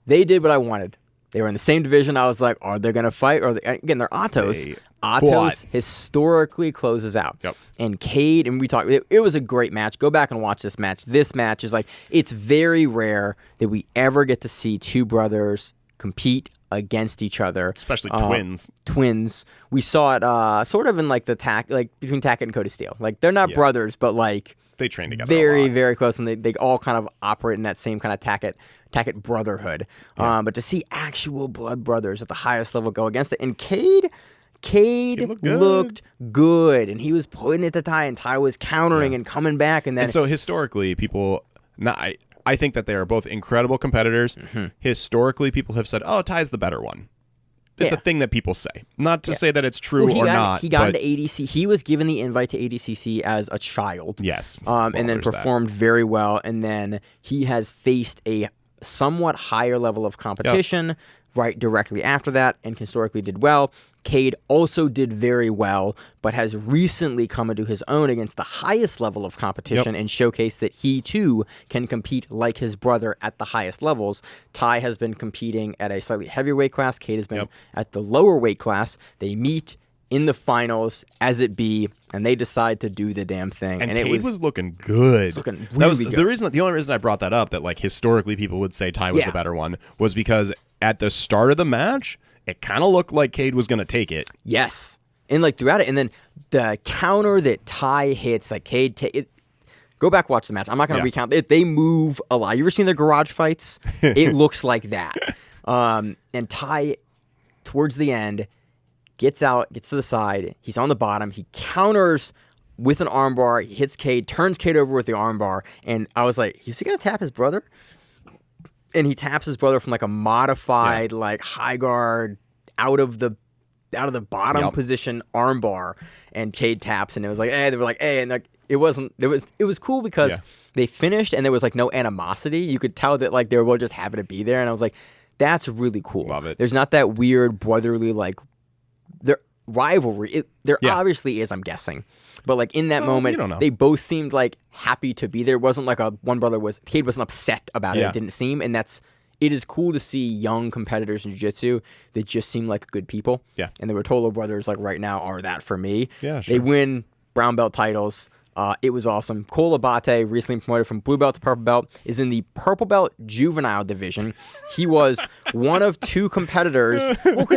they did what I wanted. They were in the same division. I was like, are they going to fight? Again, they're Atos. Atos historically closes out. Yep. And Cade, and we talked, it was a great match. Go back and watch this match. This match is like, it's very rare that we ever get to see two brothers compete against each other. Especially twins. Twins. We saw it sort of in like the between Tackett and Cody Steele. Like, they're not brothers, but like, they train together very, very close, and they all kind of operate in that same kind of Tackett brotherhood. Yeah. But to see actual blood brothers at the highest level go against it, and Cade looked good, and he was putting it to Ty, and Ty was countering and coming back, and then. And so historically, people, I think that they are both incredible competitors. Historically, people have said, "Oh, Ty's the better one." It's a thing that people say. Not to say that it's true or not. He got into ADCC. He was given the invite to ADCC as a child. Yes. And then performed very well. And then he has faced a somewhat higher level of competition right directly after that, and historically did well. Cade also did very well, but has recently come into his own against the highest level of competition and showcased that he too can compete like his brother at the highest levels. Ty has been competing at a slightly heavier weight class. Cade has been at the lower weight class. They meet in the finals as it be, and they decide to do the damn thing. And Cade was looking good. Looking really good. The only reason I brought that up, that like historically people would say Ty was the better one, was because at the start of the match, it kind of looked like Cade was going to take it. Yes. And like throughout it. And then the counter that Ty hits, like Cade, go back, watch the match. I'm not going to recount it. They move a lot. You ever seen their garage fights? It looks like that. And Ty, towards the end, gets out, gets to the side. He's on the bottom. He counters with an armbar. He hits Cade, turns Cade over with the armbar. And I was like, is he going to tap his brother? And he taps his brother from like a modified, like high guard, out of the out of the bottom position armbar, and Cade taps, and it was like, they were like, and like it was cool because they finished, and there was like no animosity. You could tell that like they were just happy to be there, and I was like, that's really cool. Love it. There's not that weird brotherly like their rivalry. There obviously is, I'm guessing. But like in that moment, they both seemed like happy to be there. It wasn't like Cade wasn't upset about it. It didn't seem, and it is cool to see young competitors in jiu-jitsu that just seem like good people. Yeah. And the Rotolo brothers, like right now, are that for me. Yeah, sure. They win brown belt titles. It was awesome. Cole Abate, recently promoted from blue belt to purple belt, is in the purple belt juvenile division. He was one of 2 competitors. Well,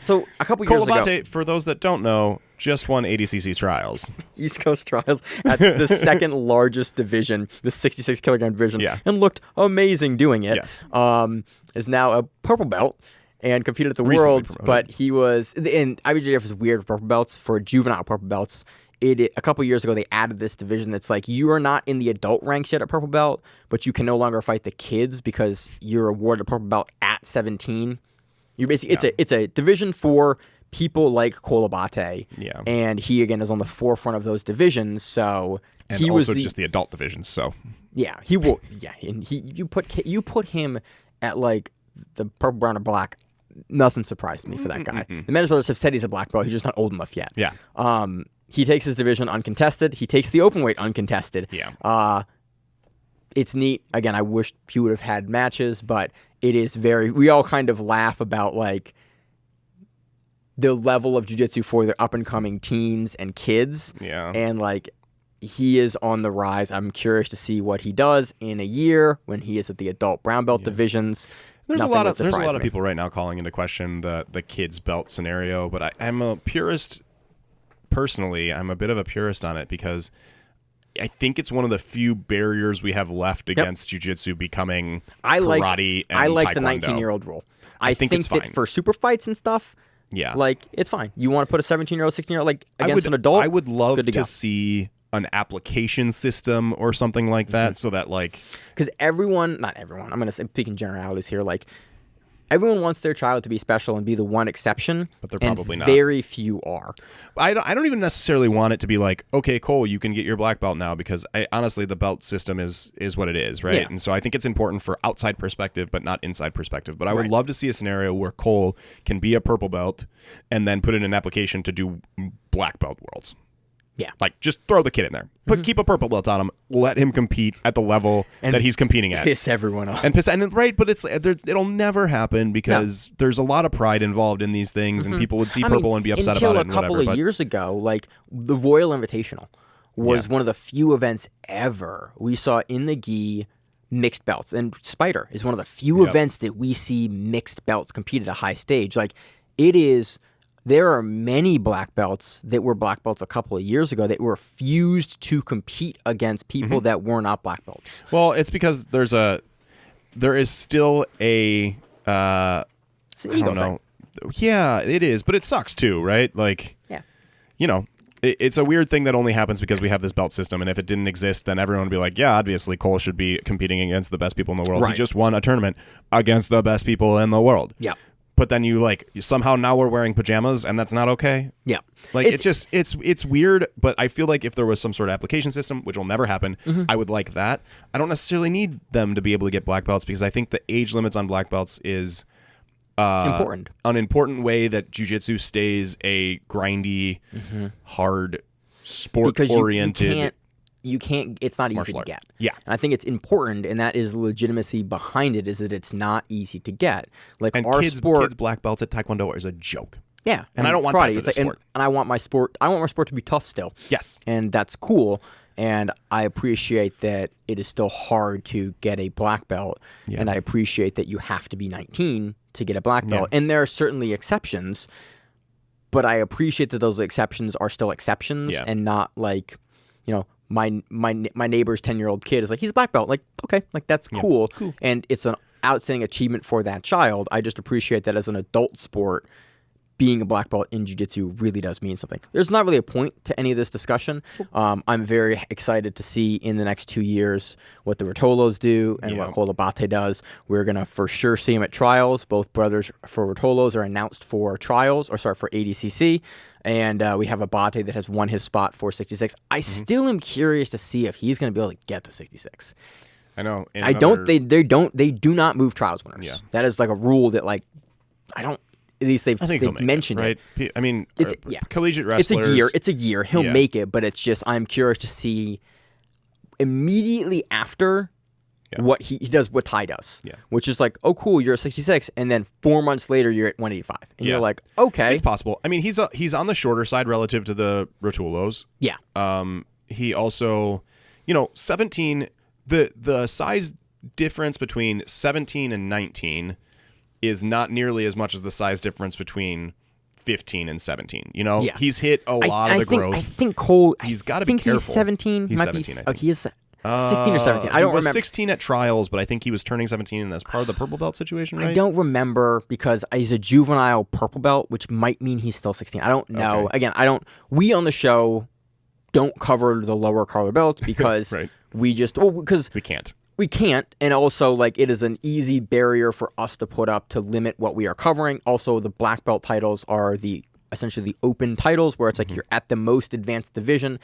so a couple years ago, Cole Abate, for those that don't know, just won ADCC trials. East Coast trials at the second largest division, the 66 kilogram division, and looked amazing doing it. Yes. Is now a purple belt and competed at the Worlds, but he was, and IBJJF is weird for purple belts, for juvenile purple belts. A couple years ago, they added this division that's like, you are not in the adult ranks yet at purple belt, but you can no longer fight the kids because you're awarded a purple belt at 17. You're basically it's a division for people like Cole Abate, and he again is on the forefront of those divisions. So and he also was just the adult divisions. So he will and you put him at like the purple, brown, or black. Nothing surprised me for that guy. The Mendes brothers have said he's a black belt. He's just not old enough yet. Yeah. He takes his division uncontested. He takes the open weight uncontested. Yeah. It's neat. Again, I wish he would have had matches, but it is we all kind of laugh about like the level of jiu-jitsu for the up-and-coming teens and kids. Yeah. And like he is on the rise. I'm curious to see what he does in a year when he is at the adult brown belt divisions. There's a lot of people right now calling into question the kids belt scenario, but I'm a purist. Personally, I'm a bit of a purist on it because I think it's one of the few barriers we have left against jiu-jitsu becoming karate and I like taekwondo. the 19-year-old rule. I think it's fine. that for super fights and stuff, like it's fine. You want to put a 17-year-old, 16-year-old like against an adult? I would love to see an application system or something like that, so that like because not everyone. I'm going to speak in generalities here. Like everyone wants their child to be special and be the one exception, but they're probably not. Very few are. I don't even necessarily want it to be like, okay, Cole, you can get your black belt now, because honestly, the belt system is what it is, right? Yeah. And so I think it's important for outside perspective, but not inside perspective. But I would love to see a scenario where Cole can be a purple belt and then put in an application to do black belt worlds. Yeah. Like, just throw the kid in there. Keep a purple belt on him. Let him compete at the level that he's competing at. Piss everyone off. But it'll never happen because there's a lot of pride involved in these things, and people would see purple and be upset about it. Until a couple of years ago, like, the Royal Invitational was one of the few events ever we saw in the gi mixed belts. And Spider is one of the few events that we see mixed belts compete at a high stage. Like, there are many black belts that were black belts a couple of years ago that refused to compete against people that were not black belts. Well, it's because there is still a it's an ego thing. Yeah, it is, but it sucks too, right? Like, it's a weird thing that only happens because we have this belt system, and if it didn't exist, then everyone would be like, yeah, obviously Cole should be competing against the best people in the world. Right. He just won a tournament against the best people in the world. Yeah. But then you somehow now we're wearing pajamas, and that's not okay. Yeah. Like it's weird, but I feel like if there was some sort of application system, which will never happen, I would like that. I don't necessarily need them to be able to get black belts, because I think the age limits on black belts is important. An important way that jiu-jitsu stays a grindy, hard, sport-oriented. You can't. It's not easy to get. Yeah, and I think it's important, and that is the legitimacy behind it. Is that it's not easy to get. Like and our sport, kids black belts at Taekwondo is a joke. Yeah, and I don't want that for the sport. And I want my sport. I want my sport to be tough still. Yes, and that's cool. And I appreciate that it is still hard to get a black belt, and I appreciate that you have to be 19 to get a black belt. And there are certainly exceptions, but I appreciate that those exceptions are still exceptions and not like, my neighbor's 10-year-old kid is like, he's a black belt. Like, okay, like that's cool. And it's an outstanding achievement for that child. I just appreciate that as an adult sport, being a black belt in jiu-jitsu really does mean something. There's not really a point to any of this discussion. I'm very excited to see in the next 2 years what the Rotolos do and what Kolabate does. We're going to for sure see him at trials. Both brothers for Rotolos are announced for trials, for ADCC. And we have Abate that has won his spot for 66. I still am curious to see if he's going to be able to get to 66. I know. They do not move trials winners. Yeah. That is like a rule that at least they've mentioned it, right? I mean, it's collegiate wrestlers. It's a year. He'll make it, but it's just I'm curious to see immediately after what he does, what Ty does, which is like, oh, cool, you're at 66, and then 4 months later you're at 185, and you're like, okay, it's possible. I mean, he's on the shorter side relative to the Rotulos. Yeah. He also, 17. The size difference between 17 and 19. Is not nearly as much as the size difference between 15 and 17. He's hit a lot of the growth. I think Cole. He's got to be careful. He's 17. He's 17. He is 16 or 17. I don't remember. He was 16 at trials, but I think he was turning 17, and that's part of the purple belt situation, right? I don't remember because he's a juvenile purple belt, which might mean he's still 16. I don't know. Okay. Again, we on the show don't cover the lower color belts because we just because we can't. We can't, and also, it is an easy barrier for us to put up to limit what we are covering. Also, the black belt titles are essentially the open titles, where it's like you're at the most advanced division.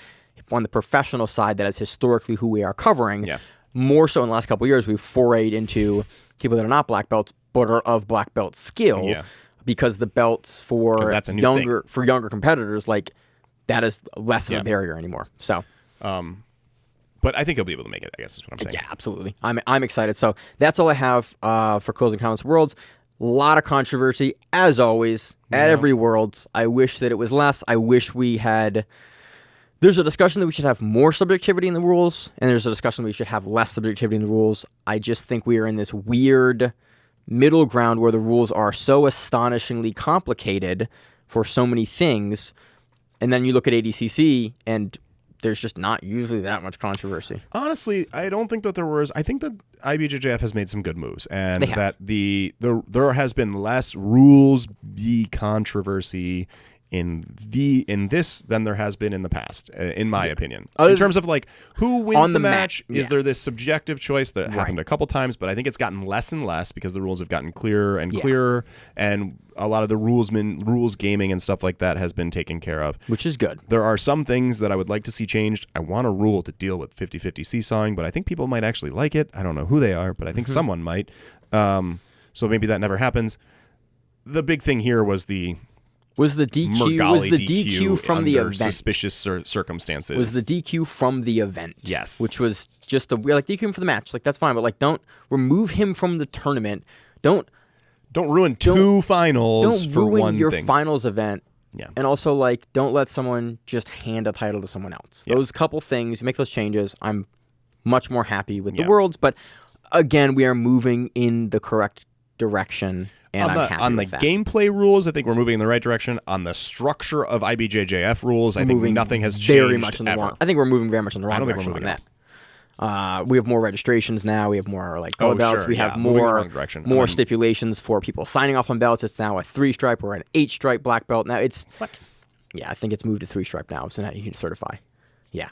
On the professional side, that is historically who we are covering. Yeah. More so in the last couple of years, we've forayed into people that are not black belts, but are of black belt skill, because the belts for younger competitors, that is less of a barrier anymore. So. But I think he'll be able to make it, I guess is what I'm saying. Yeah, absolutely. I'm excited. So that's all I have for closing comments. Worlds, a lot of controversy, as always, at every Worlds. I wish that it was less. I wish we had... There's a discussion that we should have more subjectivity in the rules, and there's a discussion that we should have less subjectivity in the rules. I just think we are in this weird middle ground where the rules are so astonishingly complicated for so many things, and then you look at ADCC, and... there's just not usually that much controversy. Honestly, I don't think that there was. I think that IBJJF has made some good moves, and that there has been less rules controversy in this than there has been in the past, in my opinion. In terms of who wins the match, is there this subjective choice that happened a couple times, but I think it's gotten less and less because the rules have gotten clearer and clearer, and a lot of the rules gaming and stuff like that has been taken care of. Which is good. There are some things that I would like to see changed. I want a rule to deal with 50-50 seesawing, but I think people might actually like it. I don't know who they are, but I think someone might. So maybe that never happens. The big thing here was the DQ from the event. Suspicious circumstances. Was the DQ from the event. Yes. Which was just DQ him for the match. That's fine, but don't remove him from the tournament. Don't ruin two finals for one thing. Don't ruin your finals event. Yeah. And also, don't let someone just hand a title to someone else. Yeah. Those couple things, you make those changes, I'm much more happy with the Worlds. But, again, we are moving in the correct direction. And I'm happy with that. Gameplay rules, I think we're moving in the right direction. On the structure of IBJJF rules, I think nothing has changed very much in the wrong. I think we're moving very much in the wrong direction on that. We have more registrations now. We have more color belts. We have more stipulations for people signing off on belts. It's now a 3-stripe or an 8-stripe black belt. Now it's what? Yeah, I think it's moved to 3-stripe now. So now you can certify. Yeah,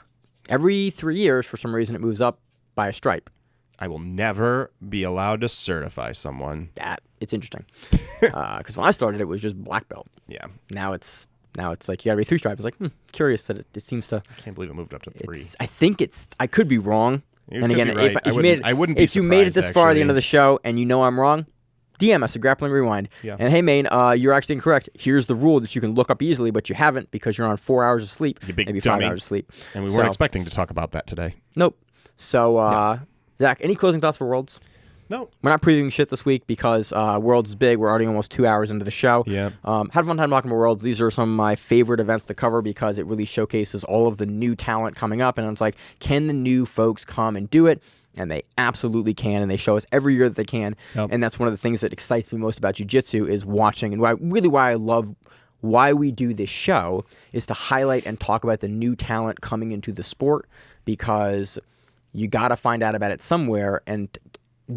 every 3 years for some reason it moves up by a stripe. I will never be allowed to certify someone. It's interesting because when I started, it was just black belt. Yeah. Now it's like you gotta be 3-stripe. It's curious that it seems to. I can't believe it moved up to 3. I think it's. I could be wrong. And again, if you made it this far at the end of the show and you know I'm wrong, DM us at Grappling Rewind. Yeah. And hey, Maine, you're actually incorrect. Here's the rule that you can look up easily, but you haven't because you're on 4 hours of sleep. You big maybe dummy. 5 hours of sleep. And we weren't expecting to talk about that today. Nope. So, Zach, any closing thoughts for Worlds? No. We're not previewing shit this week because Worlds is big. We're already almost 2 hours into the show. Yeah. Had a fun time talking about Worlds. These are some of my favorite events to cover because it really showcases all of the new talent coming up. And it's like, can the new folks come and do it? And they absolutely can, and they show us every year that they can. Yep. And that's one of the things that excites me most about jiu-jitsu is watching, and why I love why we do this show is to highlight and talk about the new talent coming into the sport because you got to find out about it somewhere, and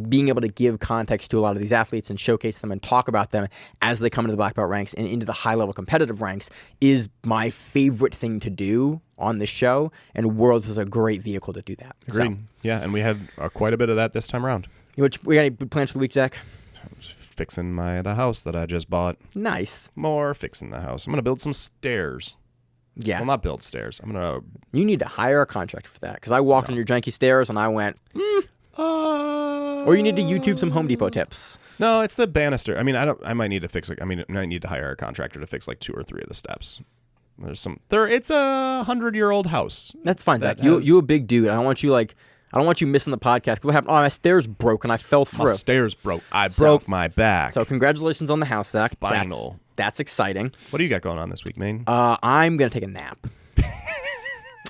being able to give context to a lot of these athletes and showcase them and talk about them as they come into the black belt ranks and into the high-level competitive ranks is my favorite thing to do on this show, and Worlds is a great vehicle to do that. Agreed. So, yeah, and we had quite a bit of that this time around. We got any plans for the week, Zach? Fixing the house that I just bought. Nice. More fixing the house. I'm going to build some stairs. Yeah. Well, not build stairs. I'm going to... You need to hire a contractor for that, because I walked on your janky stairs and I went, Or you need to YouTube some Home Depot tips. No, it's the banister. I mean, I might need to fix it. I might need to hire a contractor to fix like 2 or 3 of the steps. It's a 100-year-old house. That's fine, Zach. You a big dude. I don't want you missing the podcast. What happened? Oh, my stairs broke and I fell through. My stairs broke. I broke my back. So congratulations on the house, Zach. Spinal. That's exciting. What do you got going on this week, Maine? I'm gonna take a nap.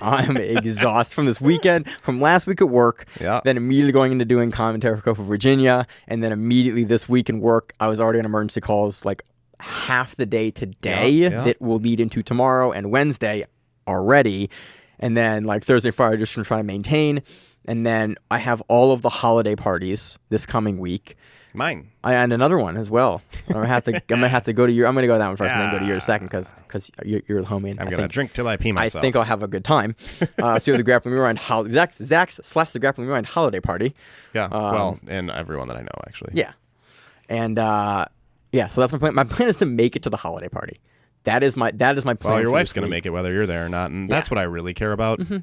I'm exhausted from this weekend, from last week at work, then immediately going into doing commentary for Copa Virginia, and then immediately this week in work, I was already on emergency calls like half the day today that will lead into tomorrow and Wednesday already, and then like Thursday, Friday, just trying to maintain, and then I have all of the holiday parties this coming week. Mine. And another one as well. I'm gonna have to go to your. I'm gonna go to that one first and then go to yours second because you're the homie. I'm gonna drink till I pee myself. I think I'll have a good time. So you have the Grappling Rewind Zach's / the Grappling Rewind holiday party. Yeah. Well, and everyone that I know actually. Yeah. And so that's my plan. My plan is to make it to the holiday party. That is my plan. Well, your wife's gonna make it whether you're there or not, and that's what I really care about. Mm-hmm.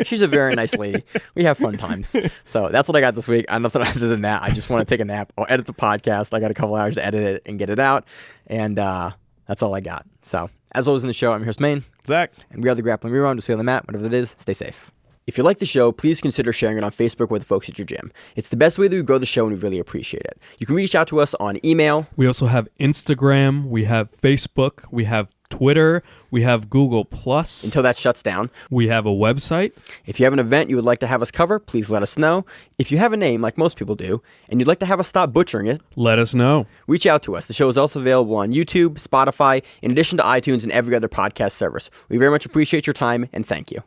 She's a very nice lady. We have fun times. So that's what I got this week. I'm nothing other than that. I just want to take a nap. I'll edit the podcast. I got a couple hours to edit it and get it out, and that's all I got. So as always in the show, I'm your host Maine, Zach, and we are the Grappling Rewind. We'll see you on the mat. Whatever it is, stay safe. If you like the show, please consider sharing it on Facebook with the folks at your gym. It's the best way that we grow the show, and we really appreciate it. You can reach out to us on email. We also have Instagram. We have Facebook. We have Twitter. We have Google+. Until that shuts down. We have a website. If you have an event you would like to have us cover, please let us know. If you have a name, like most people do, and you'd like to have us stop butchering it, let us know. Reach out to us. The show is also available on YouTube, Spotify, in addition to iTunes and every other podcast service. We very much appreciate your time, and thank you.